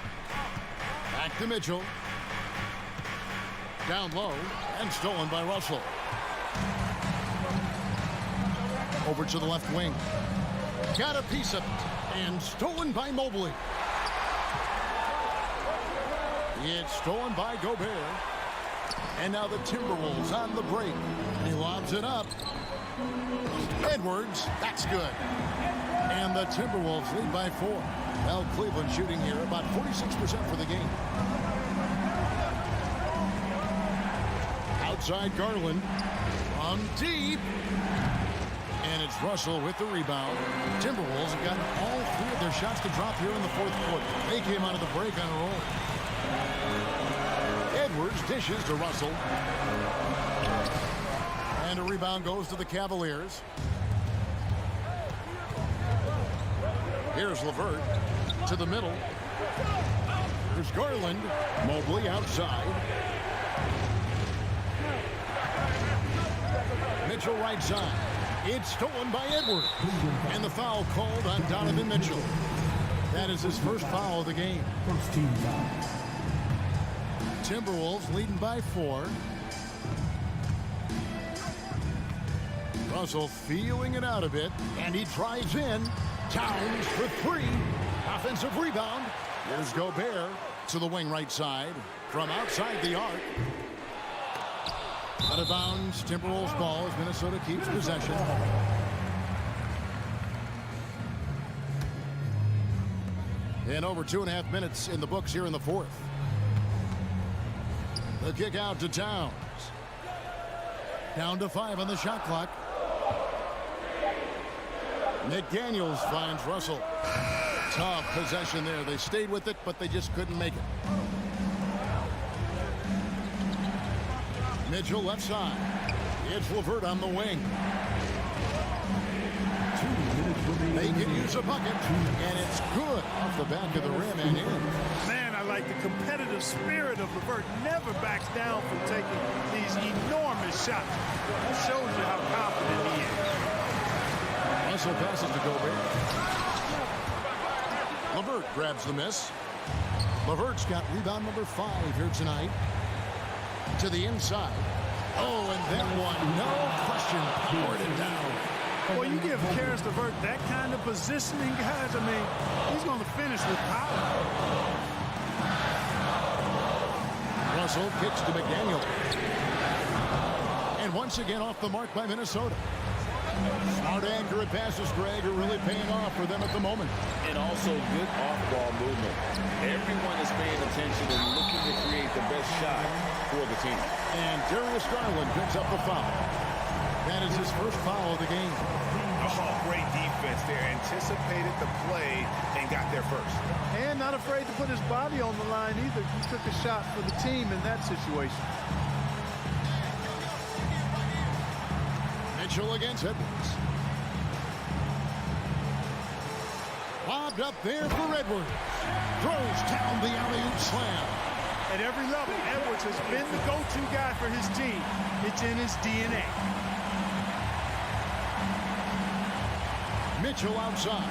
A: Back to Mitchell. Down low and stolen by Russell. Over to the left wing. Got a piece of it and stolen by Mobley. It's stolen by Gobert. And now the Timberwolves on the break. He lobs it up. Edwards, that's good. And the Timberwolves lead by 4. Well, Cleveland shooting here about 46% for the game. Outside Garland from deep. And it's Russell with the rebound. Timberwolves have gotten all 3 of their shots to drop here in the 4th quarter. They came out of the break on a roll. Edwards dishes to Russell. And a rebound goes to the Cavaliers. Here's LeVert to the middle. There's Garland. Mobley outside. Mitchell right side. It's stolen by Edwards. And the foul called on Donovan Mitchell. That is his first foul of the game.
D: First team foul.
A: Timberwolves leading by 4. Russell feeling it out a bit, and he drives in. Towns for 3. Offensive rebound. Here's Gobert to the wing right side from outside the arc. Out of bounds, Timberwolves ball as Minnesota keeps possession. And over 2.5 minutes in the books here in the 4th. The kick out to Towns. Down to 5 on the shot clock. McDaniels finds Russell. Tough possession there. They stayed with it, but they just couldn't make it. Mitchell left side. It's LeVert on the wing. They can use a bucket, and it's good off the back of the rim and in.
B: Man, I like the competitive spirit of LeVert. Never backs down from taking these enormous shots. That shows you how confident he is.
A: Russell passes to Gobert. LeVert grabs the miss. LeVert's got rebound number 5 here tonight. To the inside. Oh, and that one, no question, poured it down.
B: Well, you give Karis LeVert that kind of positioning, guys. I mean, he's going to finish with power.
A: Russell kicks to McDaniel. And once again off the mark by Minnesota. Smart, accurate passes, Greg, are really paying off for them at the moment.
C: And also good off-ball movement. Everyone is paying attention and looking to create the best shot for the team.
A: And Darius Garland picks up the foul. That is his first foul of the game.
C: Oh, great defense there. Anticipated the play and got there first.
B: And not afraid to put his body on the line either. He took a shot for the team in that situation.
A: Mitchell against Edwards. Lobbed up there for Edwards. Throws down the alley-oop slam.
B: At every level, Edwards has been the go-to guy for his team. It's in his DNA.
A: Mitchell outside.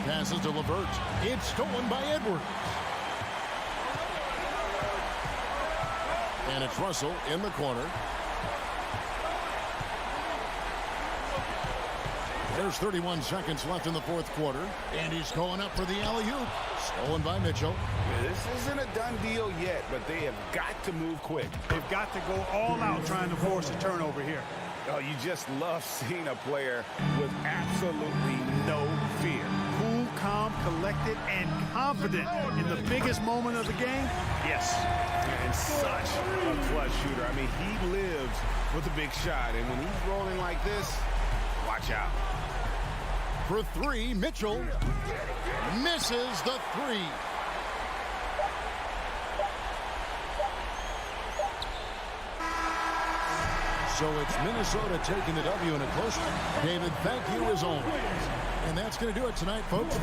A: Passes to LeVert. It's stolen by Edwards. And it's Russell in the corner. There's 31 seconds left in the 4th quarter. And he's going up for the alley-oop. Stolen by Mitchell.
C: This isn't a done deal yet, but they have got to move quick.
B: They've got to go all out trying to force a turnover here.
C: Oh, you just love seeing a player with absolutely no fear.
B: Cool, calm, collected, and confident in the biggest moment of the game. Yes.
C: And such a clutch shooter. I mean, he lives with a big shot, and when he's rolling like this, watch out.
A: For 3, Mitchell misses the 3. So it's Minnesota taking the W in a close one. David, thank you as always. And that's going to do it tonight, folks.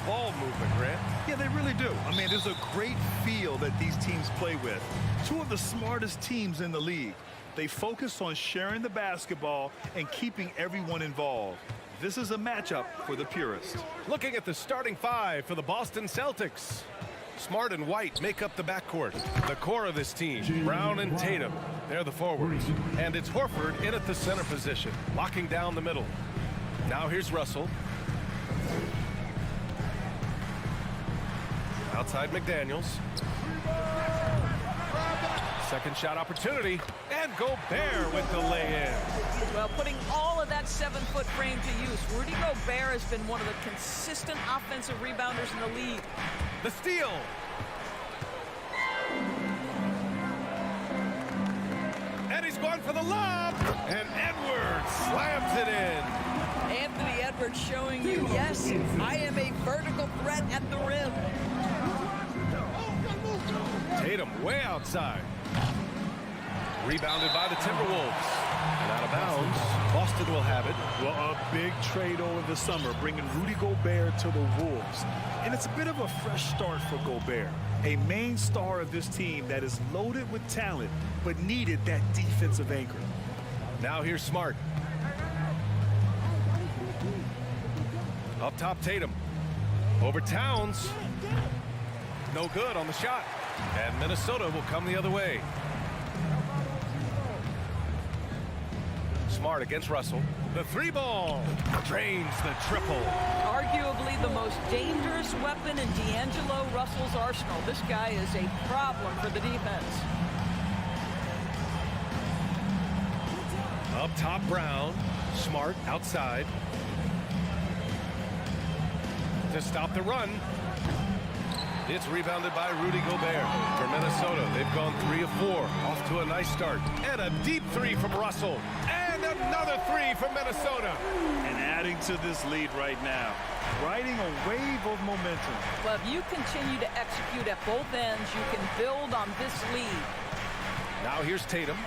E: ball movement, Grant.
F: Yeah, they really do. I mean, there's a great feel that these teams play with. Two of the smartest teams in the league. They focus on sharing the basketball and keeping everyone involved. This is a matchup for the purist.
E: Looking at the starting five for the Boston Celtics. Smart and White make up the backcourt. The core of this team, Brown and Tatum, they're the forwards. And it's Horford in at the center position, locking down the middle. Now here's Russell. Outside McDaniels. Second shot opportunity, and Gobert with the lay-in.
G: Well, putting all of that 7-foot frame to use, Rudy Gobert has been one of the consistent offensive rebounders in the league.
E: The steal. And he's going for the lob, and Edwards slams it in.
G: Anthony Edwards showing you, yes, I am a vertical threat at the rim.
E: Tatum way outside. Rebounded by the Timberwolves. And out of bounds. Boston will have it.
F: Well, a big trade over the summer, bringing Rudy Gobert to the Wolves. And it's a bit of a fresh start for Gobert, a main star of this team that is loaded with talent, but needed that defensive anchor.
E: Now here's Smart. Up top, Tatum. Over Towns. No good on the shot. And Minnesota will come the other way. Smart against Russell. The three ball drains the triple.
G: Arguably the most dangerous weapon in D'Angelo Russell's arsenal. This guy is a problem for the defense.
E: Up top, Brown. Smart outside. To stop the run. It's rebounded by Rudy Gobert. For Minnesota, they've gone 3 of 4. Off to a nice start. And a deep three from Russell. And another three from Minnesota.
F: And adding to this lead right now, riding a wave of momentum.
G: Well, if you continue to execute at both ends, you can build on this lead.
E: Now here's Tatum.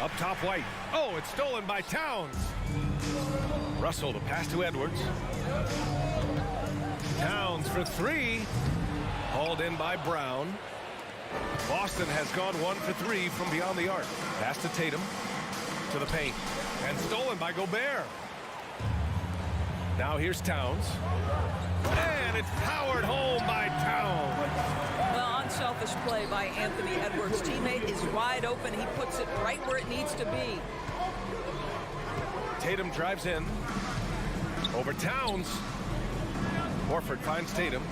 E: Up top, White. Oh, it's stolen by Towns. Russell to pass to Edwards. Towns for three. Hauled in by Brown. Boston has gone 1 for 3 from beyond the arc. Pass to Tatum. To the paint. And stolen by Gobert. Now here's Towns. And it's powered home by Towns.
G: Well, unselfish play by Anthony Edwards. Teammate is wide open. He puts it right where it needs to be.
E: Tatum drives in. Over Towns. Horford finds Tatum.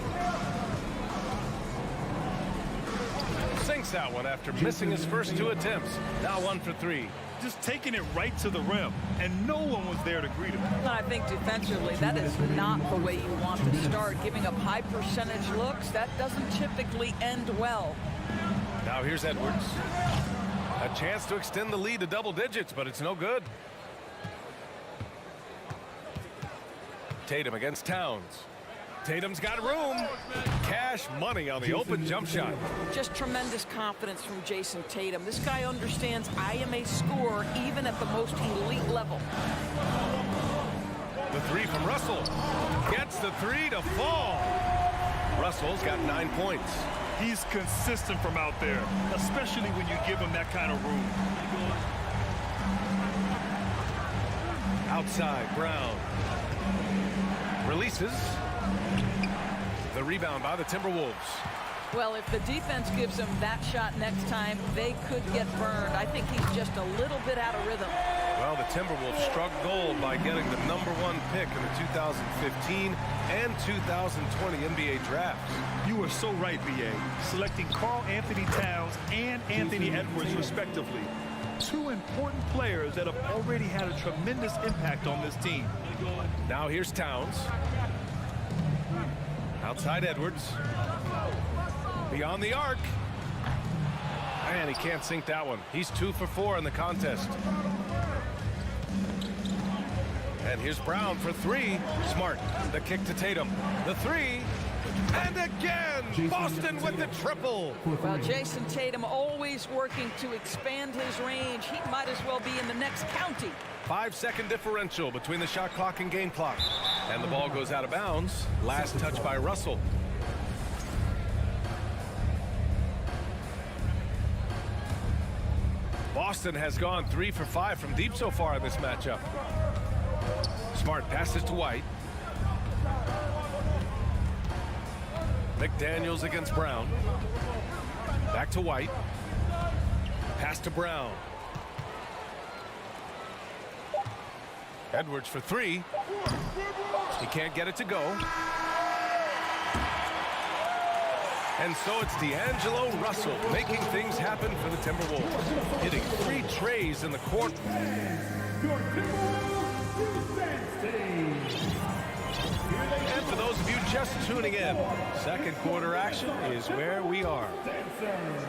E: Sinks that one after missing his first 2 attempts. Now 1 for 3.
F: Just taking it right to the rim, and no one was there to greet him.
G: And I think defensively, that is not the way you want to start. Giving up high percentage looks, that doesn't typically end well.
E: Now here's Edwards. A chance to extend the lead to double digits, but it's no good. Tatum against Towns. Tatum's got room. Cash money on the open jump shot.
G: Just tremendous confidence from Jason Tatum. This guy understands I am a scorer even at the most elite level.
E: The three from Russell. Gets the three to fall. Russell's got 9 points.
F: He's consistent from out there, especially when you give him that kind of room.
E: Outside, Brown. Releases. The rebound by the Timberwolves.
G: Well, if the defense gives him that shot next time, they could get burned. I think he's just a little bit out of rhythm.
E: Well, the Timberwolves struck gold by getting the #1 pick in the 2015 and 2020 NBA drafts.
F: You are so right, B.A. Selecting Karl Anthony Towns and Anthony Edwards, respectively. 2 important players that have already had a tremendous impact on this team.
E: Now here's Towns. Outside Edwards. Beyond the arc. And he can't sink that one. He's 2 for 4 in the contest. And here's Brown for 3. Smart. The kick to Tatum. The 3. And again, Boston with the triple.
G: Well, Jason Tatum always working to expand his range. He might as well be in the next county.
E: 5-second differential between the shot clock and game clock. And the ball goes out of bounds. Last touch by Russell. Boston has gone 3 for 5 from deep so far in this matchup. Smart passes to White. McDaniels against Brown. Back to White. Pass to Brown. Edwards for 3. He can't get it to go. And so it's D'Angelo Russell making things happen for the Timberwolves. Hitting 3 trays in the court. And for those of you just tuning in, second quarter action is where we are.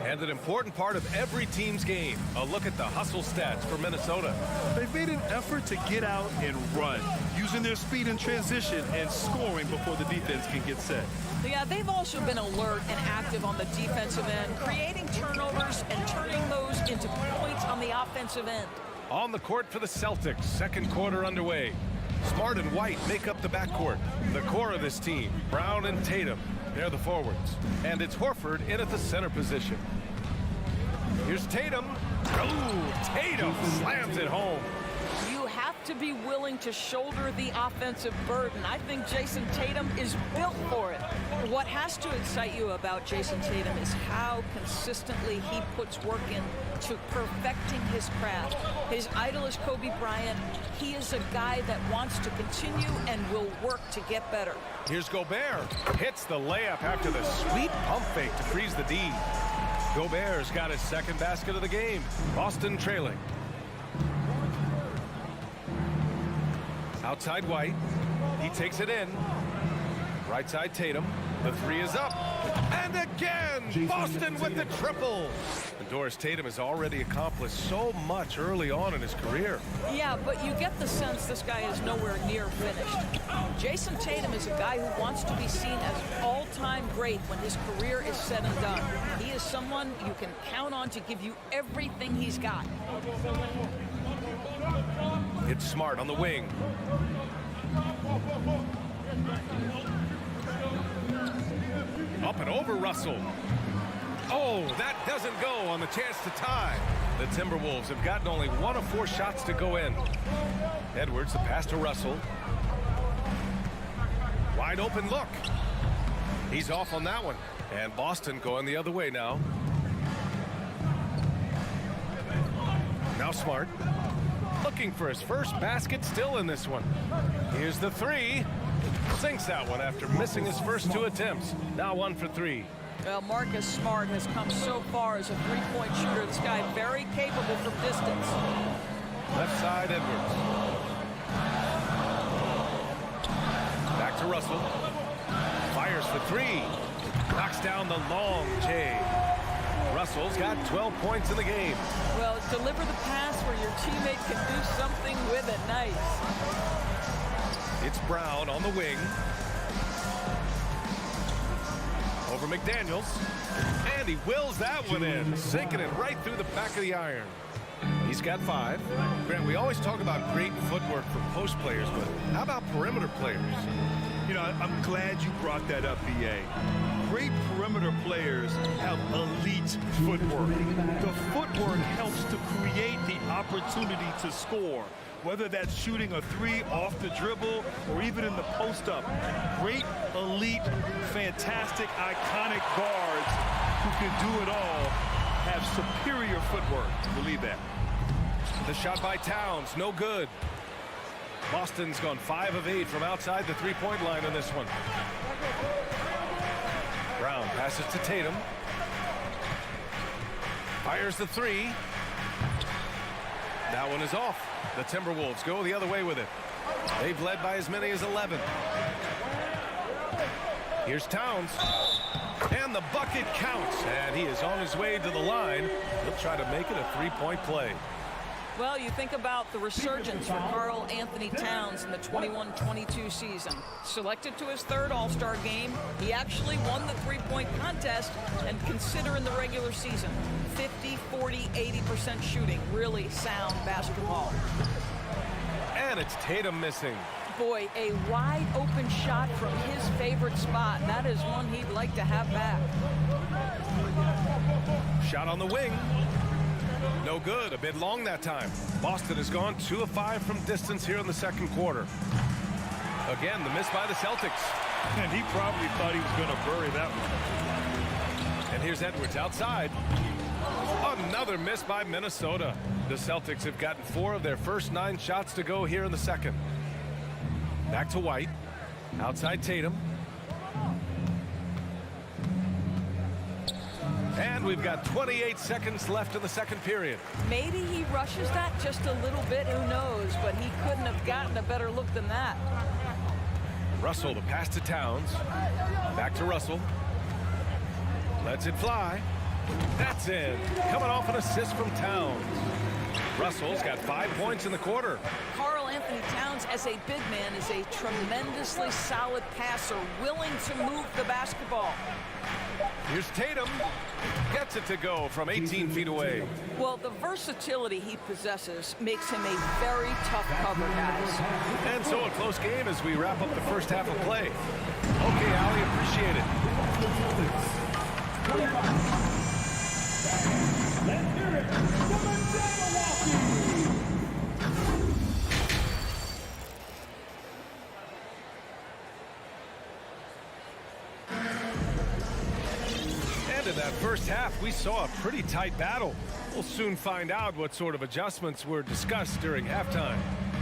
E: And an important part of every team's game, a look at the hustle stats for Minnesota.
F: They've made an effort to get out and run, using their speed in transition and scoring before the defense can get set.
G: Yeah, they've also been alert and active on the defensive end, creating turnovers and turning those into points on the offensive end.
E: On the court for the Celtics, second quarter underway. Smart and White make up the backcourt. The core of this team, Brown and Tatum, they're the forwards. And it's Horford in at the center position. Here's Tatum. Oh, Tatum slams it home.
G: You have to be willing to shoulder the offensive burden. I think Jason Tatum is built for it. What has to excite you about Jason Tatum is how consistently he puts work in to perfecting his craft. His idol is Kobe Bryant. He is a guy that wants to continue and will work to get better.
E: Here's Gobert. Hits the layup after the sweet pump fake to freeze the D. Gobert's got his second basket of the game. Boston trailing. Outside White. He takes it in. Right side Tatum. The 3 is up. And again, Boston with the triple. And Doris Tatum has already accomplished so much early on in his career.
G: Yeah, but you get the sense this guy is nowhere near finished. Jason Tatum is a guy who wants to be seen as an all-time great when his career is said and done. He is someone you can count on to give you everything he's got.
E: It's Smart on the wing. Up and over Russell. Oh, that doesn't go on the chance to tie. The Timberwolves have gotten only 1 of 4 shots to go in. Edwards, the pass to Russell. Wide open look. He's off on that one. And Boston going the other way now. Now Smart. Looking for his first basket still in this one. Here's the 3. Sinks that one after missing his first 2 attempts. Now 1 for 3.
G: Well, Marcus Smart has come so far as a three-point shooter. This guy very capable from distance.
E: Left side, Edwards. Back to Russell. Fires for 3. Knocks down the long J. Russell's got 12 points in the game.
G: Well, deliver the pass where your teammate can do something with it. Nice.
E: It's Brown on the wing. Over McDaniels. And he wills that one in, sinking it right through the back of the iron. He's got 5. Grant, we always talk about great footwork for post players, but how about perimeter players?
F: You know, I'm glad you brought that up, B.A. Great perimeter players have elite footwork. The footwork helps to create the opportunity to score, whether that's shooting a 3 off the dribble or even in the post-up. Great, elite, fantastic, iconic guards who can do it all have superior footwork. Believe that.
E: The shot by Towns, no good. Boston's gone 5 of 8 from outside the three-point line in this one. Brown passes to Tatum. Fires the 3. That one is off. The Timberwolves go the other way with it. They've led by as many as 11. Here's Towns. And the bucket counts. And he is on his way to the line. He'll try to make it a 3-point play.
G: Well, you think about the resurgence for Karl Anthony Towns in the 21-22 season. Selected to his third All-Star game, he actually won the three-point contest, and consider in the regular season, 50, 40, 80% shooting. Really sound basketball.
E: And it's Tatum missing.
G: Boy, a wide open shot from his favorite spot. That is one he'd like to have back.
E: Shot on the wing. No good, a bit long that time. Boston has gone 2 of 5 from distance here in the second quarter. Again, the miss by the Celtics.
F: And he probably thought he was going to bury that one.
E: And here's Edwards outside. Another miss by Minnesota. The Celtics have gotten 4 of their first 9 shots to go here in the second. Back to White. Outside Tatum. And we've got 28 seconds left in the second period.
G: Maybe he rushes that just a little bit, who knows, but he couldn't have gotten a better look than that.
E: Russell, the pass to Towns. Back to Russell. Lets it fly. That's in. Coming off an assist from Towns. Russell's got 5 points in the quarter.
G: Karl Anthony Towns, as a big man, is a tremendously solid passer, willing to move the basketball.
E: Here's Tatum. Gets it to go from 18 feet away.
G: Well, the versatility he possesses makes him a very tough cover, guys.
E: And so a close game as we wrap up the first half of play. Okay, Allie, appreciate it.
D: Let's hear it for the Jabberwockies!
E: And in that first half, we saw a pretty tight battle. We'll soon find out what sort of adjustments were discussed during halftime.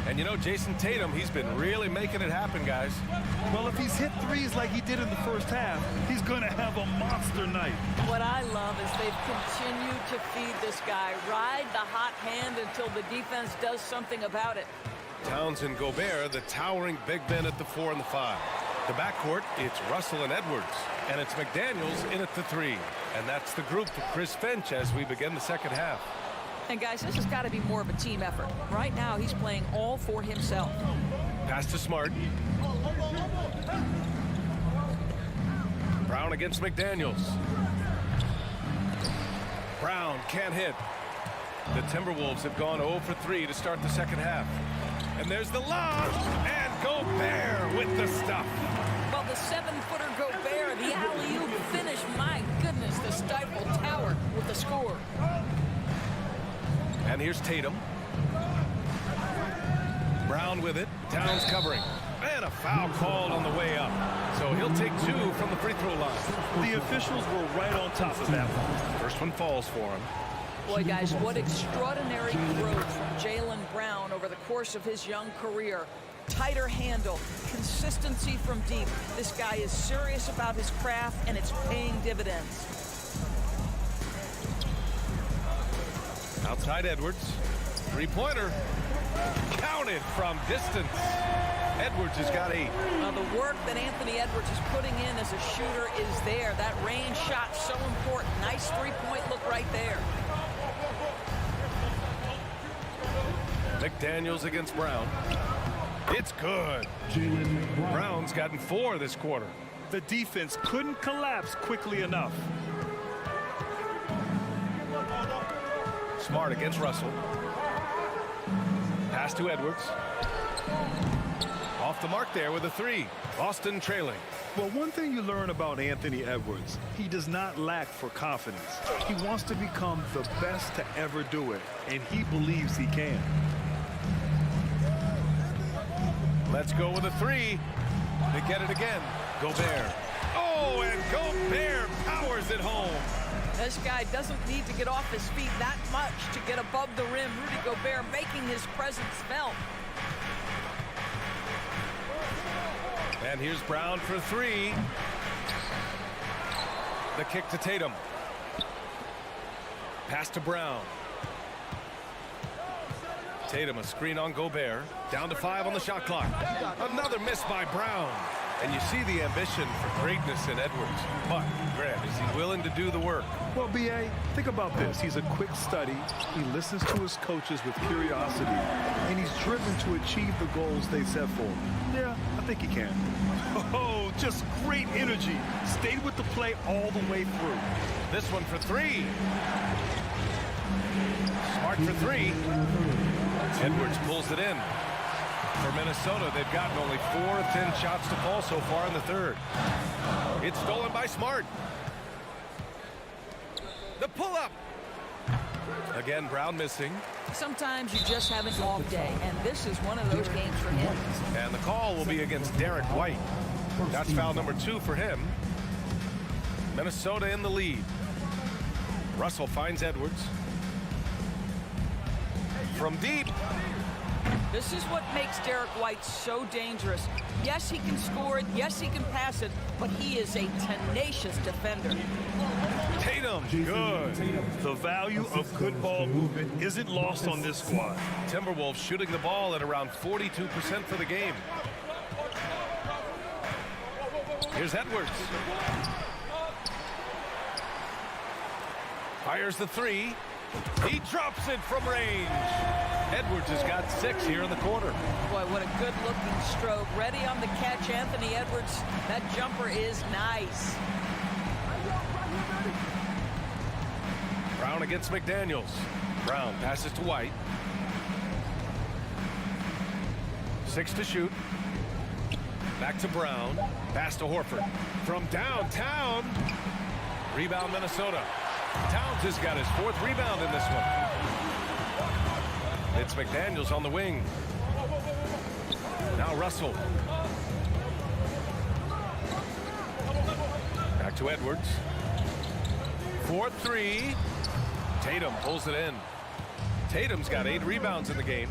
E: And you know, Jason Tatum, he's been really making it happen, guys.
F: Well, if he's hit threes like he did in the first half, he's going to have a monster night.
G: What I love is they've continued to feed this guy, ride the hot hand until the defense does something about it.
E: Towns and Gobert, the towering big men at the 4 and the 5. The backcourt, it's Russell and Edwards. And it's McDaniels in at the 3. And that's the group for Chris Finch as we begin the second half.
G: And guys, this has got to be more of a team effort. Right now, he's playing all for himself.
E: Pass to Smart. Brown against McDaniels. Brown can't hit. The Timberwolves have gone 0 for 3 to start the second half. And there's the lob, and Gobert with the stuff.
G: Well, the 7-footer Gobert, the alley-oop finish, my goodness, the stifled tower with the score.
E: And here's Tatum. Brown with it. Towns covering. And a foul called on the way up. So he'll take 2 from the free throw line.
F: The officials were right on top of that one.
E: First one falls for him.
G: Boy, guys, what extraordinary growth from Jaylen Brown over the course of his young career. Tighter handle, consistency from deep. This guy is serious about his craft, and it's paying dividends.
E: Outside Edwards. Three-pointer. Counted from distance. Edwards has got 8.
G: Now, the work that Anthony Edwards is putting in as a shooter is there. That range shot so important. Nice three-point look right there.
E: McDaniels against Brown. It's good. Brown's gotten 4 this quarter.
F: The defense couldn't collapse quickly enough.
E: Smart against Russell. Pass to Edwards. Off the mark there with a 3. Boston trailing.
F: Well, one thing you learn about Anthony Edwards, he does not lack for confidence. He wants to become the best to ever do it, and he believes he can.
E: Let's go with a 3. They get it again. Gobert. Oh, and Gobert powers it home.
G: This guy doesn't need to get off his feet that much to get above the rim. Rudy Gobert making his presence felt.
E: And here's Brown for 3. The kick to Tatum. Pass to Brown. Tatum, a screen on Gobert. Down to 5 on the shot clock. Another miss by Brown. And you see the ambition for greatness in Edwards. But, Grant, is he willing to do the work?
F: Well, B.A., think about this. He's a quick study. He listens to his coaches with curiosity. And he's driven to achieve the goals they set for him. Yeah, I think he can. Oh, just great energy. Stayed with the play all the way through.
E: This one for three. Smart for three. Edwards pulls it in. For Minnesota, they've gotten only 4 of 10 shots to fall so far in the third. It's stolen by Smart. The pull-up. Again, Brown missing.
G: Sometimes you just have an off day, and this is one of those games for him.
E: And the call will be against Derek White. That's foul number 2 for him. Minnesota in the lead. Russell finds Edwards. From deep.
G: This is what makes Derek White so dangerous. Yes, he can score it. Yes, he can pass it. But he is a tenacious defender.
E: Tatum, good.
F: The value of good ball movement isn't lost on this squad.
E: Timberwolves shooting the ball at around 42% for the game. Here's Edwards. Fires the three. He drops it from range. Edwards has got 6 here in the quarter.
G: Boy, what a good-looking stroke. Ready on the catch, Anthony Edwards. That jumper is nice.
E: Brown against McDaniels. Brown passes to White. 6 to shoot. Back to Brown. Pass to Horford. From downtown. Rebound Minnesota. Towns has got his 4th rebound in this one. It's McDaniels on the wing. Now Russell. Back to Edwards. 4-3. Tatum pulls it in. Tatum's got 8 rebounds in the game.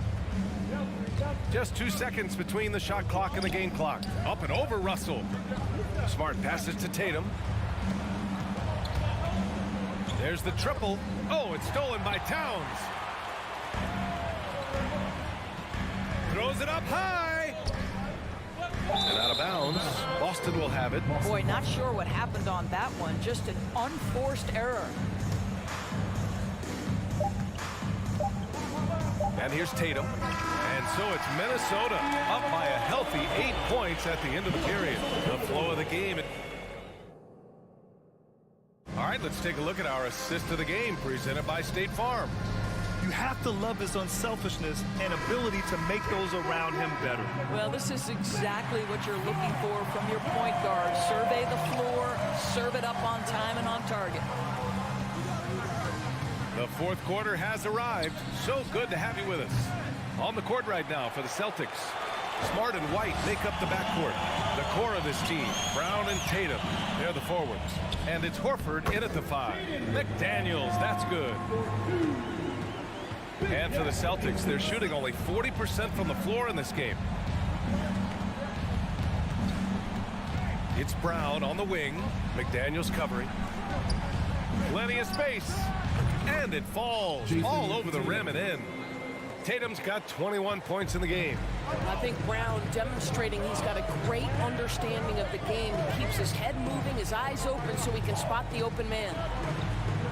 E: Just 2 seconds between the shot clock and the game clock. Up and over Russell. Smart passes to Tatum. There's the triple. Oh, it's stolen by Towns. Throws it up high. And out of bounds. Boston will have it.
G: Boy, not sure what happened on that one. Just an unforced error.
E: And here's Tatum. And so it's Minnesota up by a healthy 8 points at the end of the period. The flow of the game. All right, let's take a look at our assist of the game presented by State Farm.
F: You have to love his unselfishness and ability to make those around him better.
G: Well, this is exactly what you're looking for from your point guard. Survey the floor, serve it up on time and on target.
E: The 4th quarter has arrived. So good to have you with us. On the court right now for the Celtics. Smart and White make up the backcourt. The core of this team, Brown and Tatum, they're the forwards. And it's Horford in at the 5. McDaniels, that's good. And for the Celtics, they're shooting only 40% from the floor in this game. It's Brown on the wing. McDaniels covering. Plenty of space. And it falls all over the rim and in. Tatum's got 21 points in the game.
K: I think Brown demonstrating he's got a great understanding of the game. He keeps his head moving, his eyes open so he can spot the open man.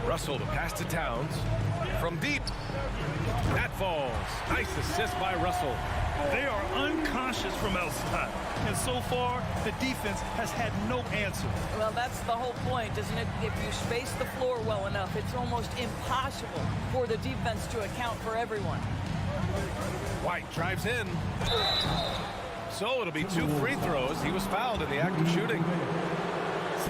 E: Russell to pass to Towns. From deep. That falls. Nice assist by Russell.
F: They are unconscious from outside. And so far, the defense has had no answer.
G: Well, that's the whole point, isn't it? If you space the floor well enough, it's almost impossible for the defense to account for everyone.
E: White drives in. So it'll be 2 free throws. He was fouled in the act of shooting.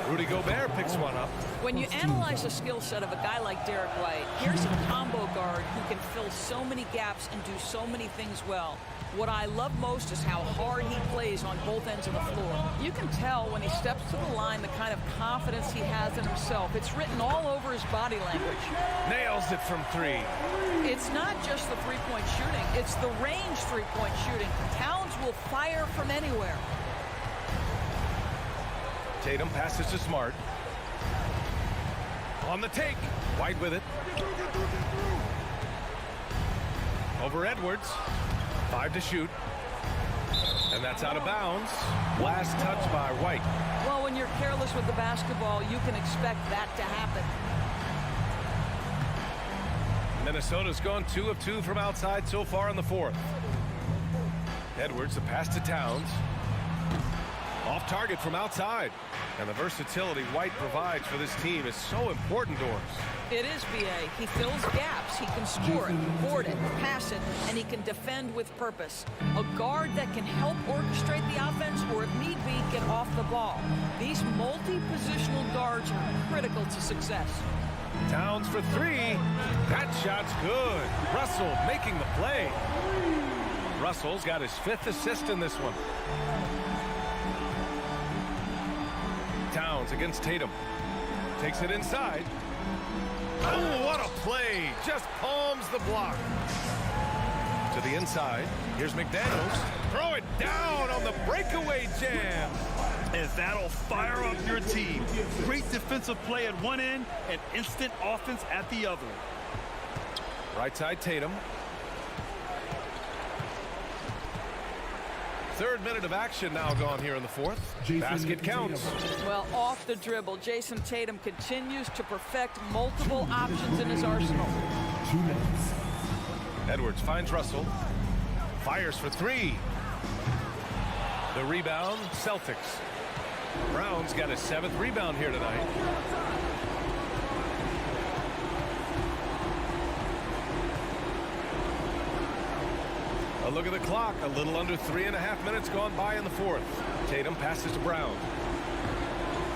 E: Rudy Gobert picks one up.
G: When you analyze the skill set of a guy like Derek White, here's a combo guard who can fill so many gaps and do so many things well. What I love most is how hard he plays on both ends of the floor. You can tell when he steps to the line the kind of confidence he has in himself. It's written all over his body language.
E: Nails it from 3.
G: It's not just the three-point shooting. It's the range three-point shooting. Towns will fire from anywhere.
E: Tatum passes to Smart. On the take. White with it. Over Edwards. 5 to shoot. And that's out of bounds. Last touch by White.
G: Well, when you're careless with the basketball, you can expect that to happen.
E: Minnesota's gone 2 of 2 from outside so far in the fourth. Edwards, the pass to Towns. Off target from outside. And the versatility White provides for this team is so important to us.
G: It is, B.A. He fills gaps. He can score it, board it, pass it, and he can defend with purpose. A guard that can help orchestrate the offense or, if need be, get off the ball. These multi-positional guards are critical to success.
E: Towns for 3. That shot's good. Russell making the play. Russell's got his 5th assist in this one. Towns against Tatum. Takes it inside. Oh, what a play. Just palms the block. To the inside. Here's McDaniels. Throw it down on the breakaway jam.
F: And that'll fire up your team. Great defensive play at one end and instant offense at the other.
E: Right side Tatum. 3rd minute of action now gone here in the fourth. Basket counts.
G: Well, off the dribble, Jason Tatum continues to perfect multiple options in his arsenal.
D: 2 minutes.
E: Edwards finds Russell. Fires for 3. The rebound, Celtics. Brown's got his 7th rebound here tonight. A look at the clock. A little under 3.5 minutes gone by in the fourth. Tatum passes to Brown.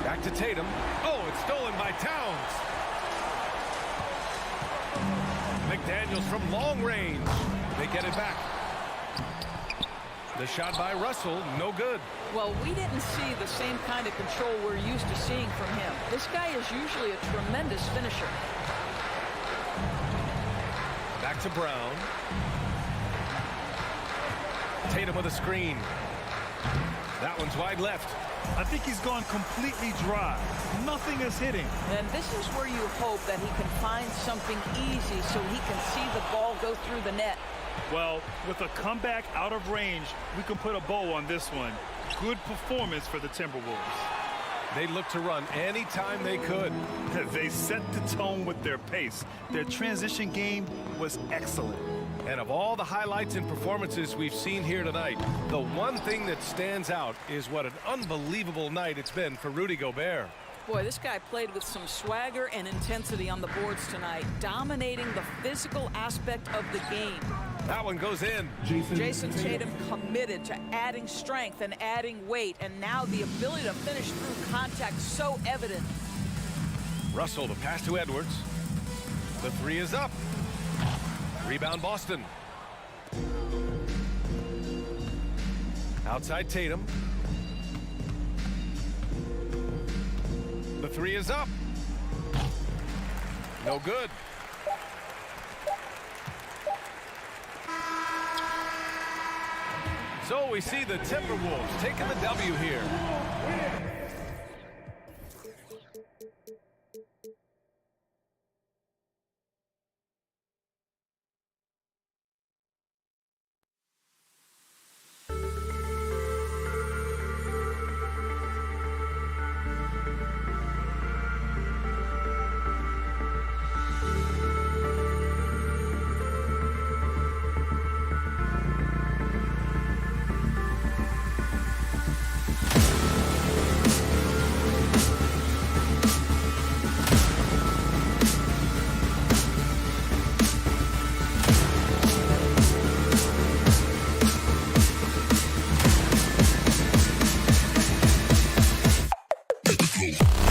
E: Back to Tatum. Oh, it's stolen by Towns. McDaniels from long range. They get it back. The shot by Russell, no good.
G: Well, we didn't see the same kind of control we're used to seeing from him. This guy is usually a tremendous finisher.
E: Back to Brown. Tatum with a screen. That one's wide left.
F: I think he's gone completely dry. Nothing is hitting.
G: And this is where you hope that he can find something easy so he can see the ball go through the net.
F: Well, with a comeback out of range, we can put a bow on this one. Good performance for the Timberwolves.
E: They looked to run anytime they could.
F: They set the tone with their pace. Their transition game was excellent.
E: And of all the highlights and performances we've seen here tonight, the one thing that stands out is what an unbelievable night it's been for Rudy Gobert.
G: Boy, this guy played with some swagger and intensity on the boards tonight, dominating the physical aspect of the game.
E: That one goes in.
G: Jason Tatum committed to adding strength and adding weight, and now the ability to finish through contact so evident.
E: Russell, the pass to Edwards. The 3 is up. Rebound Boston. Outside Tatum. The 3 is up. No good. So we see the Timberwolves taking the W here.
L: Go.